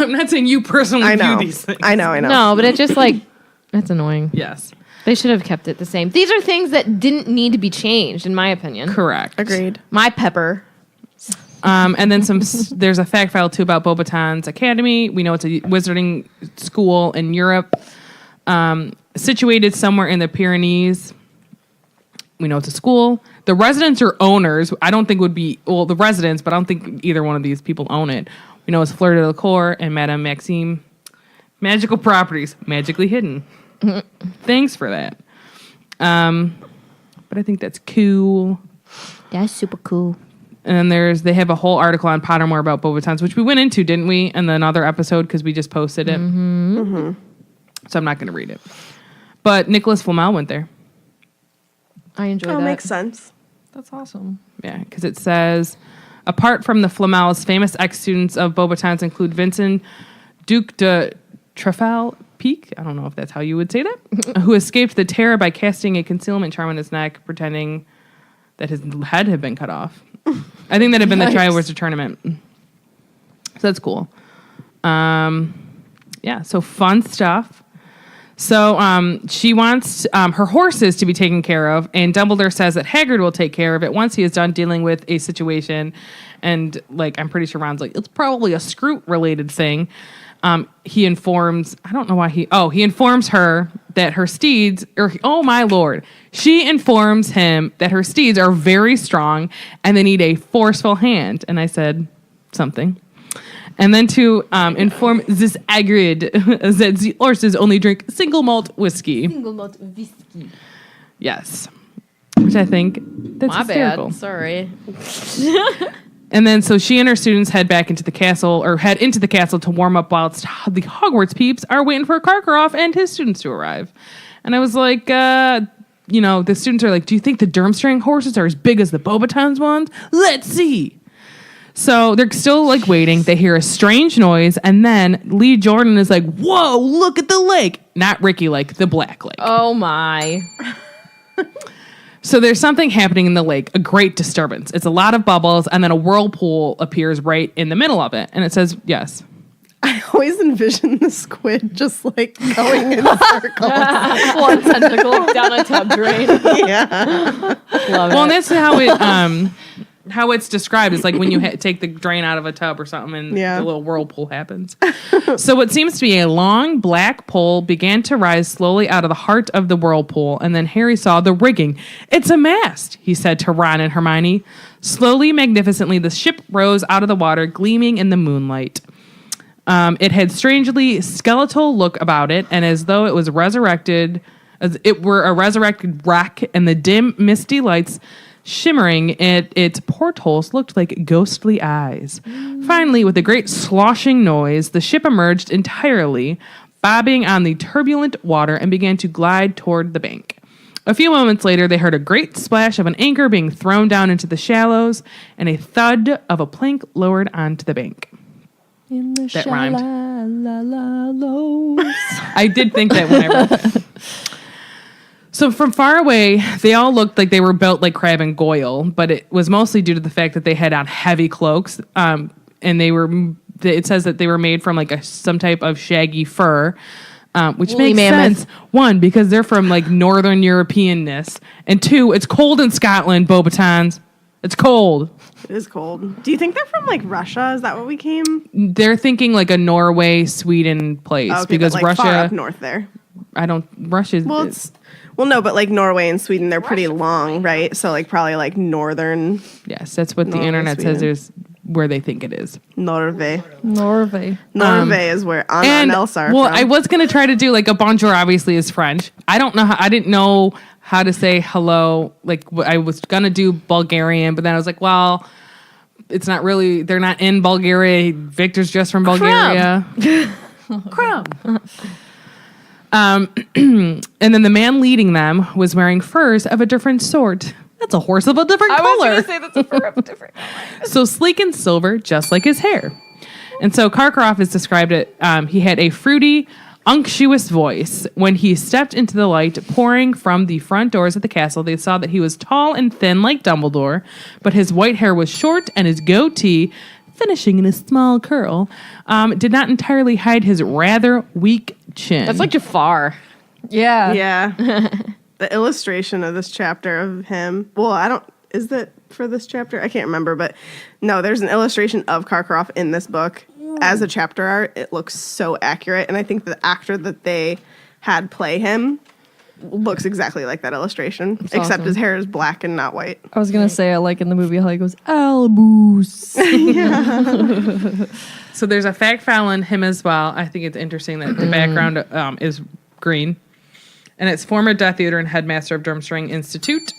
I'm not saying you personally I know. view these things. I know. No, but it's just like that's annoying. Yes. They should have kept it the same. These are things that didn't need to be changed, in my opinion. Correct. Agreed. My pepper. And then there's a fact file too about Beauxbatons Academy. We know it's a wizarding school in Europe, situated somewhere in the Pyrenees. We know it's a school. The residents or owners, I don't think would be, well, the residents, but I don't think either one of these people own it. We know it's Fleur de la Cour and Madame Maxime. Magical properties, magically hidden. Thanks for that. But I think that's cool. That's super cool. And then they have a whole article on Pottermore about Beauxbatons, which we went into, didn't we? In another episode because we just posted it. So I'm not going to read it. But Nicholas Flamel went there. I enjoy Oh, that. makes sense. That's awesome. Yeah, because it says, apart from the Flamels, famous ex-students of Beauxbatons include Vincent, Duc de Trafal Peak, I don't know if that's how you would say that, who escaped the terror by casting a concealment charm on his neck, pretending that his head had been cut off. I think that had been the Triwizard Tournament. So that's cool. Yeah, so fun stuff. So she wants her horses to be taken care of, and Dumbledore says that Hagrid will take care of it once he is done dealing with a situation. And like, I'm pretty sure Ron's like, it's probably a Scroot-related thing. He informs, I don't know why he informs her that her steeds, oh my lord, she informs him that her steeds are very strong and they need a forceful hand. And I said something. And then to inform this Hagrid that the horses only drink single malt whiskey. Single malt whiskey. Yes. Which I think that's My hysterical. bad. Sorry. And then so she and her students head into the castle to warm up whilst the Hogwarts peeps are waiting for Karkaroff and his students to arrive. And I was like, the students are like, do you think the Durmstrang horses are as big as the Beauxbatons ones? Let's see. So they're still like waiting. They hear a strange noise, and then Lee Jordan is like, whoa, look at the lake. Not Ricky Lake, the Black Lake. Oh my. So there's something happening in the lake, a great disturbance. It's a lot of bubbles, and then a whirlpool appears right in the middle of it. And it says, yes. I always envision the squid just like going in circles. One tentacle down a tub drain. Yeah. Love Well, and it. that's how it's described. Is like when you take the drain out of a tub or something, and the little whirlpool happens. So what seems to be a long black pole began to rise slowly out of the heart of the whirlpool, and then Harry saw the rigging. It's a mast, he said to Ron and Hermione. Slowly, magnificently, the ship rose out of the water, gleaming in the moonlight. It had strangely skeletal look about it, and as though it was resurrected, as it were a resurrected wreck, and the dim, misty lights shimmering at its portholes looked like ghostly eyes. Finally, with a great sloshing noise, the ship emerged entirely, bobbing on the turbulent water, and began to glide toward the bank. A few moments later, they heard a great splash of an anchor being thrown down into the shallows, and a thud of a plank lowered onto the bank. In the That rhymed. shallows. I did think that when I read. So from far away, they all looked like they were built like Crabbe and Goyle, but it was mostly due to the fact that they had on heavy cloaks, and it says that they were made from like some type of shaggy fur, which Woolly makes mammoth. sense. One, because they're from like Northern Europeanness, and two, it's cold in Scotland, Beauxbatons. It's cold. It is cold. Do you think they're from like Russia? Is that what we came? They're thinking like a Norway, Sweden place Okay, because but, like, Russia. far up north there. Russia's. Well, no, but like Norway and Sweden, they're pretty long, right? So like probably like northern Yes, that's what the Norway, internet says. Sweden. There's where they think it is. Norway. Norway. Norway is where Anna and Elsa are well, from. I was gonna try to do like a bonjour. Obviously, is French. I didn't know how to say hello. Like I was gonna do Bulgarian, but then I was like, well, it's not really. They're not in Bulgaria. Victor's just from Bulgaria. Crumb. And then the man leading them was wearing furs of a different sort. That's a horse of a different color. I was going to say that's a fur of a different color. So sleek and silver, just like his hair. And so Karkaroff has described it. He had a fruity, unctuous voice. When he stepped into the light pouring from the front doors of the castle, they saw that he was tall and thin like Dumbledore, but his white hair was short and his goatee, finishing in a small curl, did not entirely hide his rather weak chin. That's like Jafar. Yeah. Yeah. The illustration of this chapter of him. Well, is that for this chapter? I can't remember, but no, there's an illustration of Karkaroff in this book as a chapter art. It looks so accurate. And I think the actor that they had play him looks exactly like that illustration, except awesome. his hair is black and not white. I was going to say, I like in the movie how he goes, Albus. So there's a fact file in him as well. I think it's interesting that the background is green. And it's former Death Eater and headmaster of Durmstrang Institute.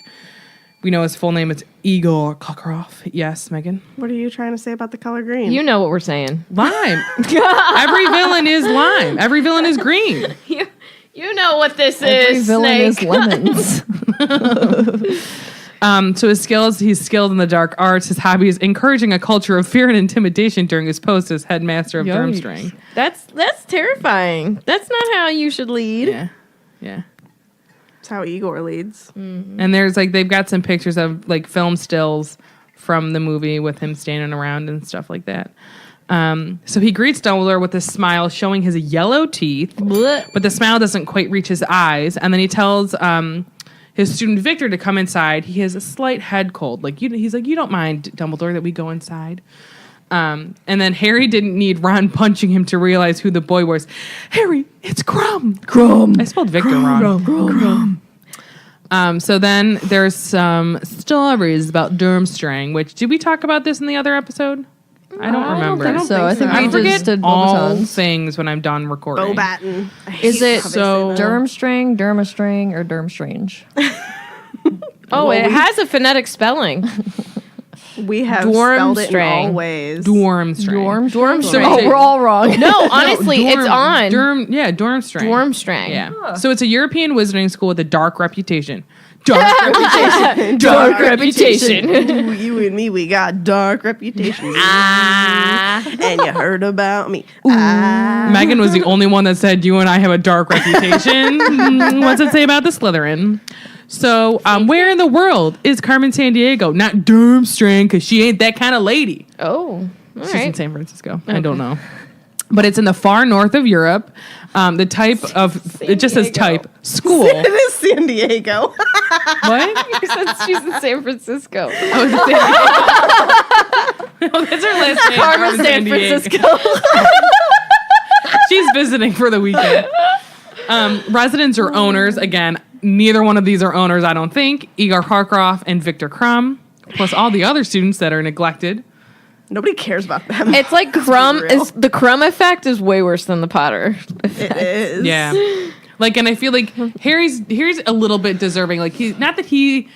We know his full name is Igor Karkaroff. Yes, Megan? What are you trying to say about the color green? You know what we're saying. Lime. Every villain is lime. Every villain is green. You know what this Every is, villain Snake. is lemons. So he's skilled in the dark arts. His hobby is encouraging a culture of fear and intimidation during his post as headmaster of Durmstrang. That's terrifying. That's not how you should lead. Yeah. That's how Igor leads. And there's they've got some pictures of film stills from the movie with him standing around and stuff like that. So he greets Dumbledore with a smile showing his yellow teeth, but the smile doesn't quite reach his eyes. And then he tells his student Victor to come inside. He has a slight head cold. He's like, you don't mind, Dumbledore, that we go inside? And then Harry didn't need Ron punching him to realize who the boy was. Harry, it's Krum. I spelled Victor wrong. So then there's some stories about Durmstrang, which, did we talk about this in the other episode? I don't remember. I think I we forget just did all Beauxbatons. things when I'm done recording. Beauxbaton. Is it So- Durmstrang, Durmstrang, or Durmstrange? It has a phonetic spelling. We have spelled it in Durmstrang. all ways. Durmstrang. Durmstrang. Oh, we're all wrong. No, honestly, it's on. Durmstrang. Durmstrang. Yeah. So it's a European wizarding school with a dark reputation. Dark reputation. Dark reputation. Ooh, you and me, we got dark reputations. And you heard about me. Megan was the only one that said you and I have a dark reputation. What's it say about the Slytherin? So, where in the world is Carmen Sandiego? Not Durmstrang, because she ain't that kind of lady. Oh, all She's in right. San Francisco. I don't know. But it's in the far north of Europe. The type of, it just says type, school. It is San Diego. What? You said she's in San Francisco. Oh, that's her last name. Carmen San Sandiego. Francisco. She's visiting for the weekend. Residents or owners, again, neither one of these are owners, I don't think. Igor Harkroff and Victor Krum, plus all the other students that are neglected. Nobody cares about them. It's like Krum. The Krum effect is way worse than the Potter effect. It is. Yeah. And I feel like Harry's a little bit deserving. He's not that he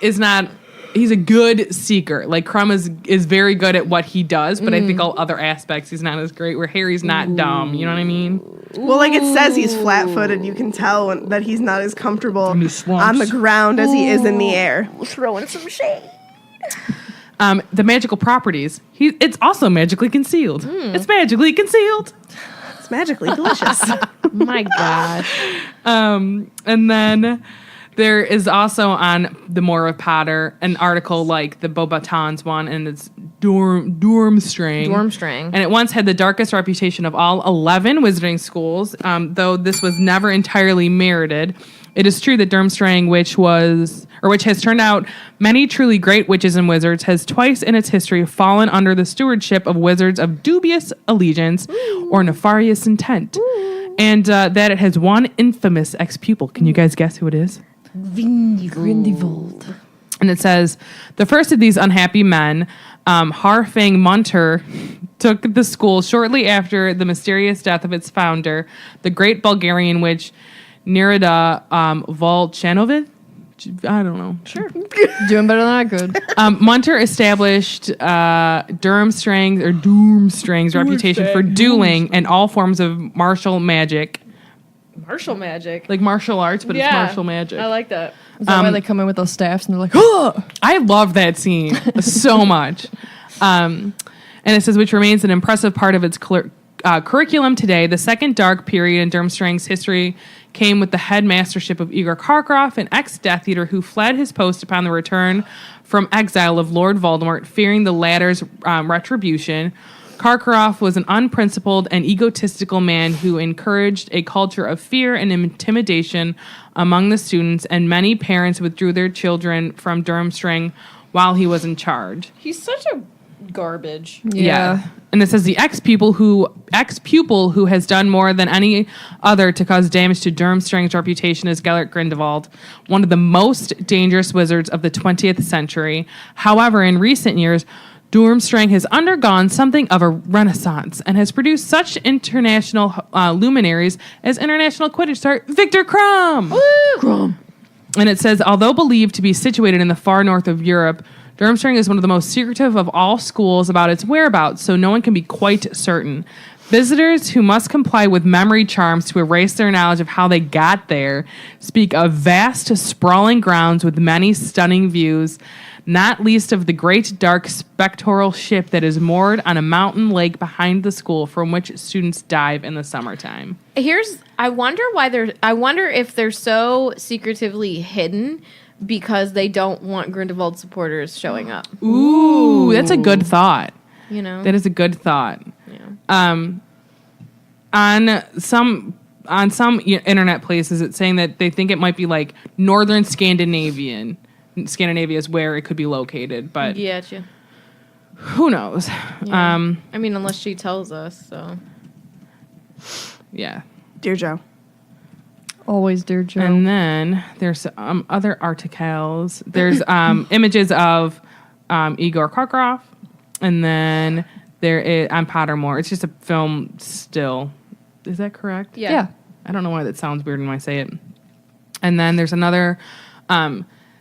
is not, he's a good seeker. Krum is very good at what he does, but I think all other aspects he's not as great, where Harry's not dumb. You know what I mean? Well, it says he's flat-footed. You can tell that he's not as comfortable on the ground as he is in the air. Throwing some shade. The magical properties, it's also magically concealed. It's magically concealed. It's magically delicious. My gosh. And then there is also on the More of Potter an article like the Beauxbatons one, and it's Durmstrang. Durmstrang. And it once had the darkest reputation of all 11 wizarding schools, though this was never entirely merited. It is true that Durmstrang, which has turned out many truly great witches and wizards, has twice in its history fallen under the stewardship of wizards of dubious allegiance or nefarious intent. And that it has one infamous ex-pupil. Can you guys guess who it is? Grindelwald. And it says, the first of these unhappy men, Harfang Munter, took the school shortly after the mysterious death of its founder, the great Bulgarian witch Nerida Volchanovich. I don't know. Sure. Doing better than I could. Munter established Durmstrang's reputation for dueling and all forms of martial magic. Martial magic. Like martial arts, but it's martial magic. I like that. Is that why they come in with those staffs and they're like, oh! I love that scene so much. And it says, which remains an impressive part of its curriculum today. The second dark period in Durmstrang's history came with the headmastership of Igor Karkaroff, an ex-Death Eater who fled his post upon the return from exile of Lord Voldemort, fearing the latter's retribution. Karkaroff was an unprincipled and egotistical man who encouraged a culture of fear and intimidation among the students, and many parents withdrew their children from Durmstrang while he was in charge. He's such a garbage. Yeah. And it says the ex-pupil who has done more than any other to cause damage to Durmstrang's reputation is Gellert Grindelwald, one of the most dangerous wizards of the 20th century. However, in recent years, Durmstrang has undergone something of a renaissance and has produced such international luminaries as international Quidditch star Victor Krum. Krum. And it says, although believed to be situated in the far north of Europe, Durmstrang is one of the most secretive of all schools about its whereabouts, so no one can be quite certain. Visitors who must comply with memory charms to erase their knowledge of how they got there speak of vast, sprawling grounds with many stunning views, not least of the great, dark, spectral ship that is moored on a mountain lake behind the school from which students dive in the summertime. I wonder if they're so secretively hidden because they don't want Grindelwald supporters showing up. Ooh, that's a good thought. You know? That is a good thought. Yeah. On some internet places, it's saying that they think it might be like northern Scandinavia is where it could be located, but Gotcha. who knows? Yeah. I mean, unless she tells us, so. Yeah. Dear Joe. Always dear Joe. And then there's other articles. There's images of Igor Karkaroff, and then there is on Pottermore. It's just a film still. Is that correct? Yeah. I don't know why that sounds weird when I say it. And then there's another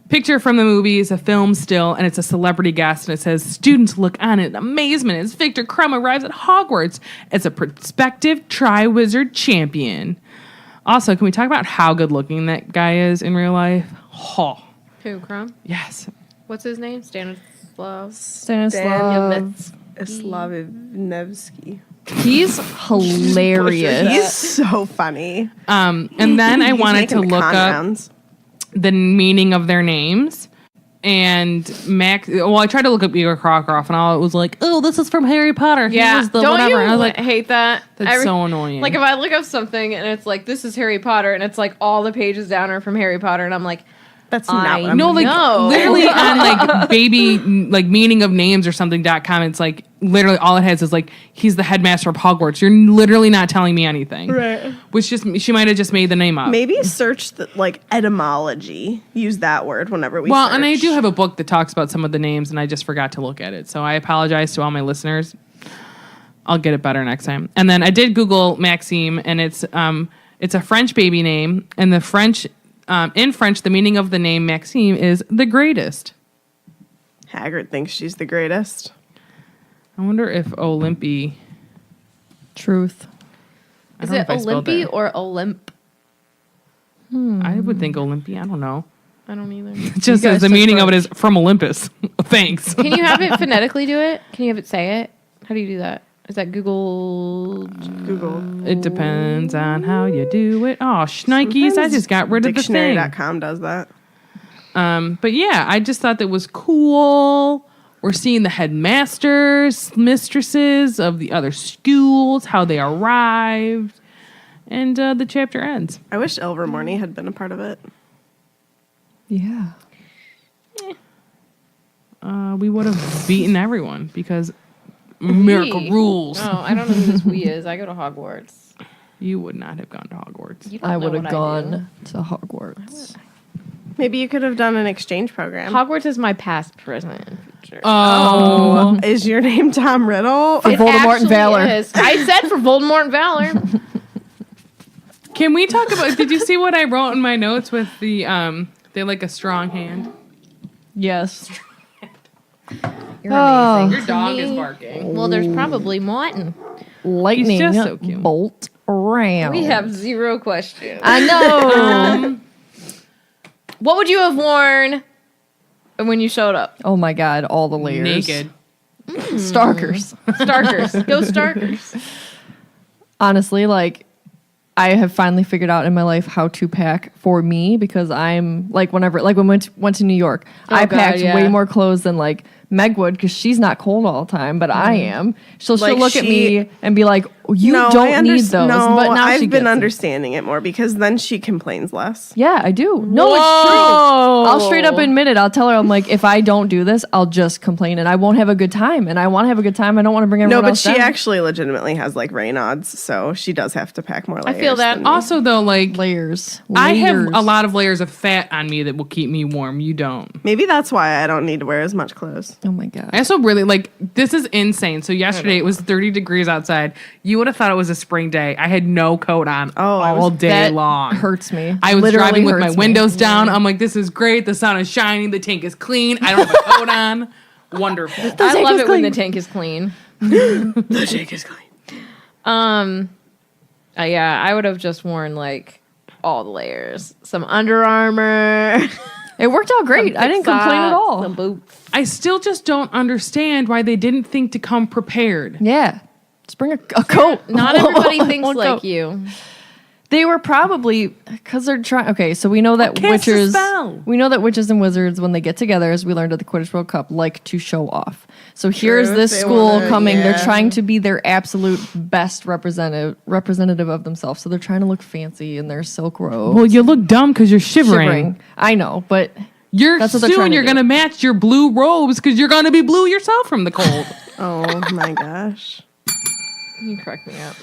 picture from the movie. It's a film still, and it's a celebrity guest, and it says, "Students look on in amazement as Victor Krum arrives at Hogwarts as a prospective Triwizard champion." Also, can we talk about how good looking that guy is in real life? Oh, Who, Krum? yes. What's his name? Stanislav. Stanislav. Slavnevsky. He's hilarious. He's so funny. And then I wanted to Making the look con up rounds. the meaning of their names. And I tried to look up Igor Karkaroff, and I was like, "Oh, this is from Harry Potter." He Yeah, was the don't whatever." you And I was like, hate that? "That's so annoying." Like if I look up something and it's like, "This is Harry Potter," and it's like all the pages down are from Harry Potter, and I'm like, That's not what I'm no, like No. literally on like baby like meaning of names or something.com, it's like literally all it has is like he's the headmaster of Hogwarts. You're literally not telling me anything. Right. Which just she might have just made the name up. Maybe search the like etymology. Use that word whenever we Well, search. and I do have a book that talks about some of the names, and I just forgot to look at it. So I apologize to all my listeners. I'll get it better next time. And then I did Google Maxime, and it's a French baby name, and the French in French the meaning of the name Maxime is the greatest. Hagrid thinks she's the greatest. I wonder if Olympi. Truth. is it Olympi or Olymp? I would think Olympi. I don't know. I don't either. It just guys says the took meaning of it French. is from Olympus. Thanks. Can you have it phonetically do it? Can you have it say it? How do you do that? Is that Google? Google. It depends on how you do it. Oh, shnikes! I Sometimes just got rid of the thing. Dictionary.com does that. But yeah, I just thought that was cool. We're seeing the headmasters, mistresses of the other schools, how they arrived, and the chapter ends. I wish Ilvermorny had been a part of it. Yeah. We would have beaten everyone because America We? rules. Oh, I don't know who this we is. I go to Hogwarts. You would not have gone to Hogwarts. You don't I know would have what I do. gone to Hogwarts. Maybe you could have done an exchange program. Hogwarts is my past, present, and future. Oh, Is your name Tom Riddle? For It Voldemort and actually Valor. is. I said for Voldemort and Valor. can we talk about? Did you see what I wrote in my notes with the they like a strong hand? Yes. You're Oh. amazing. Your dog is barking. Well, there's probably Martin. Lightning just so cute. bolt round. We have 0 questions. I know. What would you have worn when you showed up? Oh my god, all the layers. Naked. Starkers. Starkers. Go Starkers. Honestly, like I have finally figured out in my life how to pack for me because I'm like when we went to New York, I God, packed yeah. way more clothes than like Meg would because she's not cold all the time, but I am. She'll Like, look at she- me and be like, "You I don't need those." No, but now I've she been gets it. understanding it more because then she complains less. Yeah, I do. No, it's true. I'll straight up admit it. I'll tell her, I'm like, if I don't do this, I'll just complain and I won't have a good time. And I want to have a good time. I don't want to bring No, everyone but else she down. actually legitimately has like Raynaud's, so she does have to pack more layers. I feel that. than me. Also, though, like layers. I have Layers. a lot of layers of fat on me that will keep me warm. You don't. Maybe that's why I don't need to wear as much clothes. Oh my god. I also really like this is insane. So yesterday it was 30 degrees outside. You would have thought it was a spring day. I had no coat on all day That long. hurts me. I was Literally driving with my hurts me. windows down. I'm like, this is great. The sun is shining. The tank is clean. I don't have a coat on. Wonderful. I love it when the tank is clean. The shake is clean. Yeah, I would have just worn like all the layers. Some Under Armour. It worked out great. I didn't complain at all. Some boots. I still just don't understand why they didn't think to come prepared. Yeah. Just bring a coat. Not everybody thinks One like coat. you. They were probably because they're trying. Okay, so we know that Cast a witches. spell. We know that witches and wizards, when they get together, as we learned at the Quidditch World Cup, like to show off. So here's True, this they school wanna- coming. yeah. They're trying to be their absolute best representative of themselves. So they're trying to look fancy in their silk robes. Well, you look dumb because you're shivering. I know, but You're That's what they're trying soon to you're do. gonna match your blue robes because you're gonna be blue yourself from the cold. Oh my gosh. You crack me up.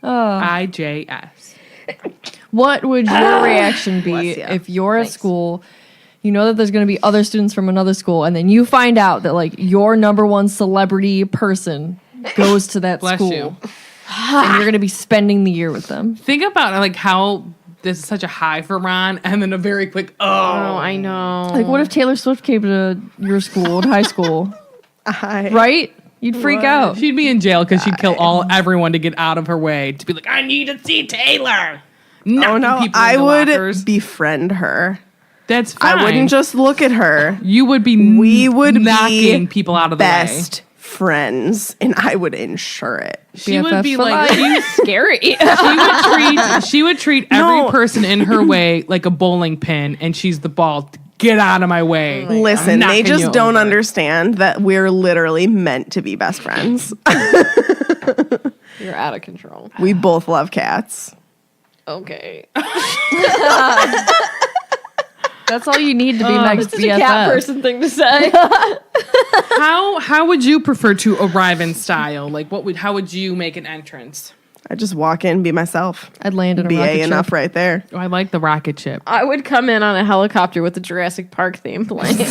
IJS. what would your reaction be Bless ya. if you're at school? You know that there's going to be other students from another school, and then you find out that like your number one celebrity person goes to that Bless school, you. and you're going to be spending the year with them. Think about like how this is such a high for Ron, and then a very quick Oh, I know. Like, what if Taylor Swift came to your school, high school, right? You'd freak out. She'd be in jail because she'd kill everyone to get out of her way to be like, I need to see Taylor. Oh Knocking no, people I into would lockers. befriend her. That's fine. I wouldn't just look at her. You would be. We would knocking be people out of the best friends, and I would ensure it. way. She would BFF be for like. life. Scary. She would treat every No. person in her way like a bowling pin, and she's the ball. Get out of my way. Listen, I'm they knocking just you don't over. understand that we're literally meant to be best friends. You're out of control. We both love cats. Okay. That's all you need to be next This is a cat BFF. person thing to say. How would you prefer to arrive in style? Like, how would you make an entrance? I just walk in, be myself. I'd land in a BA rocket enough ship. right there. Oh, I like the rocket ship. I would come in on a helicopter with the Jurassic Park theme playing. Da,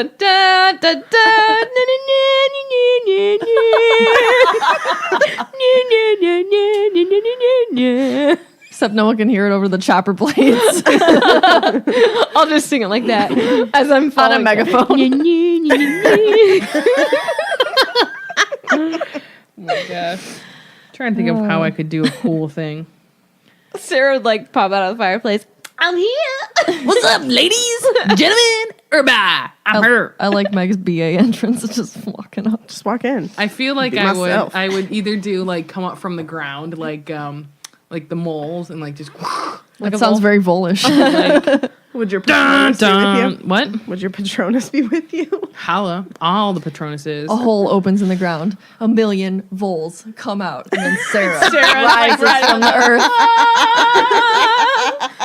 da, da, da, na, na, na, na, na, na, na, na, na, na. Except no one can hear it over the chopper blades. I'll just sing it like that as I'm falling. On a megaphone. Oh my gosh. Trying to think of how I could do a cool thing. Sarah would like pop out of the fireplace. I'm here. What's up, ladies, gentlemen? Bye. I'm her. I like Meg's BA entrance. Just walking up. Just walk in. I feel like Be I myself. would either do like come up from the ground like the moles and like just That sounds very Volish. Would your dun, Patronus be with dun. you? What? Would your Patronus be with you? Holla. All the Patronuses. A hole opens in the ground. 1,000,000 voles come out, and then Sarah rises rises from the earth.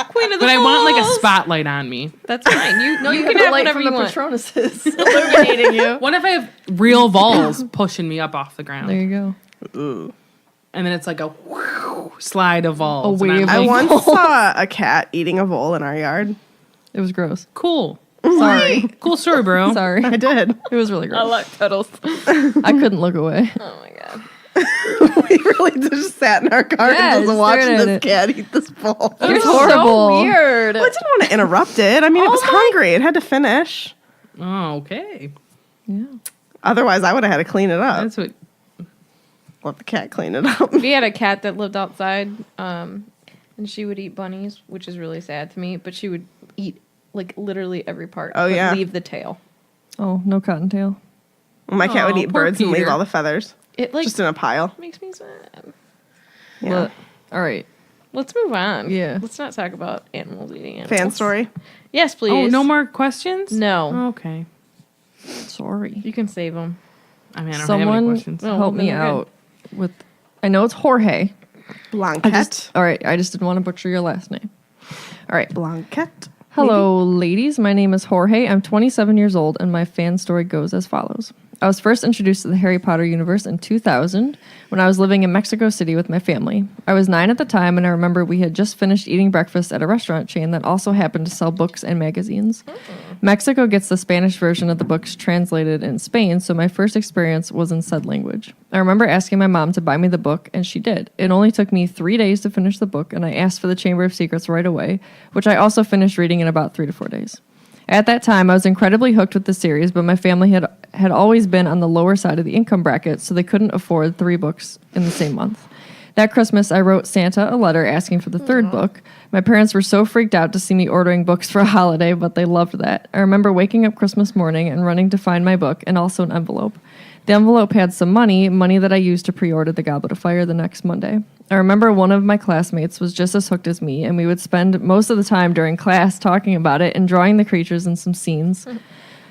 Queen of the But I want like a Bulls. spotlight on me. That's fine. You No, you can have the have light whatever from you the want. Patronuses illuminating you. What if I have real voles pushing me up off the ground? There you go. Ooh. And then it's like a slide of voles. A and I'm wave. I like, once saw a cat eating a vole in our yard. It was gross. cool. Sorry. Cool story, bro. Sorry. I did. It was really I gross. like turtles. I couldn't look away. Oh my god. We really just sat in our car Yeah, and just just watching stared at this it. cat eat this vole. It was So horrible. weird. I didn't want to interrupt it. I mean, it was hungry. It had to finish. Oh, okay. Yeah. Otherwise, I would have had to clean it up. That's what. Let the cat clean it up. We had a cat that lived outside, and she would eat bunnies, which is really sad to me. But she would eat like literally every part. Oh, but yeah. leave the tail. Oh, no cottontail. My cat would Aw, eat poor birds and leave Peter. all the feathers It like just in a pile. makes me sad. Yeah. Well, all right. Let's move on. Yeah. Let's not talk about animals eating animals. Fan story. Yes, please. Oh, no more questions? No. Okay. Sorry. You can save them. I mean, I don't have Someone any questions. No. help me then we're good. out with. I know it's Jorge. Blanquette. All right. I just didn't want to butcher your last name. All right. Blanquette. Hello, ladies. My name is Jorge. I'm 27 years old, and my fan story goes as follows. I was first introduced to the Harry Potter universe in 2000 when I was living in Mexico City with my family. I was 9 at the time, and I remember we had just finished eating breakfast at a restaurant chain that also happened to sell books and magazines. Mexico gets the Spanish version of the books translated in Spain, so my first experience was in said language. I remember asking my mom to buy me the book, and she did. It only took me 3 days to finish the book, and I asked for the Chamber of Secrets right away, which I also finished reading in about 3 to 4 days. At that time, I was incredibly hooked with the series, but my family had always been on the lower side of the income bracket, so they couldn't afford 3 books in the same month. That Christmas, I wrote Santa a letter asking for the 3rd book. My parents were so freaked out to see me ordering books for a holiday, but they loved that. I remember waking up Christmas morning and running to find my book and also an envelope. The envelope had some money that I used to pre-order the Goblet of Fire the next Monday. I remember one of my classmates was just as hooked as me, and we would spend most of the time during class talking about it and drawing the creatures in some scenes,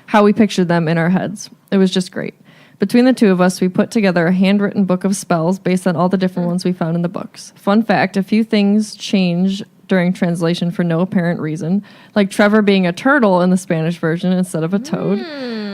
how we pictured them in our heads. It was just great. Between the two of us, we put together a handwritten book of spells based on all the different ones we found in the books. Fun fact, a few things changed during translation for no apparent reason, like Trevor being a turtle in the Spanish version instead of a toad.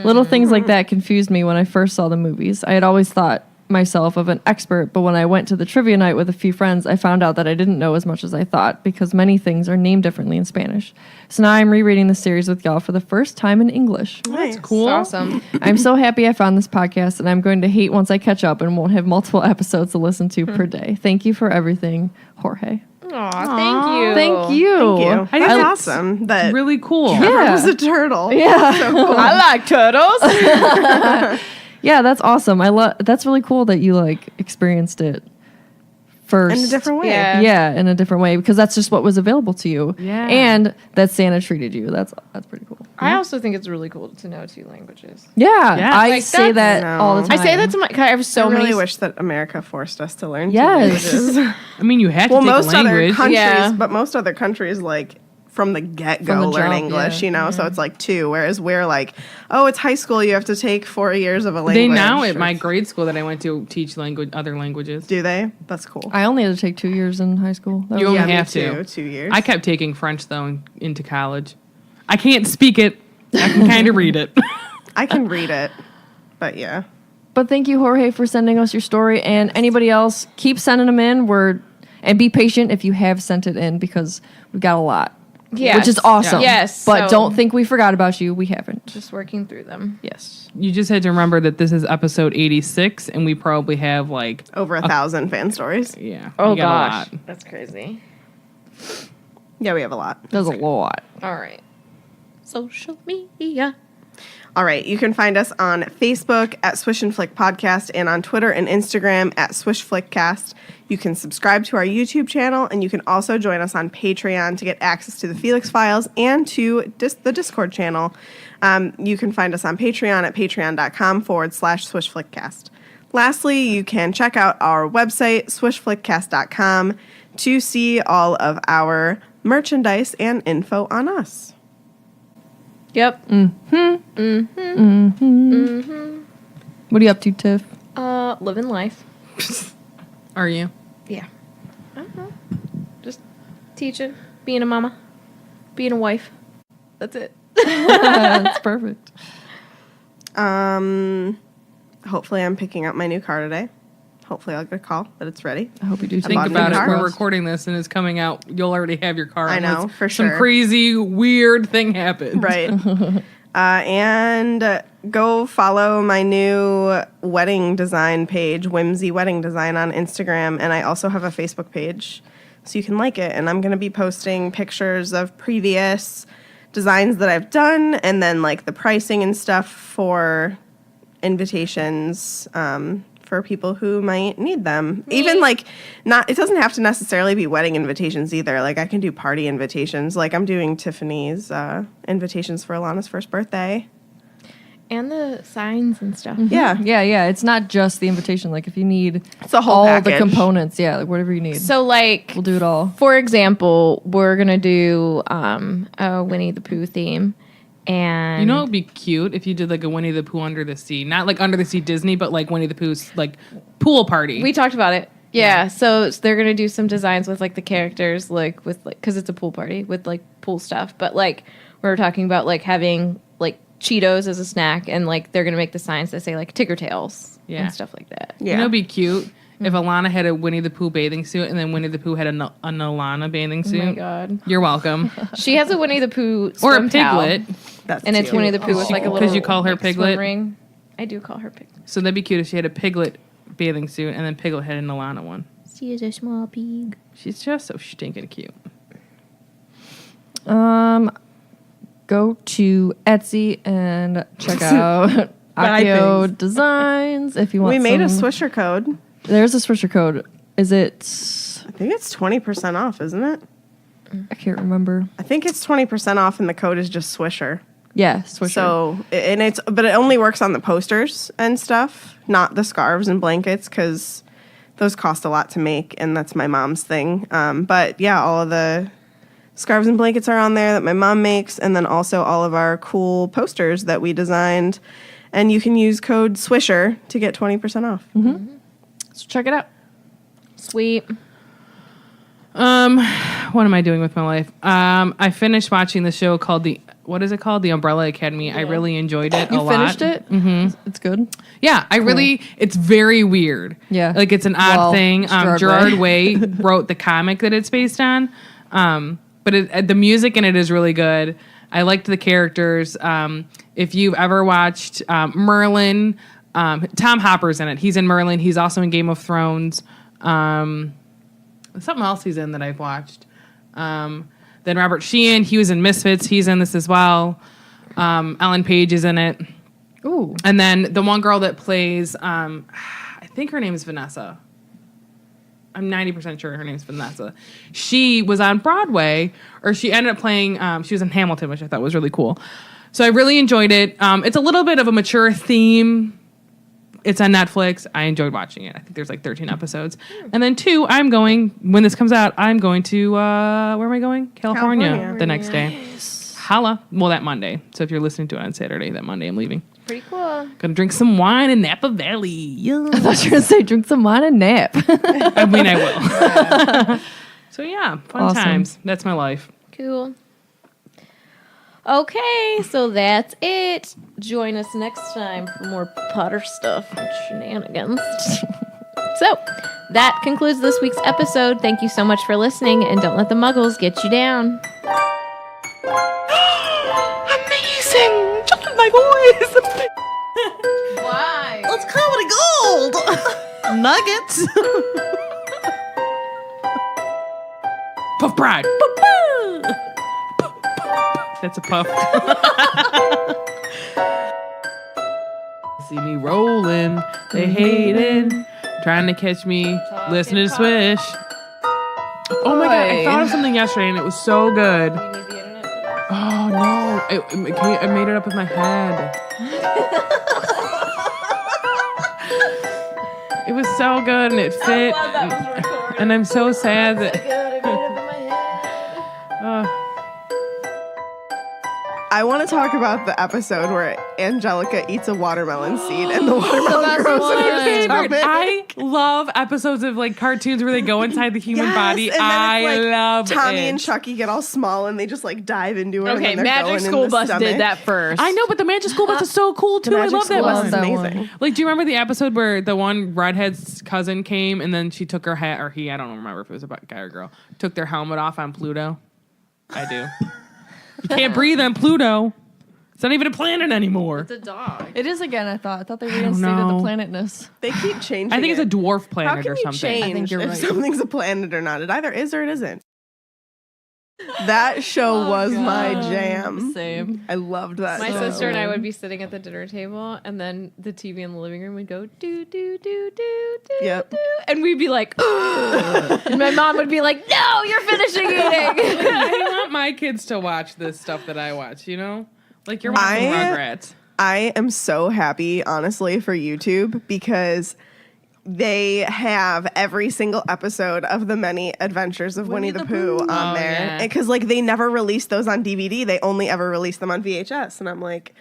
Little things like that confused me when I first saw the movies. I had always thought myself of an expert, but when I went to the trivia night with a few friends, I found out that I didn't know as much as I thought because many things are named differently in Spanish. So now I'm rereading the series with y'all for the first time in English. Nice. Cool. Awesome. I'm so happy I found this podcast, and I'm going to hate once I catch up and won't have multiple episodes to listen to per day. Thank you for everything, Jorge. Aw, thank you. Thank you. Thank you. That's awesome. That Really cool. Yeah. was a turtle. Yeah. So cool. I like turtles. Yeah, that's awesome. That's really cool that you like experienced it first. In a different way. Yeah. Yeah, in a different way because that's just what was available to you. Yeah. And that Santa treated you. That's pretty cool. I also think it's really cool to know 2 languages. Yeah, Yeah. I Like, say that's- that all the I time. say that to my. I have so I really many. wish that America forced us to learn 2 Yes. languages. I mean, you had to Well, take a most other language. countries, Yeah. but most other countries like from the get-go From the learn jump, English, yeah. you know, so it's like 2, whereas we're like, oh, it's high school, you have to take 4 years of a language. They now at Or- my grade school that I went to teach other languages. Do they? That's cool. I only had to take 2 years in high school. That You was- only me have too, to. 2 years. I kept taking French though into college. I can't speak it. I can kind of read it. I can read it, but yeah. But thank you, Jorge, for sending us your story. And anybody else, keep sending them in. And be patient if you have sent it in because we've got a lot. Yes. Which is awesome. Yes, But so- don't think we forgot about you. We haven't. Just working through them. Yes. You just had to remember that this is episode 86, and we probably have like, Over 1,000 fan stories. yeah. Oh we got a gosh, lot. that's crazy. Yeah, we have a lot. There's a lot. All right. Social media. All right, you can find us on Facebook at Swish and Flick Podcast and on Twitter and Instagram at Swish Flickcast. You can subscribe to our YouTube channel, and you can also join us on Patreon to get access to the Felix Files and to the Discord channel. You can find us on Patreon at patreon.com/Swish Flickcast. Lastly, you can check out our website, swishflickcast.com, to see all of our merchandise and info on us. Yep. What are you up to, Tiff? Living life. Are you? Yeah. I don't know. Just teaching, being a mama, being a wife. That's it. That's perfect. Hopefully I'm picking up my new car today. Hopefully I'll get a call that it's ready. I hope you do. Think bought a new about it. car. We're recording this and it's coming out. You'll already have your car. I know, unless for some sure. crazy, weird thing happens. Right. And go follow my new wedding design page, Whimsy Wedding Design, on Instagram. And I also have a Facebook page, so you can like it. And I'm going to be posting pictures of previous designs that I've done and then like the pricing and stuff for invitations for people who might need them. Even like it doesn't have to necessarily be wedding invitations either. Like I can do party invitations. Like I'm doing Tiffany's invitations for Alana's first birthday. And the signs and stuff. Yeah. Yeah. It's not just the invitation. Like if you need It's a whole all package. the components, like whatever you need, So like, we'll do it all. for example, we're gonna do a Winnie the Pooh theme, and You know, it'd be cute if you did like a Winnie the Pooh under the sea, not like under the sea Disney, but like Winnie the Pooh's like pool party. we talked about it. Yeah, so they're gonna do some designs with like the characters, like with like because it's a pool party with like pool stuff. But like we were talking about like having like Cheetos as a snack, and like they're gonna make the signs that say like Tigger Tails Yeah. and stuff like that. Yeah. You know, it'd be cute if Alana had a Winnie the Pooh bathing suit and then Winnie the Pooh had an Alana bathing suit. Oh my god, You're welcome. she has a Winnie the Pooh Or a swim towel, piglet. That's and it's cute. Winnie the Pooh with like a little. 'Cause you call her like, swim Piglet? ring. I do call her Piglet. So that'd be cute if she had a Piglet bathing suit and then Piglet had an Alana one. She is a small pig. She's just so stinking cute. Go to Etsy and check out Akio Designs. If you want, We made a some- Swisher code. There's a Swisher code. Is it? I think it's 20% off, isn't it? I can't remember. I think it's 20% off, and the code is just Swisher. Yeah, Swisher. So, but it only works on the posters and stuff, not the scarves and blankets, because those cost a lot to make, and that's my mom's thing. But yeah, all of the scarves and blankets are on there that my mom makes, and then also all of our cool posters that we designed. And you can use code Swisher to get 20% off. So check it out. Sweet. What am I doing with my life? I finished watching the show called The Umbrella Academy. I really enjoyed it a lot. You finished it? Mm-hmm. It's good. Yeah, it's very weird. Yeah. Like it's an odd thing. Gerard Gerard Way wrote the comic that it's based on. But the music in it is really good. I liked the characters. If you've ever watched Merlin, Tom Hopper's in it. He's in Merlin. He's also in Game of Thrones. Something else he's in that I've watched. Then Robert Sheehan, he was in Misfits. He's in this as well. Ellen Page is in it. Ooh. And then the one girl that plays, I think her name is Vanessa. I'm 90% sure her name is Vanessa. She was on Broadway, or she ended up playing, she was in Hamilton, which I thought was really cool. So I really enjoyed it. It's a little bit of a mature theme. It's on Netflix. I enjoyed watching it. I think there's like 13 episodes. And then 2, when this comes out, I'm going to, where am I going? California. The next day. Holla. Well, that Monday. So if you're listening to it on Saturday, that Monday I'm leaving. Pretty cool. Gonna drink some wine in Napa Valley. Yeah. I thought you were going to say drink some wine and nap. I mean, I will. So yeah, fun Awesome. times. That's my life. Cool. Okay, so that's it. Join us next time for more Potter stuff and shenanigans. So, that concludes this week's episode. Thank you so much for listening, and don't let the muggles get you down. Amazing! Just my voice! Why? Let's comedy gold! Nuggets! Puff Pride. That's a puff. See me rolling. They hating. Trying to catch me. Listening to Swish. Oh my God. I thought of something yesterday and it was so good. Oh no. I made it up with my head. It was so good and it fit. And I'm so sad that. I want to talk about the episode where Angelica eats a watermelon seed and the watermelon grows in her stomach. I love episodes of like cartoons where they go inside the human body. and then I it's like love Tommy it. and Chucky get all small and they just like dive into it. Okay, and then they're Magic going School in the Bus stomach. did that first. I know, but the Magic School Bus is so cool too. I Magic love that School Bus one. is That amazing. one. Like, do you remember the episode where the one redhead's cousin came and then she took her hat, or he, I don't remember if it was a guy or girl, took their helmet off on Pluto? I do. You can't breathe on Pluto. It's not even a planet anymore. It's a dog. It is again, I thought. I thought they don't reinstated the know. planetness. They keep changing I think it's a it. dwarf How planet can or you something. change I think you're if right. something's a planet or not? It either is or it isn't. That show was my jam. Same. I loved that. My show. sister and I would be sitting at the dinner table, and then the TV in the living room would go do do do do do Yep. do, and we'd be like, "Ugh." And my mom would be like, "No, you're finishing eating." I want my kids to watch this stuff that I watch, you know? Like you're watching Rugrats. I am so happy, honestly, for YouTube because they have every single episode of the many adventures of Winnie the Pooh on Oh, there. yeah. Because like they never released those on DVD. They only ever released them on VHS. And I'm like,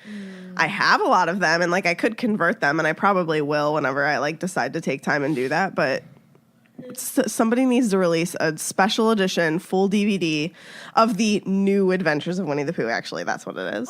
I have a lot of them and like I could convert them and I probably will whenever I like decide to take time and do that. But somebody needs to release a special edition full DVD of the new adventures of Winnie the Pooh. Actually, that's what it is.